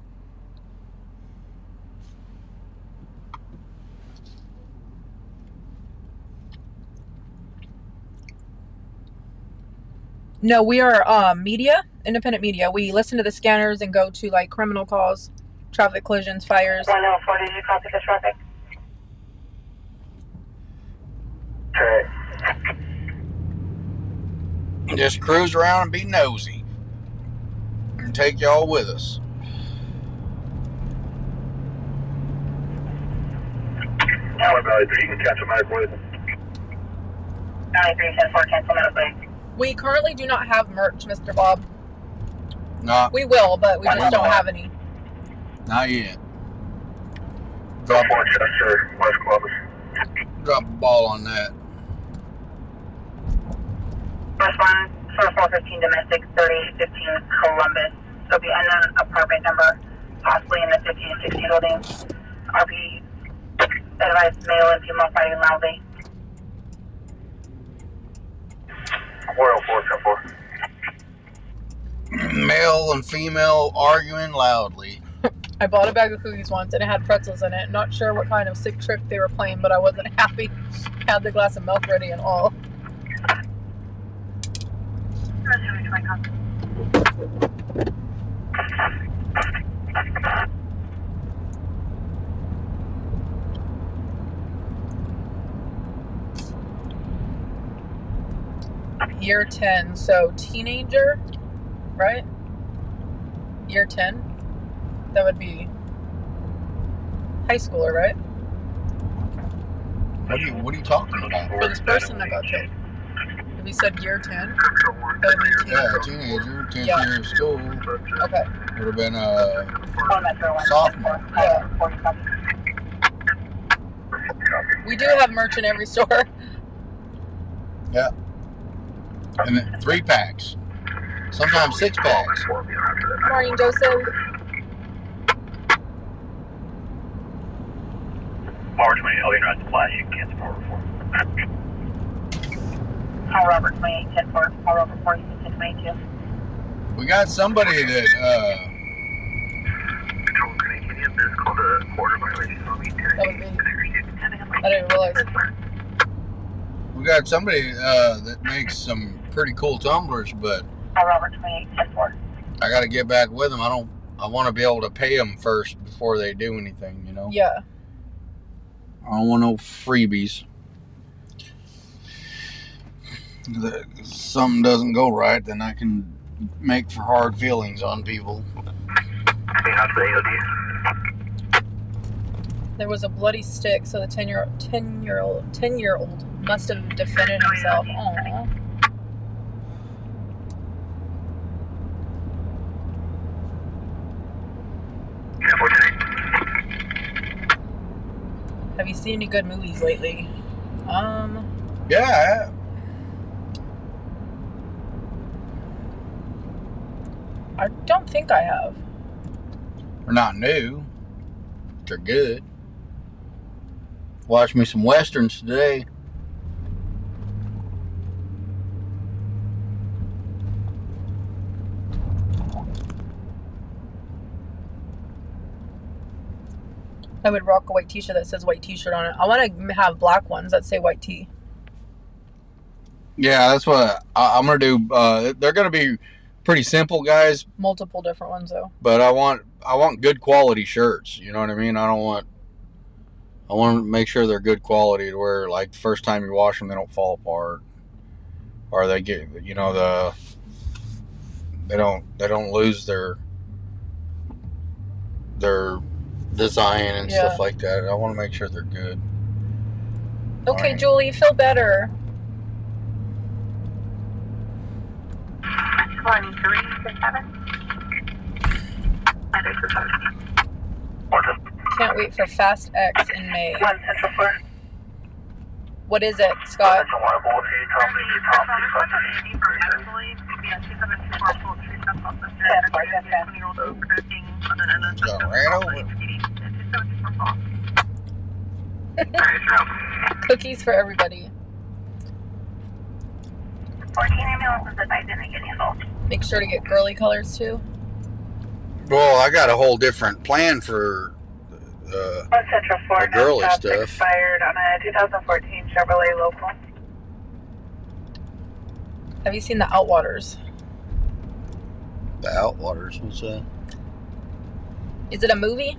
No, we are media, independent media. We listen to the scanners and go to like criminal calls, traffic collisions, fires. 104, did you copy the traffic? Okay. Just cruise around and be nosy. And take y'all with us. Valley 3, you can catch a medic with. Valley 310-4, cancel medical. We currently do not have merch, Mr. Bob. Not, We will, but we just don't have any. not yet. Drop 4 Chester, West Columbus. Drop a ball on that. Respond for 415 domestic, 3815 Columbus. There'll be unknown apartment number, possibly in the 15 and 16 building. RP advised male and female fighting loudly. 104, 10-4. Male and female arguing loudly. I bought a bag of cookies once and it had pretzels in it. Not sure what kind of sick trick they were playing, but I wasn't happy. Had the glass of milk ready and all. Year 10, so teenager, right? Year 10? That would be high schooler, right? What are you talking about? For this person that got killed. If he said year 10, that would be Yeah, teenager. teenager, 10th Yeah. year of school. Okay. Would have been Sophomore. Yeah. We do have merch in every store. Yeah. And then 3 packs. Sometimes 6 packs. Morning, Joseph. Power 20, Elliot Rod Flash, you can cancel power 4. Call Robert 2810-4. Call Robert 1022. We got somebody that Control, can you get this called a quarter violation on me? That would be. I didn't realize. we got somebody that makes some pretty cool tumblers, but Call Robert 2810-4. I got to get back with them. I want to be able to pay them first before they do anything, you know. Yeah. I don't want no freebies. If something doesn't go right, then I can make for hard feelings on people. There was a bloody stick, so the 10-year-old must have defended himself. Aww. Have you seen any good movies lately? Yeah, I have. I don't think I have. They're not new. They're good. Watch me some westerns today. I would rock a white t-shirt that says white t-shirt on it. I want to have black ones that say white tee. Yeah, that's what I'm going to do. They're going to be pretty simple, guys. Multiple different ones, though. But I want good quality shirts. You know what I mean? I want to make sure they're good quality to where, like, the first time you wash them, they don't fall apart. Or they get, you know, they don't lose their design and stuff like that. I want to make sure they're good. Okay, right. Julie, feel better. 23-7. Can't wait for Fast X in May. 1 Central 4. What is it, Scott? Cookies for everybody. 14 ambulances advised in get handled. Make sure to get girly colors too. Well, I got a whole different plan for 1 Central 4. the girly no stuff. Expired on a 2014 Chevrolet local. Have you seen the Outwaters? The Outwaters, what's that? Is it a movie?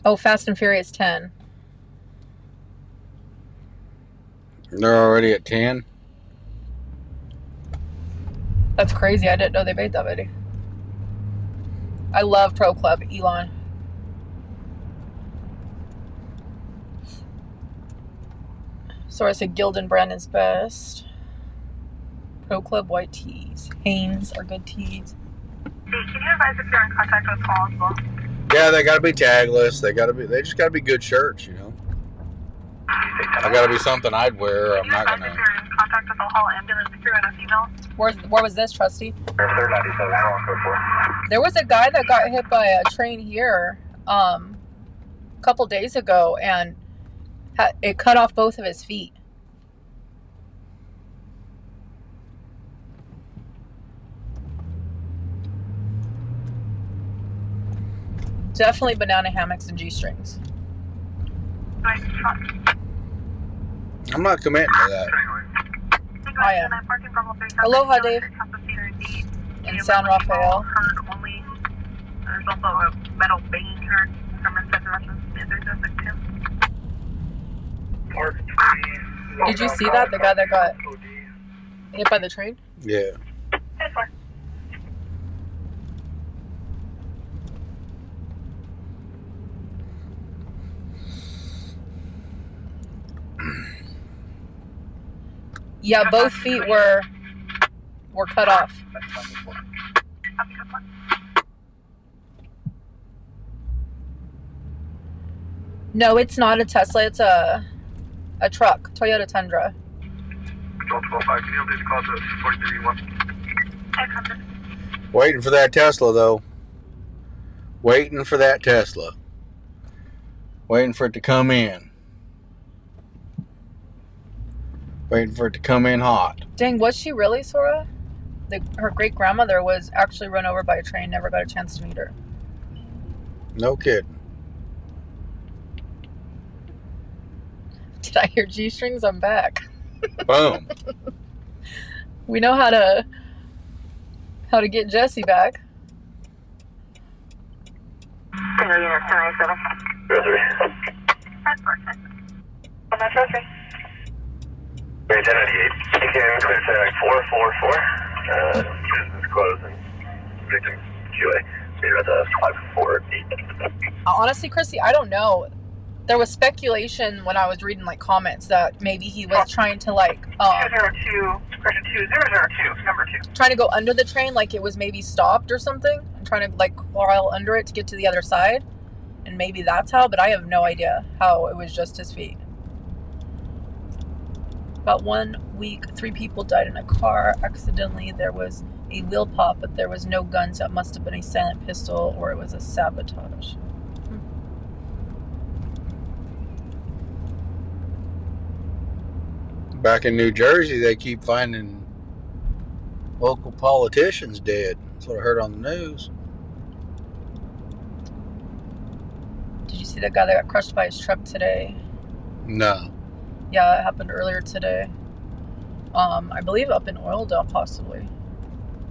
Oh, Fast and Furious 10. They're already at 10? That's crazy. I didn't know they made that many. I love Pro Club, Elon. So I said Gildan brand is best. Pro Club white tees. Hanes are good tees. Can you advise if you're in contact with Paul as well? Yeah, they gotta be tagless. They just gotta be good shirts, you know. I gotta be something I'd wear. I'm not gonna. If you're in contact with the Hall ambulance crew and a female. Where was this, Trusty? There was a guy that got hit by a train here a couple days ago, and it cut off both of his feet. Definitely banana hammocks and G-strings. Nice truck. I'm not committing to that. I am. Aloha, Dave. In San Rafael. There's also a metal banging heard from inside the Russian. Did you see that? The guy that got hit by the train? Yeah. Yeah, both feet were cut off. No, it's not a Tesla. It's a truck, Toyota Tundra. Waiting for that Tesla, though. Waiting for that Tesla. Waiting for it to come in. Waiting for it to come in hot. Dang, was she really, Sora? Her great-grandmother was actually run over by a train, never got a chance to meet her. No kidding. Did I hear G-strings? I'm back. Boom. We know how to get Jesse back. Single unit 297. Metro 3. 1098. Clear to 444. Business closing. Victim QA. We're at the 548. Honestly, Chrissy, I don't know. There was speculation when I was reading like comments that maybe he was trying to like 202, question 2002, number 2. trying to go under the train, like it was maybe stopped or something, and trying to like crawl under it to get to the other side, and maybe that's how. But I have no idea how it was just his feet. About 1 week, 3 people died in a car accidentally. There was a wheel pop, but there was no gun, so it must have been a silent pistol or it was a sabotage. Back in New Jersey, they keep finding local politicians dead. That's what I heard on the news. Did you see that guy that got crushed by his truck today? No. Yeah, it happened earlier today. I believe up in Oildale, possibly.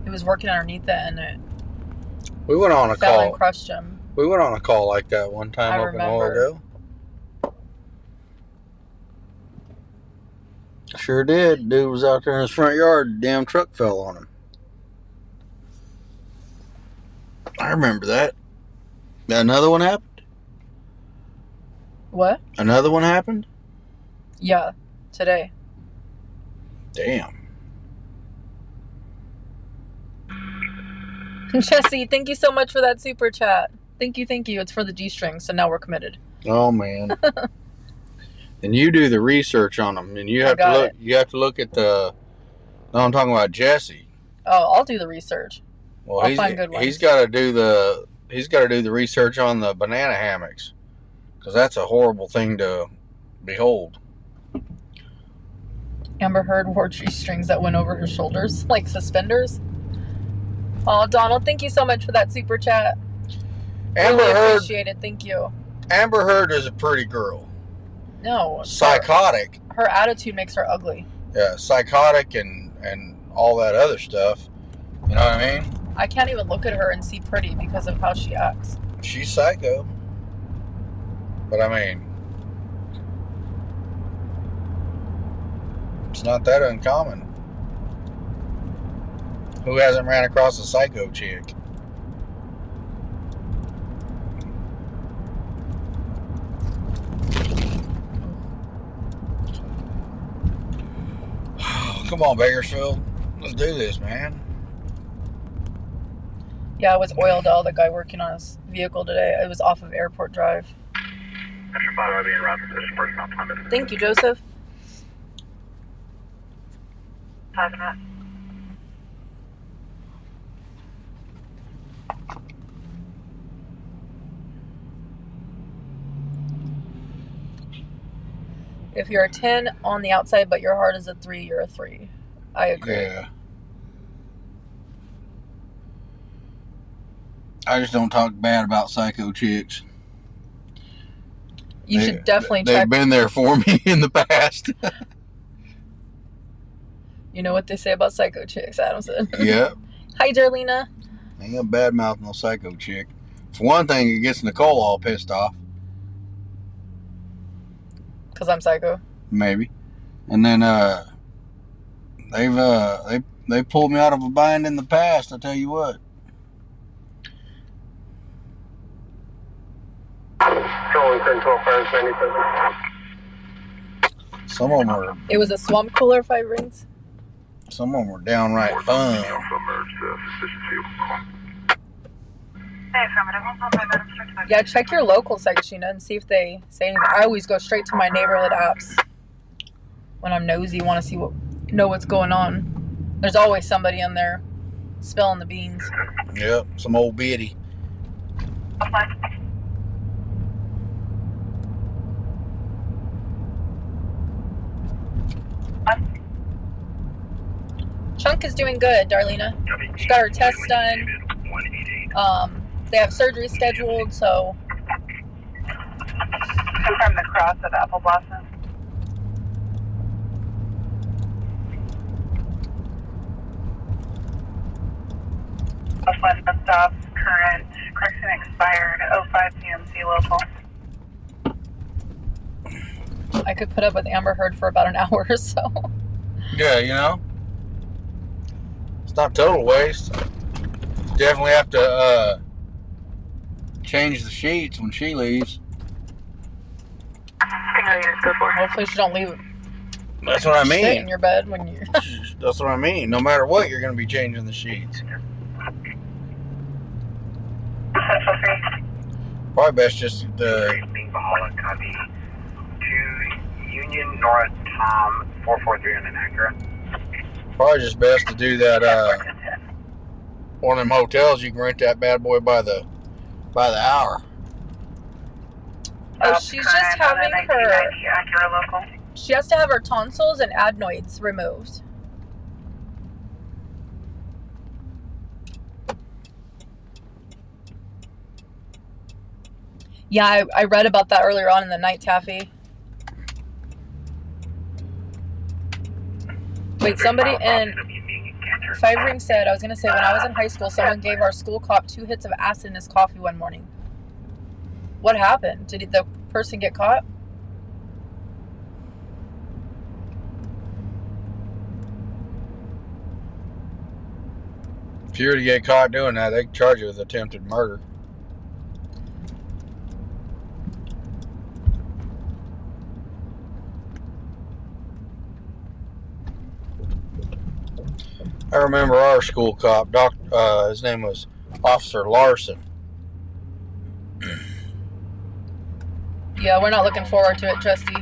He was working underneath it, and it We went on a fell call. and crushed him. We went on a call like that one time I up remember. in Oildale. Sure did. Dude was out there in his front yard. Damn truck fell on him. I remember that. Another one happened? What? Another one happened? Yeah, today. Damn. Jesse, thank you so much for that super chat. Thank you. It's for the G-string, so now we're committed. Oh man. And you do the research on them, and you have to look. You have to look at the. No, I'm talking about Jesse. Oh, I'll do the research. Well, I'll find good ones. He's got to do the. He's got to do the research on the banana hammocks, because that's a horrible thing to behold. Amber Heard wore G-strings that went over her shoulders, like suspenders. Oh, Donald, thank you so much for that super chat. Amber really Heard. Appreciate it. Thank you. Amber Heard is a pretty girl. No. Psychotic. Her attitude makes her ugly. Yeah, psychotic and all that other stuff. You know what I mean? I can't even look at her and see pretty because of how she acts. She's psycho. But I mean, it's not that uncommon. Who hasn't ran across a psycho chick? Come on, Bakersfield. Let's do this, man. Yeah, it was Oildale, the guy working on his vehicle today. It was off of Airport Drive. Thank you, Joseph. If you're a 10 on the outside, but your heart is a 3, you're a 3. I agree. Yeah. I just don't talk bad about psycho chicks. You should definitely check. They've been there for me in the past. You know what they say about psycho chicks, Adamson. Yep. Hi, Darlena. Ain't gonna badmouth no psycho chick. For one thing, it gets Nicole all pissed off. Because I'm psycho. Maybe. And then they've pulled me out of a bind in the past, I tell you what. Some of them were. It was a swamp cooler, 5 rings. Some of them were downright fun. Yeah, check your local section and see if they say anything. I always go straight to my neighborhood apps when I'm nosy, want to see know what's going on. There's always somebody in there spilling the beans. Yep, some old biddy. Chunk is doing good, Darlena. She got her tests done. They have surgery scheduled, so. Confirm the cross of Apple Blossom. Left stop, current, correction expired, 05 PMC local. I could put up with Amber Heard for about an hour or so. Yeah, you know. It's not total waste. Definitely have to change the sheets when she leaves. Hopefully she don't leave. That's what I mean. Shit in your bed when you. That's what I mean. No matter what, you're going to be changing the sheets. Probably best just to Union North Tom 443 on an Acura. Probably just best to do that. One of them hotels, you can rent that bad boy by the hour. Oh, she's just having her. She has to have her tonsils and adenoids removed. Yeah, I read about that earlier on in the night, Taffy. Wait, somebody in Five Ring said, I was going to say, when I was in high school, someone gave our school cop 2 hits of acid in his coffee one morning. What happened? Did the person get caught? If you were to get caught doing that, they could charge you with attempted murder. I remember our school cop, his name was Officer Larson. Yeah, we're not looking forward to it, Trusty.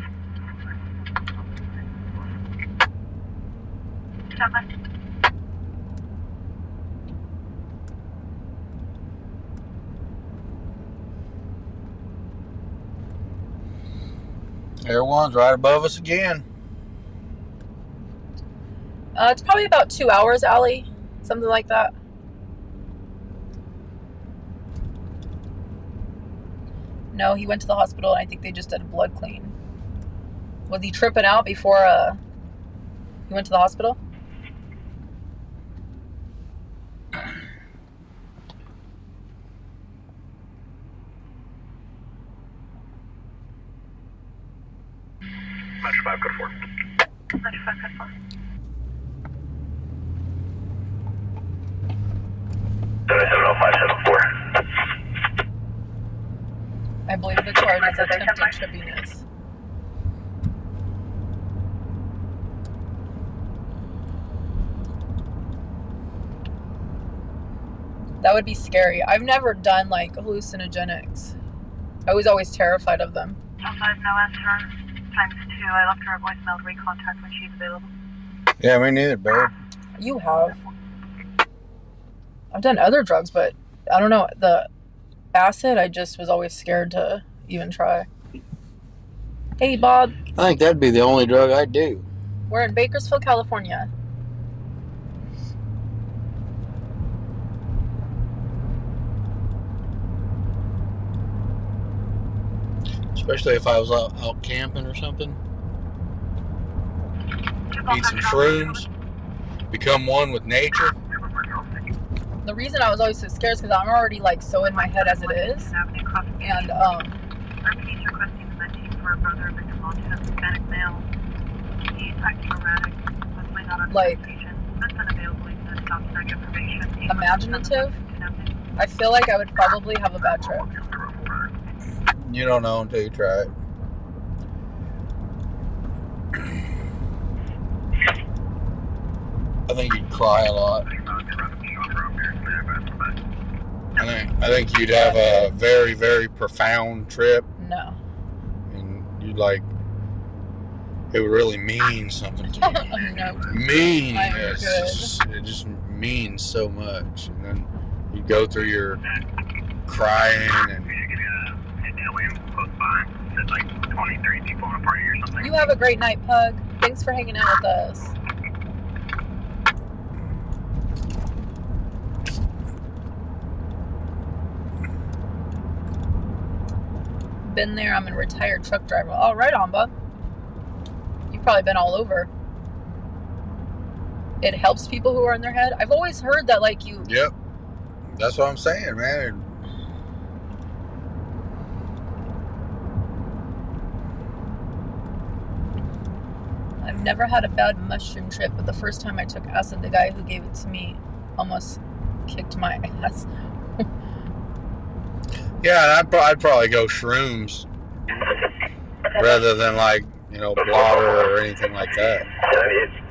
Air One's right above us again. It's probably about 2 hours, Allie. Something like that. No, he went to the hospital, and I think they just did a blood clean. Was he tripping out before he went to the hospital? Metro 5, code 4. Metro 5, code 4. 770-574. I believe the charge is attempted trippiness. That would be scary. I've never done like hallucinogenics. I was always terrified of them. 5, no answer. Times 2. I left her a voicemail to recontact when she's available. Yeah, me neither, babe. You have. I've done other drugs, but I don't know. The acid, I just was always scared to even try. Hey, Bob. I think that'd be the only drug I'd do. We're in Bakersfield, California. Especially if I was out camping or something. Eat some shrooms. Become one with nature. The reason I was always so scared is because I'm already like so in my head as it is. And Our police requesting the med team for a brother of victim Montana Hispanic male. He's acting erratic. Possibly not on like medication. That's unavailable. He's going to stop tag information. imaginative. I feel like I would probably have a bad trip. You don't know until you try it. I think you'd cry a lot. I think you'd have a very, very profound trip. No. And you'd like, it would really mean something to you. No. Mean. I'm It just means so much. And then you go through your crying and You have a great night, Pug. Thanks for hanging out with us. Been there. I'm a retired truck driver. All right, on, bub. You've probably been all over. It helps people who are in their head. I've always heard that, like, you... Yep. That's what I'm saying, man. I've never had a bad mushroom trip, but the first time I took acid, the guy who gave it to me almost kicked my ass. Yeah, and I'd probably go shrooms rather than like, you know, blotter or anything like that.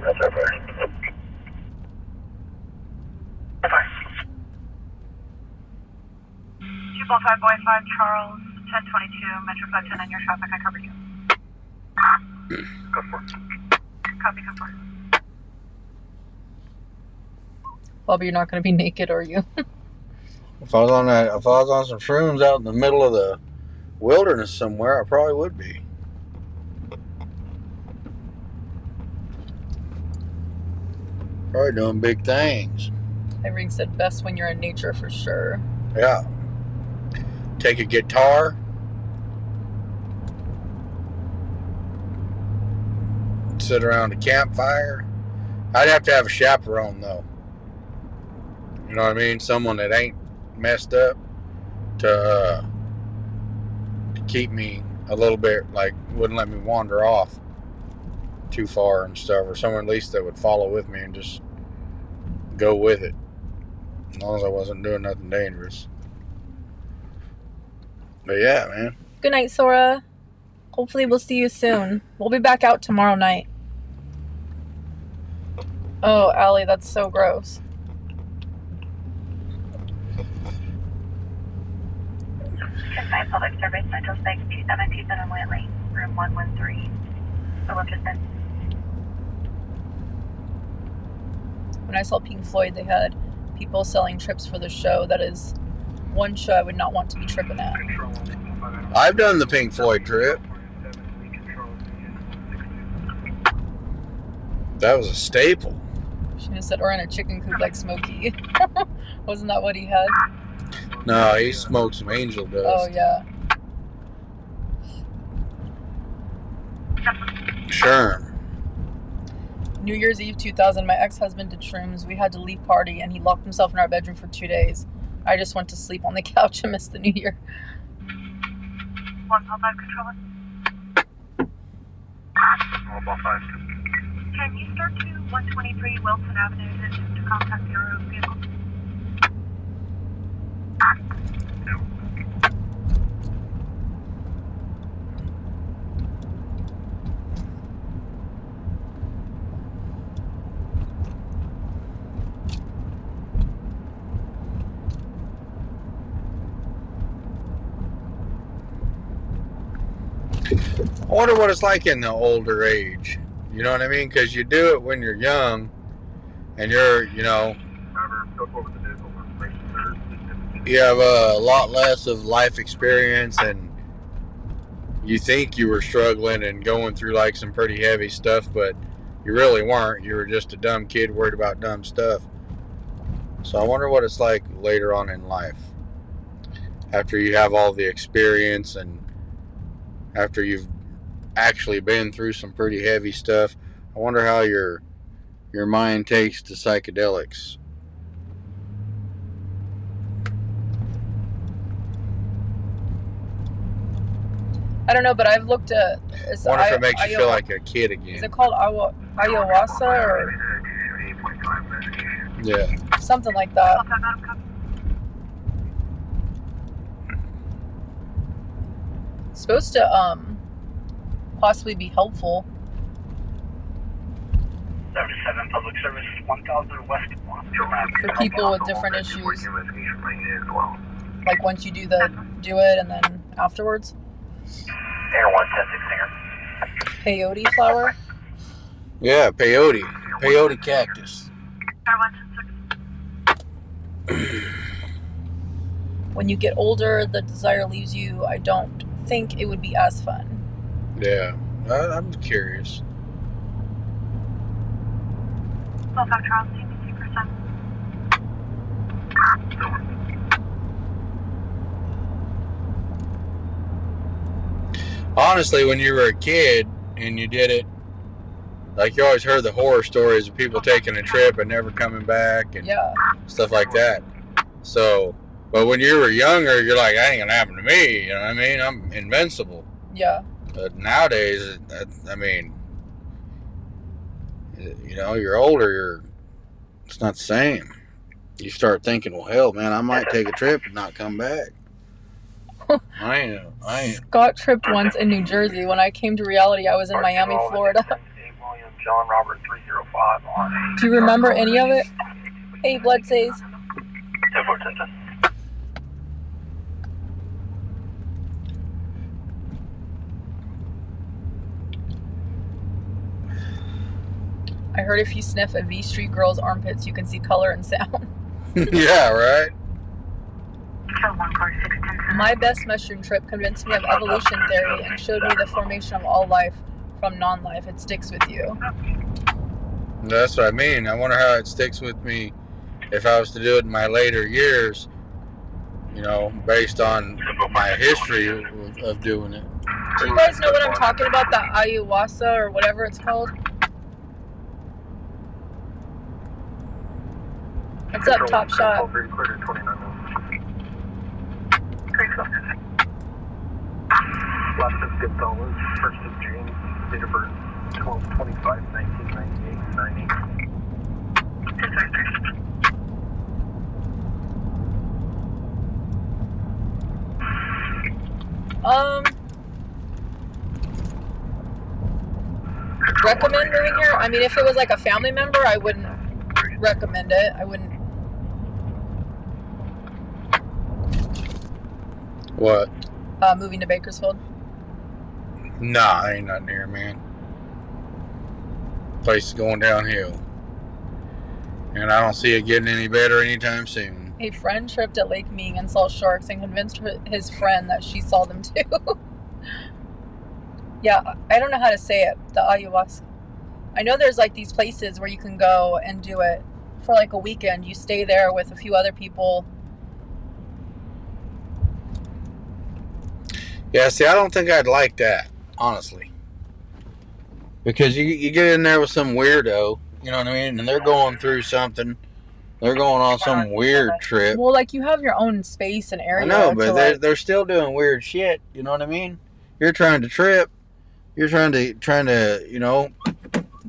That's okay. 255 Boy 5 Charles 1022 Metro 510 on your traffic. I covered you. Code 4. Copy, code 4. Bobby, you're not going to be naked, are you? If I was on some shrooms out in the middle of the wilderness somewhere, I probably would be. Probably doing big things. Irene said best when you're in nature for sure. Yeah. Take a guitar. Sit around a campfire. I'd have to have a chaperone though. You know what I mean? Someone that ain't messed up to keep me a little bit, like, wouldn't let me wander off too far and stuff, or someone at least that would follow with me and just go with it, as long as I wasn't doing nothing dangerous. But yeah, man. Good night, Sora. Hopefully we'll see you soon. We'll be back out tomorrow night. Oh, Allie, that's so gross. Confined Public Service, Central 6, 2727 Whitley, room 113. So we'll just send. When I saw Pink Floyd, they had people selling trips for the show. That is one show I would not want to be tripping at. I've done the Pink Floyd trip. That was a staple. She just said, or in a chicken coop like Smokey. Wasn't that what he had? No, he smoked some angel dust. Oh, yeah. Sure. New Year's Eve 2000, my ex-husband did shrooms. We had to leave party, and he locked himself in our bedroom for 2 days. I just went to sleep on the couch and missed the New Year. 155 controller. 155. Can you start to 123 Wilson Avenue to contact your vehicle? I wonder what it's like in the older age. You know what I mean? Because you do it when you're young, and you're, you know, you have a lot less of life experience, and you think you were struggling and going through like some pretty heavy stuff, but you really weren't. You were just a dumb kid worried about dumb stuff. So I wonder what it's like later on in life, after you have all the experience and after you've actually been through some pretty heavy stuff. I wonder how your mind takes to psychedelics. I don't know, but I've looked at... I wonder if it makes you feel like a kid again. Is it called ayahuasca or... Yeah. Something like that. It's supposed to possibly be helpful. 77 Public Service, 1000 West. For people with different issues. Like once you do it and then afterwards. Air 110 Singer. Peyote flower? Yeah, peyote. Peyote cactus. Air 110. When you get older, the desire leaves you. I don't think it would be as fun. Yeah, I'm curious. 12 Charles, CBC%. Honestly, when you were a kid and you did it, like you always heard the horror stories of people taking a trip and never coming back and stuff like that. So, but when you were younger, you're like, that ain't gonna happen to me. You know what I mean? I'm invincible. Yeah. But nowadays, I mean, you know, you're older, it's not the same. You start thinking, well, hell, man, I might take a trip and not come back. I ain't. Scott tripped once in New Jersey. When I came to reality, I was in Miami, Florida. John Robert 305 on. Do you remember any of it? Hey, Blood says. 10-4-10-10. I heard if you sniff a V Street girl's armpits, you can see color and sound. Yeah, right? My best mushroom trip convinced me of evolution theory and showed me the formation of all life from non-life. It sticks with you. That's what I mean. I wonder how it sticks with me if I was to do it in my later years, you know, based on my history of doing it. Do you guys know what I'm talking about? The ayahuasca or whatever it's called? What's up, Top Shot? Last of Gonzalez, 1st of June, date of birth 12/25/1998, 9/8. Recommend moving here? I mean, if it was like a family member, I wouldn't recommend it. I wouldn't. What? Moving to Bakersfield. Nah, I ain't not near, man. Place is going downhill. And I don't see it getting any better anytime soon. A friend tripped at Lake Ming and saw sharks and convinced his friend that she saw them too. Yeah, I don't know how to say it. The ayahuasca. I know there's like these places where you can go and do it for like a weekend. You stay there with a few other people. Yeah, see, I don't think I'd like that, honestly. Because you get in there with some weirdo, you know what I mean? And they're going through something. They're going on some weird trip. Well, like you have your own space and area. I know, but like, they're still doing weird shit, you know what I mean? You're trying to trip. You're trying to, you know,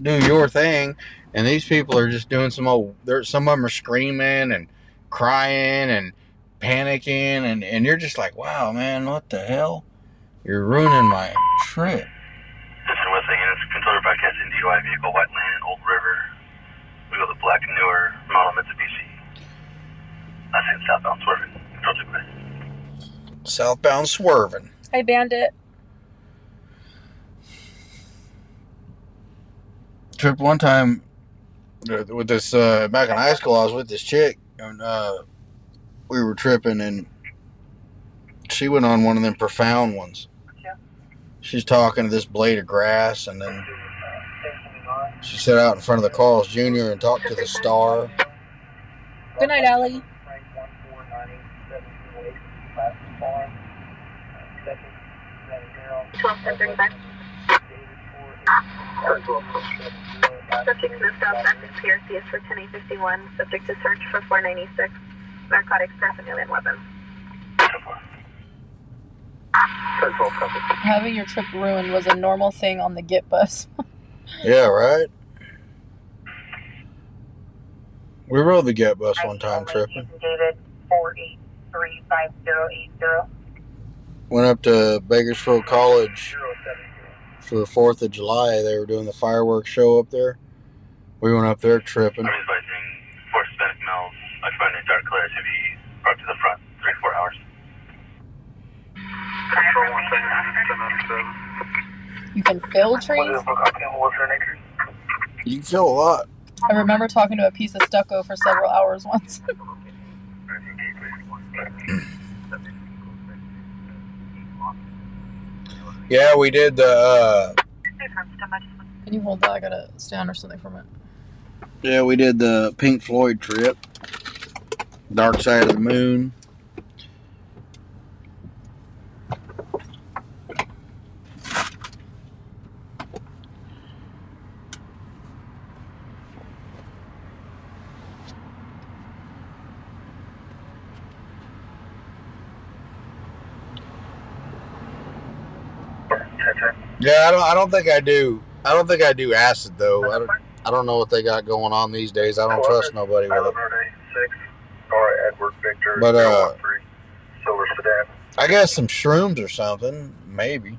do your thing. And these people are just doing some of them are screaming and crying and panicking. And you're just like, wow, man, what the hell? You're ruining my trip. Mr. Westing, it's controller broadcasting DUI vehicle, Wetland, Old River. We go the black newer model Mitsubishi. I say southbound swerving. Control to Southbound swerving. Hi, Bandit. Trip one time with this back in high school. I was with this chick and we were tripping and she went on one of them profound ones. She's talking to this blade of grass and then she sat out in front of the Carl's Jr. and talked to the star. Good night, Allie. Subject in the South Active PRC is for 10851. Subject to search for 496. Narcotics, paraphernalia, and weapons. Having your trip ruined was a normal thing on the Git bus. Yeah, right? We rode the Git bus one time tripping. David 4835080. Went up to Bakersfield College for the 4th of July. They were doing the fireworks show up there. We went up there tripping. I'm advising 4 Hispanic males occupying the dark color SUVs parked to the front, 3 to 4 hours. You can fill trees? You can feel a lot. I remember talking to a piece of stucco for several hours once. Yeah, we did the Can you hold that? I gotta stand or something from it. yeah, we did the Pink Floyd trip. Dark Side of the Moon. Yeah, I don't think I do. I don't think I do acid though. I don't know what they got going on these days. I don't trust nobody with it. But I guess some shrooms or something, maybe.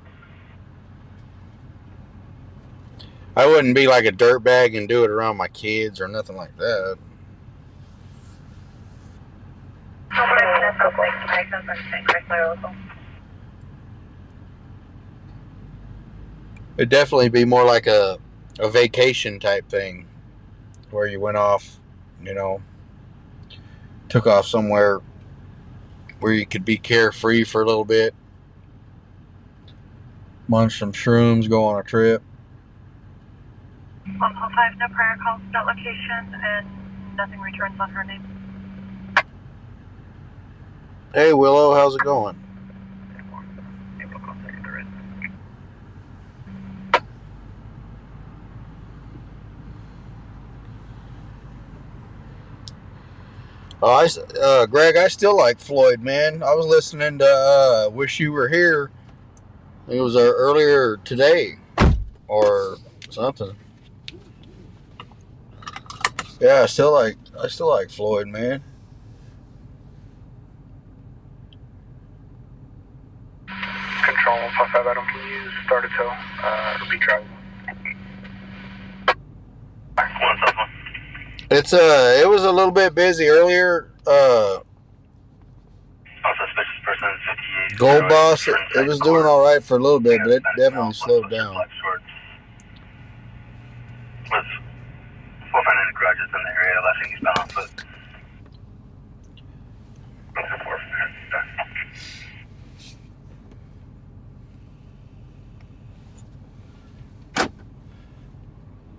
I wouldn't be like a dirtbag and do it around my kids or nothing like that. It'd definitely be more like a vacation type thing where you went off, you know, took off somewhere where you could be carefree for a little bit, munch some shrooms, go on a trip. 105, no prior calls to that location, and nothing returns on her name. Hey Willow, how's it going? Oh, Greg, I still like Floyd, man. I was listening to Wish You Were Here. I think it was earlier today or something. Yeah, I still like Floyd, man. Control 155 Adam, can you start a tow? It'll be travel. It was a little bit busy earlier. Suspicious person 58. Gold Boss, it was doing all right for a little bit, but it definitely slowed down. With 400 garages in the area, last thing he's been on foot.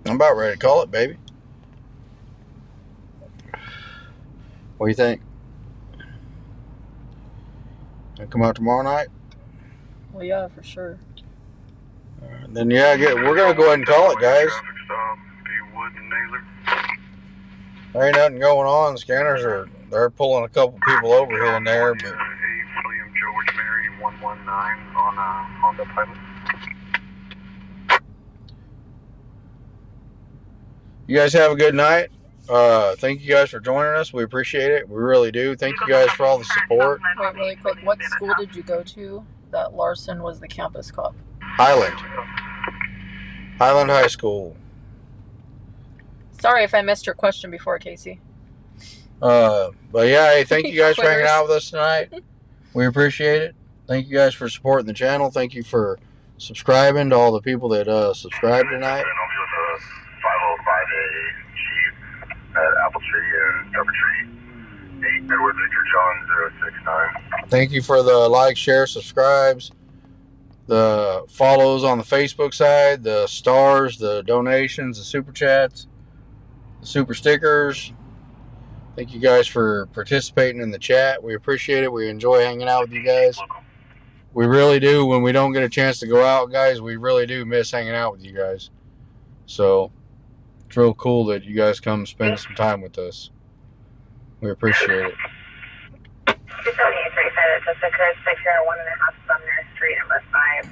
I'm about ready to call it, baby. What do you think? Come out tomorrow night? Well, yeah, for sure. Then yeah, we're gonna go ahead and call it, guys. There ain't nothing going on. Scanners they're pulling a couple people over here and there, but William George Mary 119 on the pilot. you guys have a good night. Thank you guys for joining us. We appreciate it. We really do. Thank you guys for all the support. Wait, really quick. What school did you go to that Larson was the campus cop? Highland High School. Sorry if I missed your question before, Casey. But yeah, hey, thank you guys for hanging out with us tonight. We appreciate it. Thank you guys for supporting the channel. Thank you for subscribing to all the people that subscribed tonight. 505A Chief at Apple Tree and Pepper Tree. 8 Edward Victor John 069. Thank you for the likes, share, subscribes, the follows on the Facebook side, the stars, the donations, the super chats, the super stickers. Thank you guys for participating in the chat. We appreciate it. We enjoy hanging out with you guys. We really do. When we don't get a chance to go out, guys, we really do miss hanging out with you guys. So it's real cool that you guys come spend some time with us. We appreciate it. 278 said it just occurred 601.5 Sumner Street in West 5.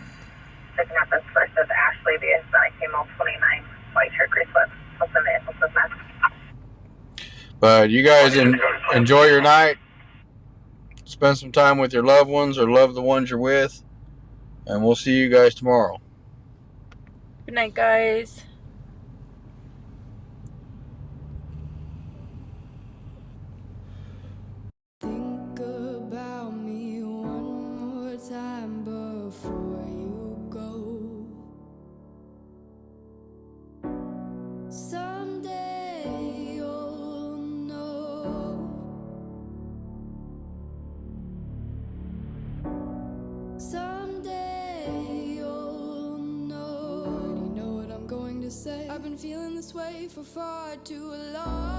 Picking up this first is Ashley the Hispanic female 29 white shirt gray sweats. What's the name? What's the mess? But you guys enjoy your night. Spend some time with your loved ones or love the ones you're with. And we'll see you guys tomorrow. Good night, guys. Think about me one more time before you go. Someday you'll know. Someday you'll know. You know what I'm going to say. I've been feeling this way for far too long.